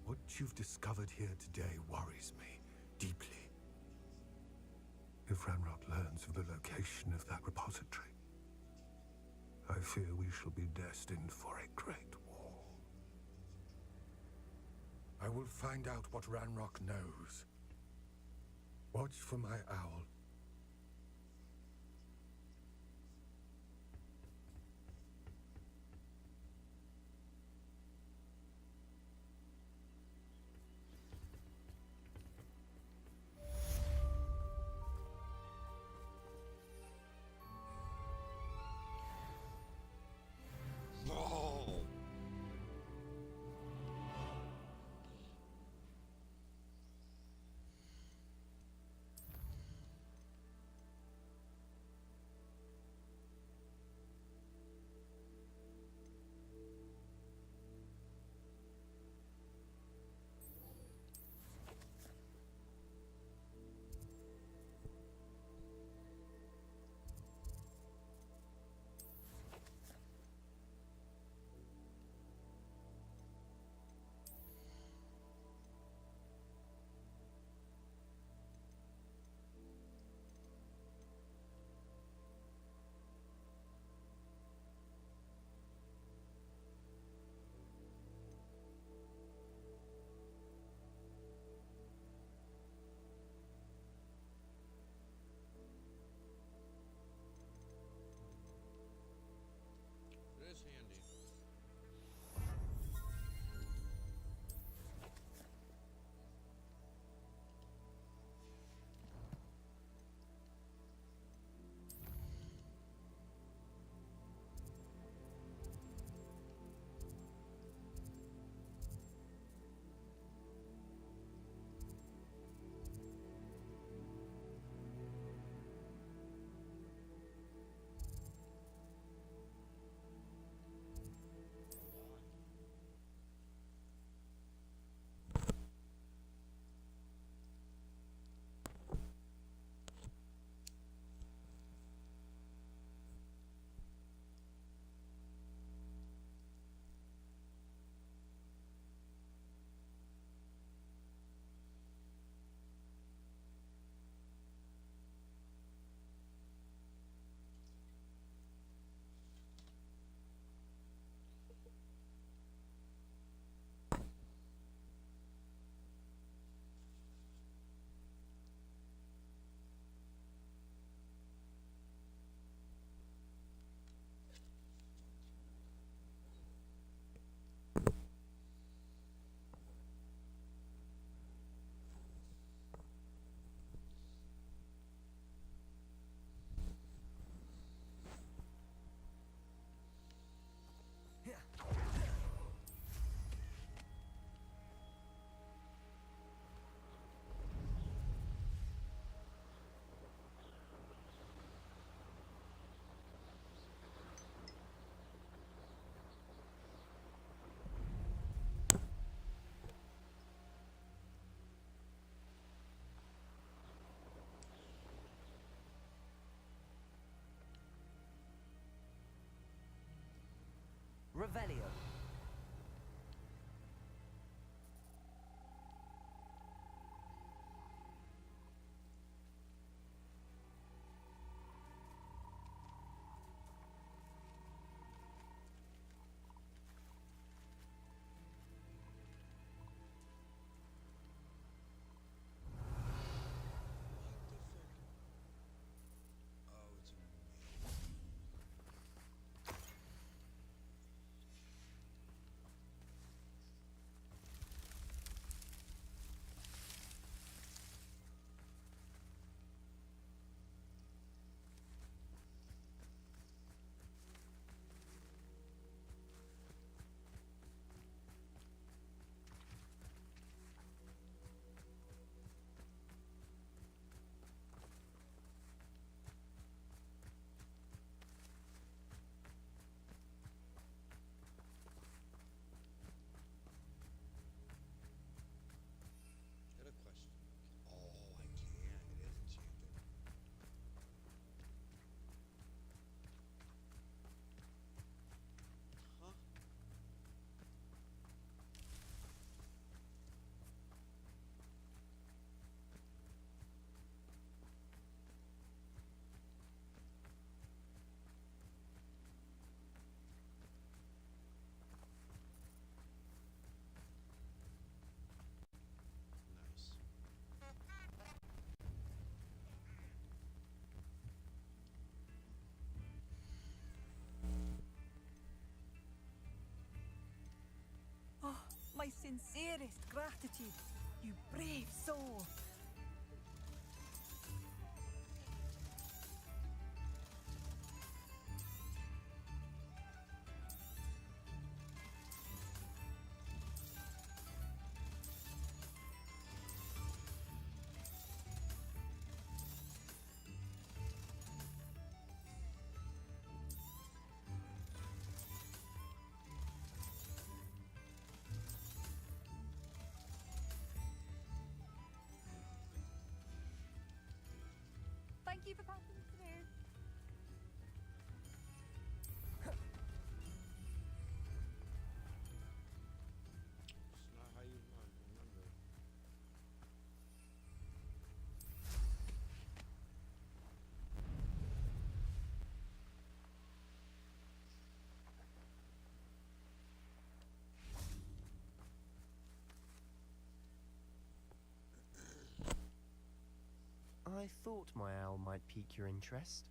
What you've discovered here today worries me deeply. If Ranrock learns of the location of that repository, I fear we shall be destined for a great war. I will find out what Ranrock knows. Watch for my owl. Revelio. Got a question. Oh, I can. It is enchanted. Huh? Nice. Oh, my sincerest gratitude, you brave soul. Thank you for passing through. It's not how you run, remember. I thought my owl might pique your interest.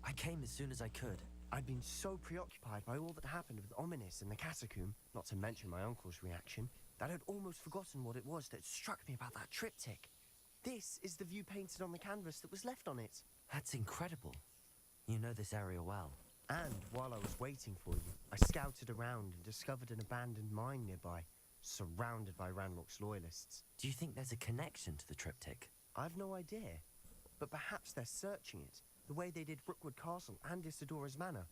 I came as soon as I could. I'd been so preoccupied by all that happened with Ominis in the catacomb, not to mention my uncle's reaction, that I'd almost forgotten what it was that struck me about that triptych. This is the view painted on the canvas that was left on it. That's incredible. You know this area well. And While I was waiting for you, I scouted around and discovered an abandoned mine nearby, surrounded by Ranrock's loyalists. Do you think there's a connection to the triptych? I've no idea, but perhaps they're searching it, the way they did Brookwood Castle and Isidora's Manor.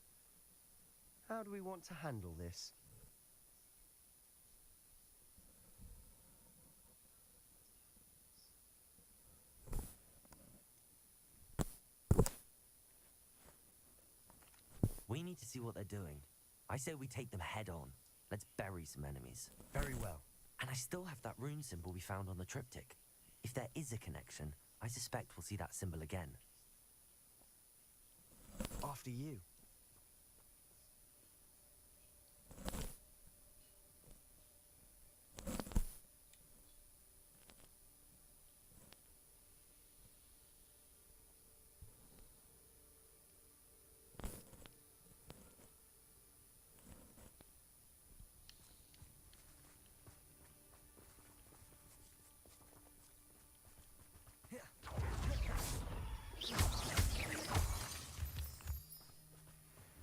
How do we want to handle this? We need to see what they're doing. I say we take them head on. Let's bury some enemies. Very well. And I still have that rune symbol we found on the triptych. If there is a connection, I suspect we'll see that symbol again. After you.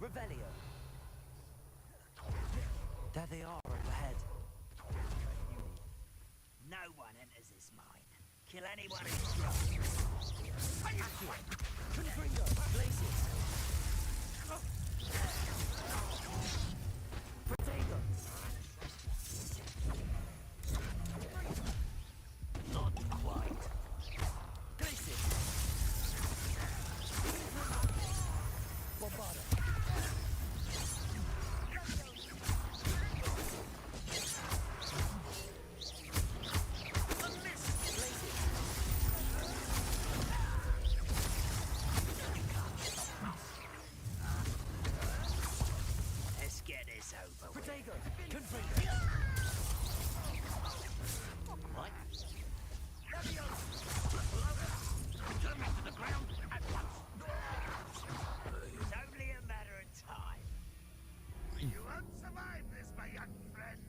Revelio. There they are up ahead. No one enters this mine. Kill anyone who tries. Accurate. Confringo. Blazes. Protego. Not quite. Glacis. Bombarda. Let's get this over with. Protego. Confringo. Right. Turn me to the ground at once. It's only a matter of time. You won't survive this, my young friend.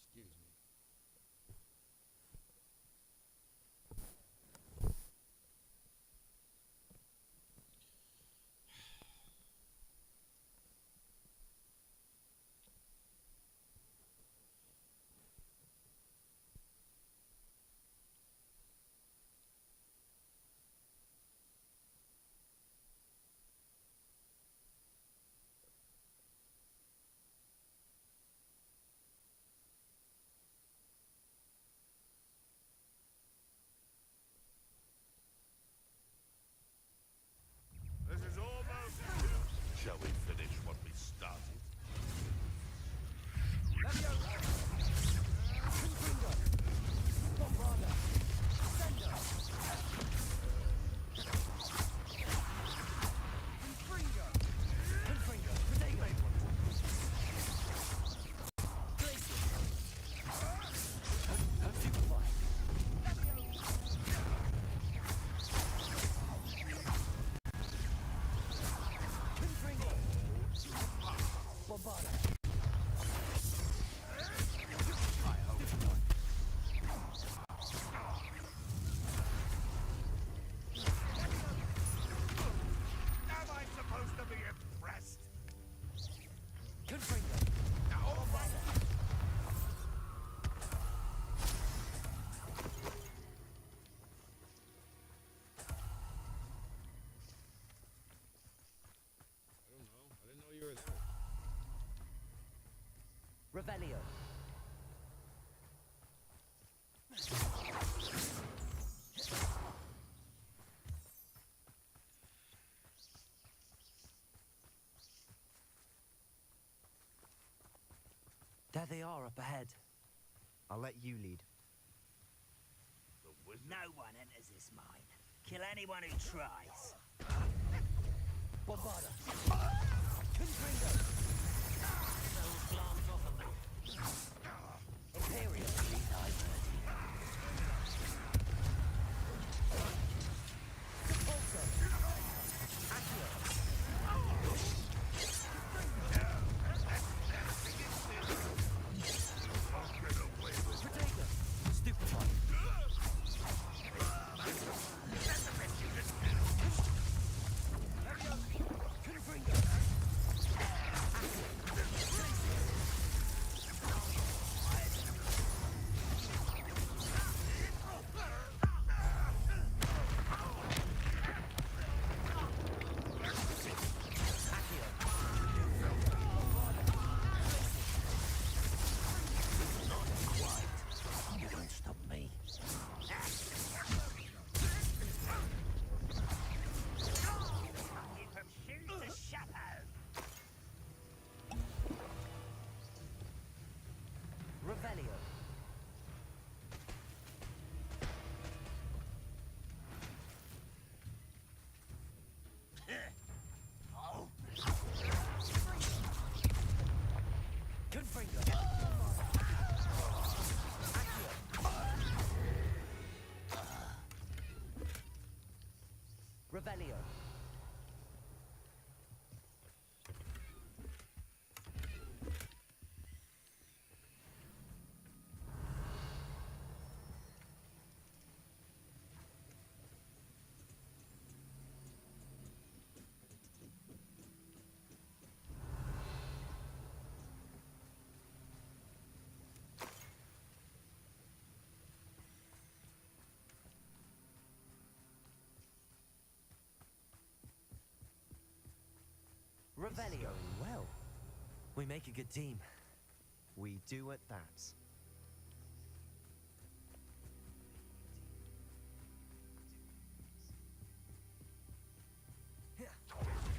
Excuse me. This is almost. Shall we finish what we started? Confringo. Bombarda. Sender. Confringo. Confringo. Protego. Glacis. Superfly. Confringo. Bombarda. Am I supposed to be impressed? Confringo. I don't know. I didn't know you were there. Revelio. There they are up ahead. I'll let you lead. No one enters this mine. Kill anyone who tries. Bombarda. Confringo. Those glance off of me. Revelio. Oh. Confringo. Revelio. Revelio. Well, We make a good team. we do at that.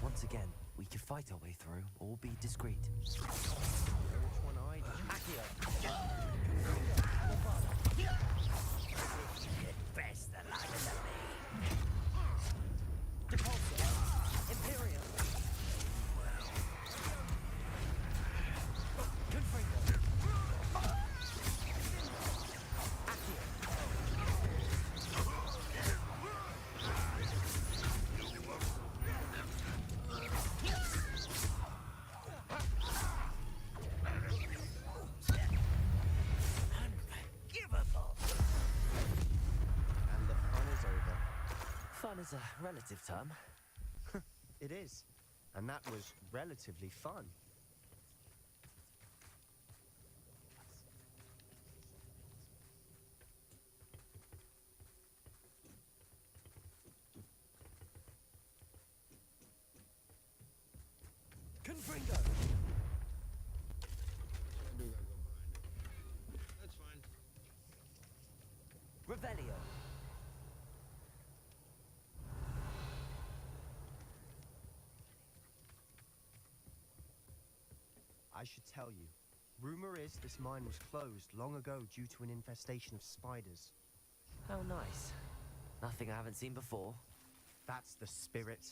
Once again, we could fight our way through or be discreet. Which one I do? Accio. Best the light of the Depulso. Imperium. Confringo. Accio. Unforgivable. And the fun is over. Fun is a relative term. It is. And that was relatively fun. Confringo. That's fine. Revelio. I should tell you. Rumor is this mine was closed long ago due to an infestation of spiders. How nice. Nothing I haven't seen before. That's the spirit.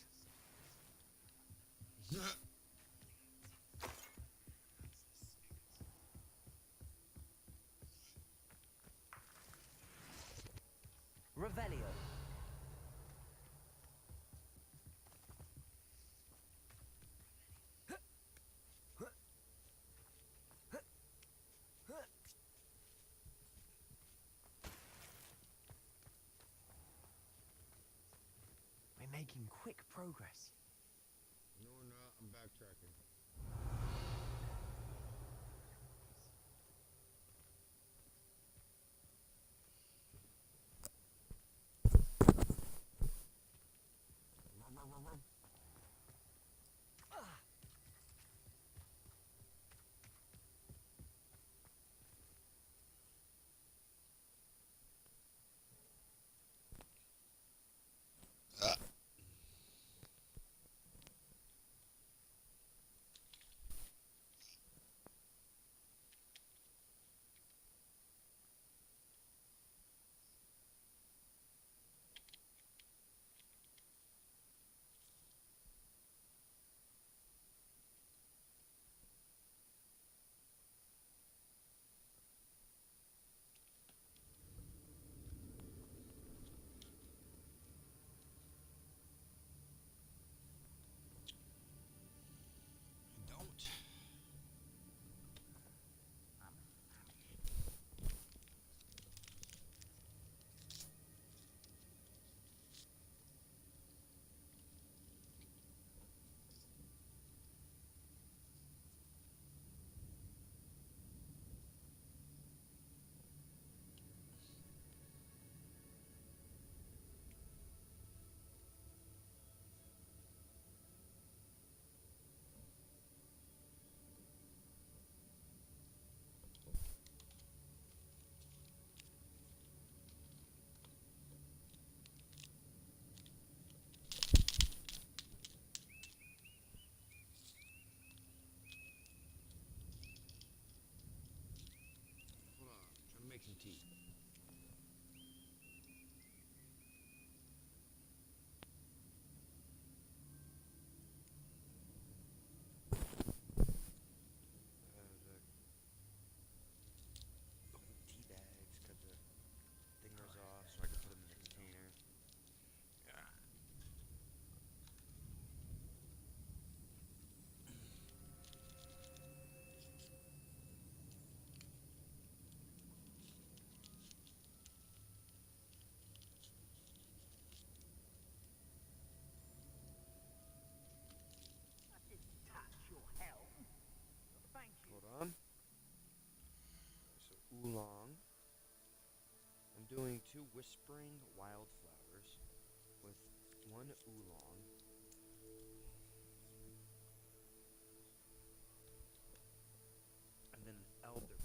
Revelio. We're making quick progress. No, we're not. I'm backtracking. make some tea. Tea bags, cut the thingers off so I can put them in the container. I didn't touch your helm. Thank you. Hold on. So oolong. I'm doing 2 whispering wildflowers with 1 oolong. And then an elderberry.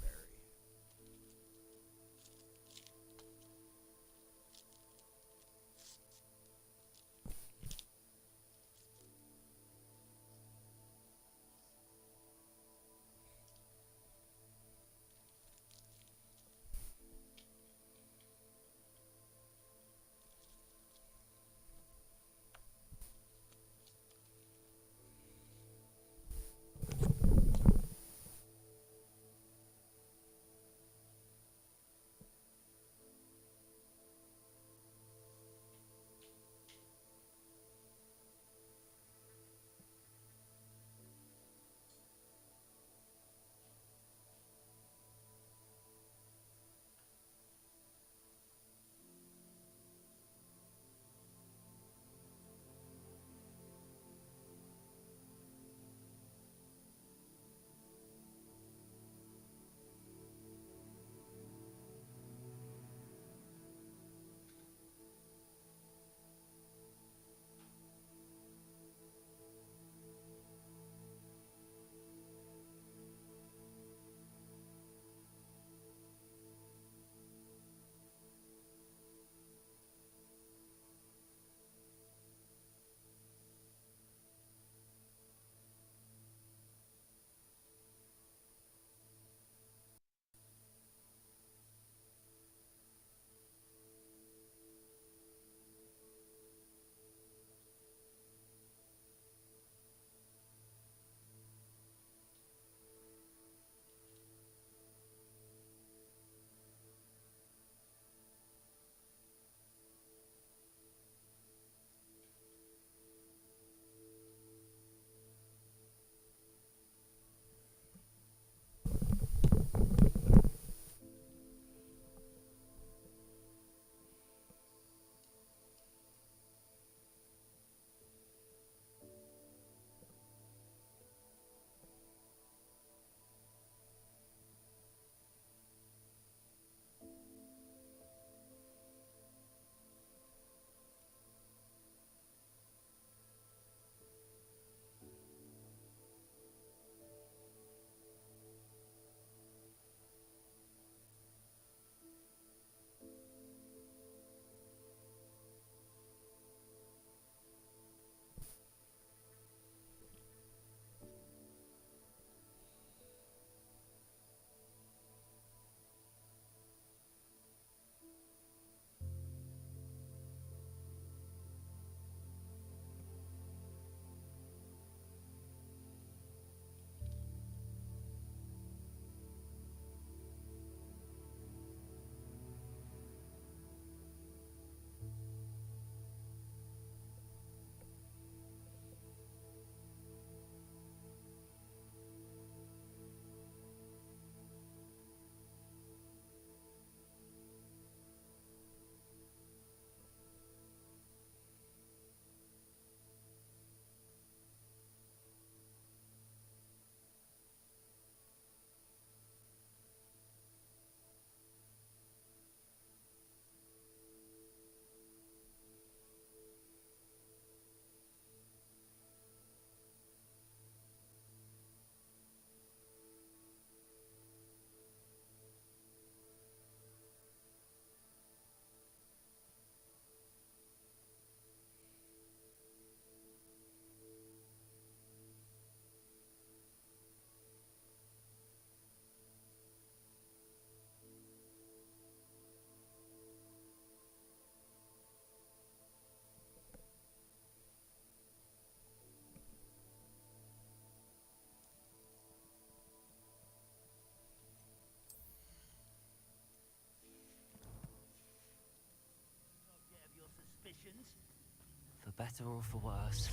better or for worse.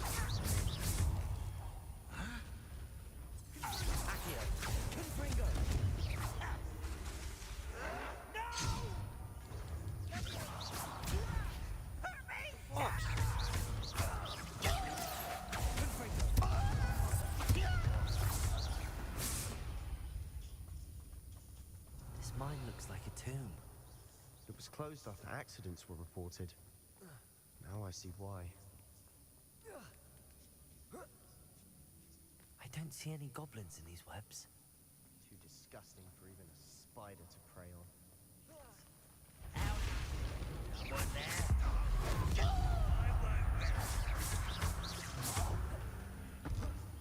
Accio, Confringo! This mine looks like a tomb. It was closed after accidents were reported. Now I see why. I don't see any goblins in these webs. Too disgusting for even a spider to prey on.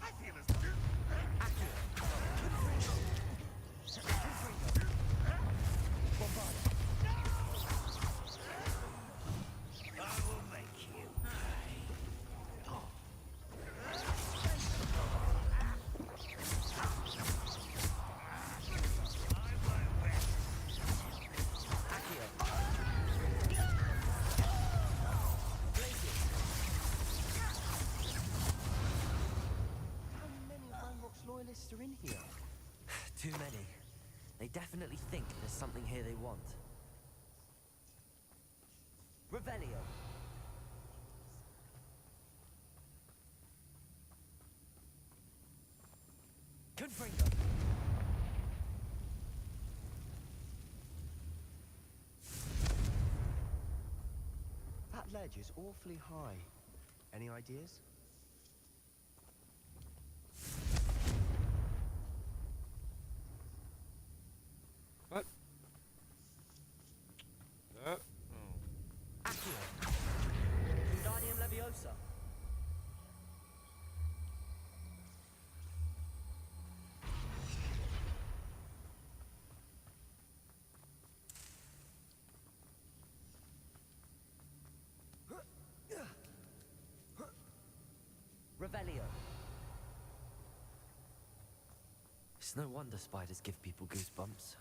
I feel as though... I will make you pay. How many Ranrok's loyalists are in here? Too many. They definitely think there's something here they want. Revelio. Confringo. That ledge is awfully high. Any ideas? What? Accio. Wingardium Leviosa. Revelio. It's no wonder spiders give people goosebumps.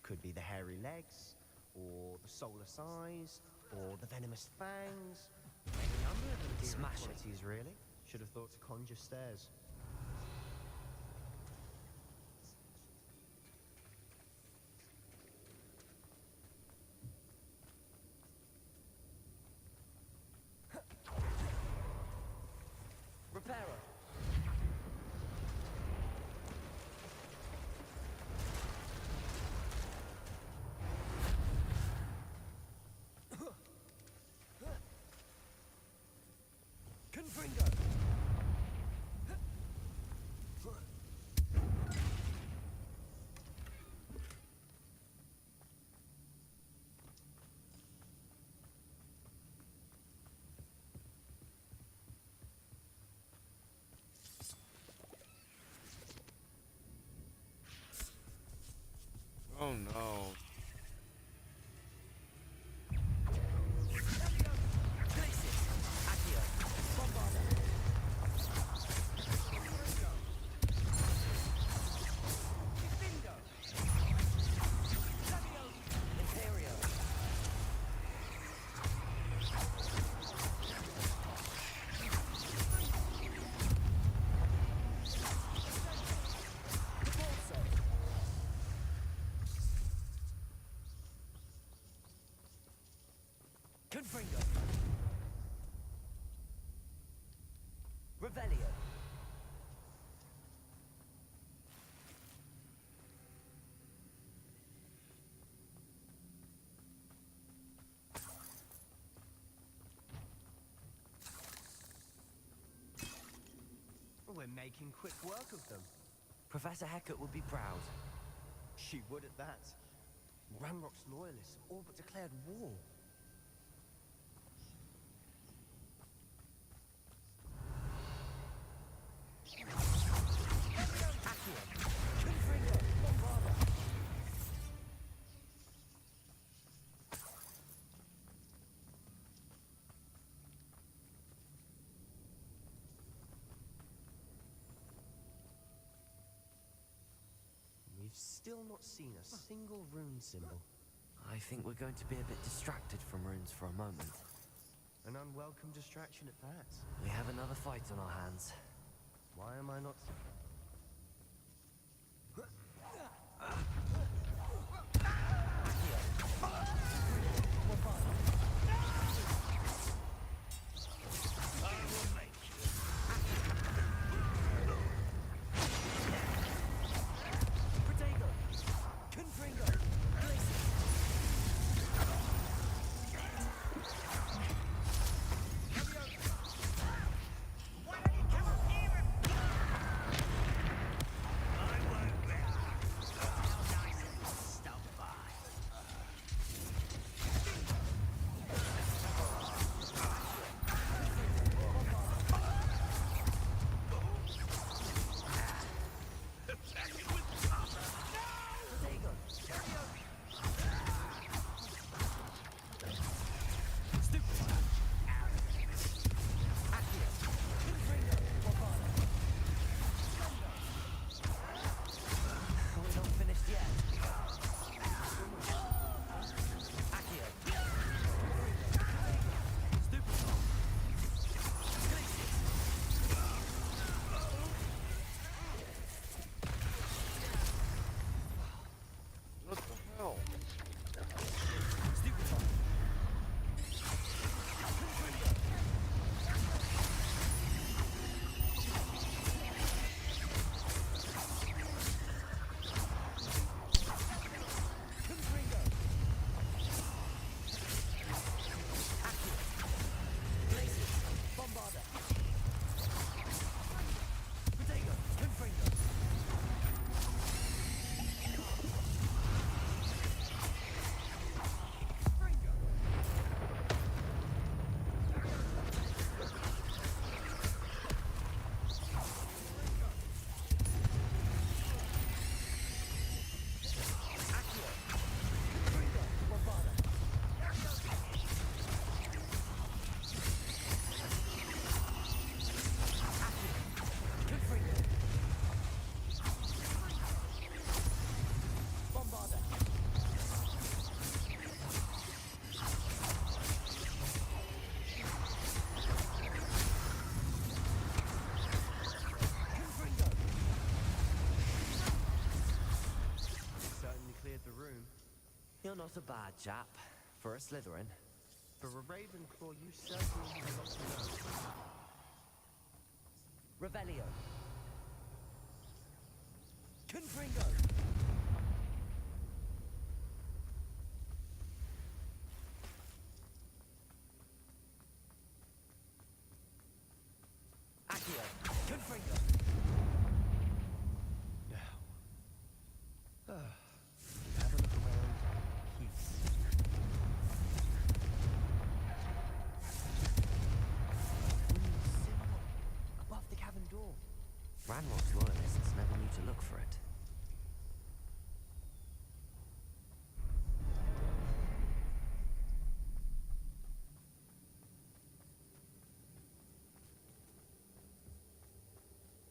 Could be the hairy legs, or the soulless eyes, or the venomous fangs. Any number of endearing Smash it. qualities, really. Should have thought to conjure stairs. Reparo. Confringo. Oh no. Confringo. Revelio. We're making quick work of them. Professor Hecat would be proud. She would at that. Ranrok's loyalists have all but declared war. We've still not seen a single rune symbol. I think we're going to be a bit distracted from runes for a moment. An unwelcome distraction at that. We have another fight on our hands. Why am I not... You're not a bad chap for a Slytherin. For a Ravenclaw, you certainly have a lot to know. Revelio. Confringo. Accio. Confringo. Now. Have a look around. Peace. Symbol above the cavern door. Ranrock's loyalists never knew to look for it.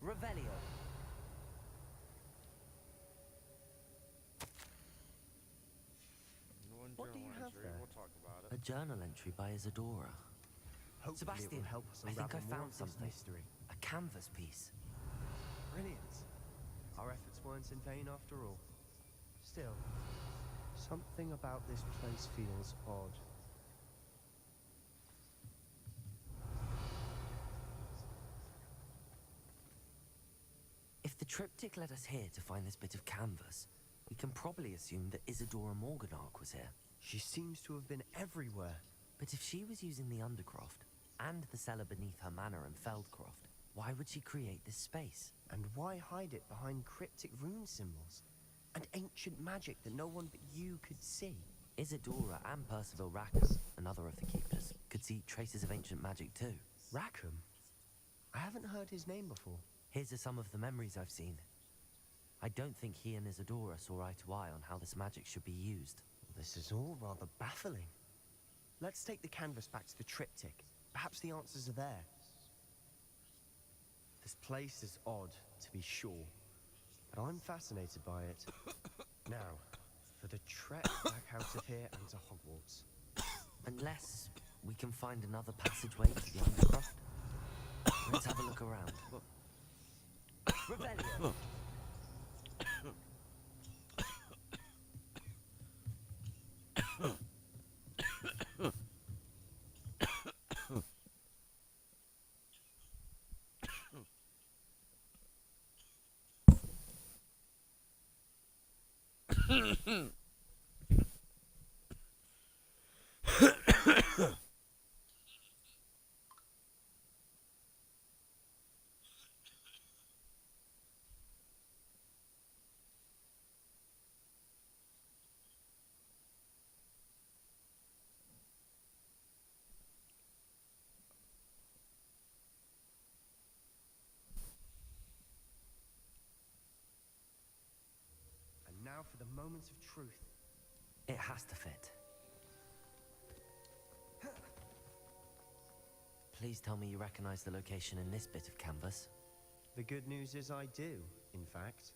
Revelio. What do you have there? We'll talk about A journal entry by Isadora. Hopefully Sebastian, it will help us I think unravel I more found of this something. mystery. A canvas piece. Brilliant. Our efforts weren't in vain after all. Still, something about this place feels odd. If the triptych led us here to find this bit of canvas, we can probably assume that Isadora Morganark was here. She seems to have been everywhere. But if she was using the Undercroft and the cellar beneath her manor in Feldcroft, why would she create this space? And why hide it behind cryptic rune symbols? And ancient magic that no one but you could see? Isadora and Percival Rackham, another of the keepers, could see traces of ancient magic too. Rackham? I haven't heard his name before. Here's some of the memories I've seen. I don't think he and Isadora saw eye to eye on how this magic should be used. This is all rather baffling. Let's take the canvas back to the triptych. Perhaps the answers are there. This place is odd, to be sure, but I'm fascinated by it. Now, for the trek back out of here and to Hogwarts. Unless we can find another passageway to the undercroft. Let's have a look around. Revelio. And now for the moment of truth. It has to fit. Please tell me you recognize the location in this bit of canvas. The good news is I do, in fact.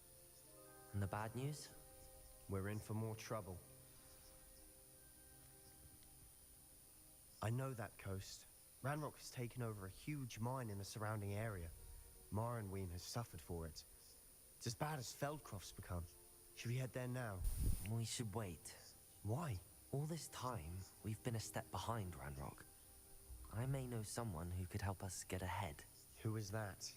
And the bad news? We're in for more trouble. I know that coast. Ranrok has taken over a huge mine in the surrounding area. Marenweem has suffered for it. It's as bad as Feldcroft's become. Should we head there now? We should wait. Why? All this time, we've been a step behind Ranrok. I may know someone who could help us get ahead. Who is that?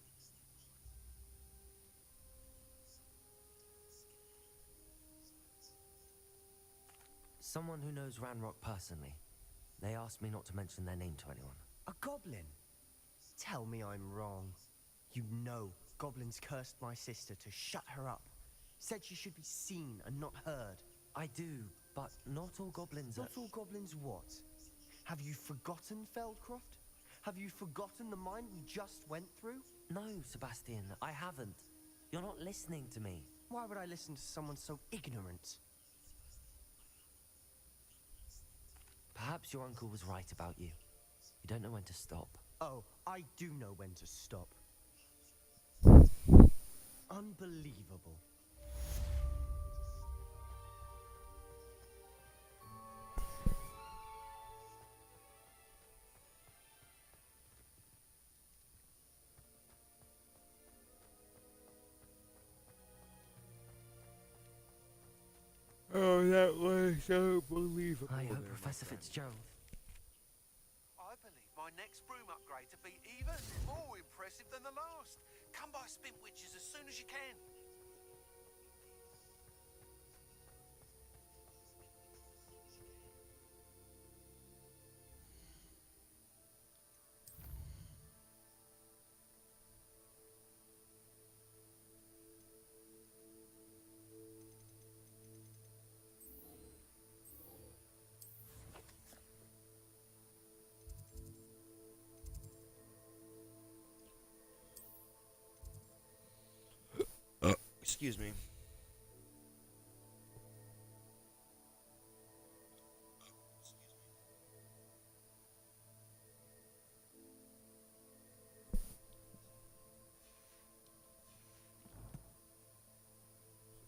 Someone who knows Ranrok personally. They asked me not to mention their name to anyone. A goblin? Tell me I'm wrong. You know, goblins cursed my sister to shut her up. Said she should be seen and not heard. I do, but not all goblins are... Not all goblins what? Have you forgotten Feldcroft? Have you forgotten the mine we just went through? No, Sebastian, I haven't. You're not listening to me. Why would I listen to someone so ignorant? Perhaps your uncle was right about you. You don't know when to stop. Oh, I do know when to stop. Unbelievable. Oh, that was unbelievable. I hope Professor Fitzgerald... I believe my next broom upgrade to be even more impressive than the last. Come by Spintwitches as soon as you can. Excuse me.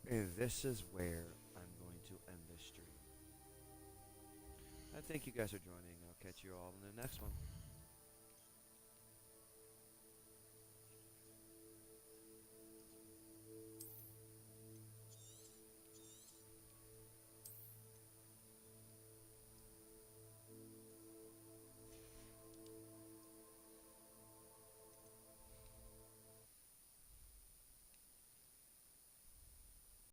And this is where I'm going to end this stream. I thank you guys for joining. I'll catch you all in the next one.